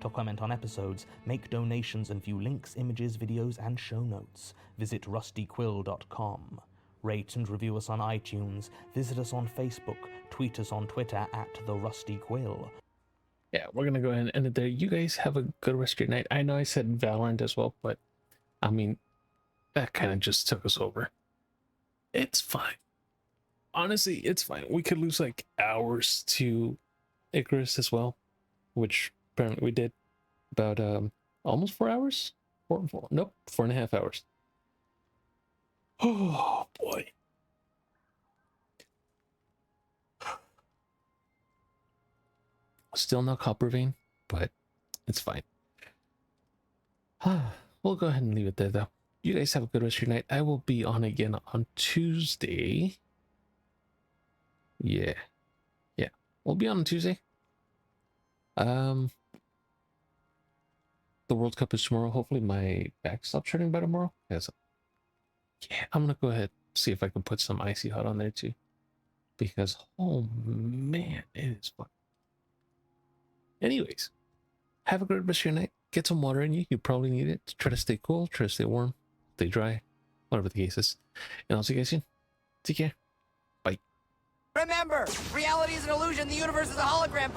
To comment on episodes, make donations, and view links, images, videos, and show notes, visit rustyquill.com. Rate and review us on iTunes, visit us on Facebook, tweet us on Twitter @TheRustyQuill. Yeah, we're gonna go ahead and end it there. You guys have a good rest of your night. I know I said Valorant as well, but I mean, that kind of just took us over. It's fine. Honestly, it's fine. We could lose like hours to Icarus as well, which apparently we did. About almost 4 hours? Nope, 4.5 hours. Oh boy. Still no copper vein, but it's fine. We'll go ahead and leave it there though. You guys have a good rest of your night. I will be on again on Tuesday. Yeah. We'll be on Tuesday. The World Cup is tomorrow. Hopefully my back stops hurting by tomorrow. Yes. Yeah, I'm gonna go ahead and see if I can put some Icy Hot on there too. Because oh man, it is fun. Anyways, have a great rest of your night. Get some water in you. You probably need it. Try to stay cool, try to stay warm, stay dry, whatever the case is. And I'll see you guys soon. Take care. Bye. Remember, reality is an illusion. The universe is a hologram.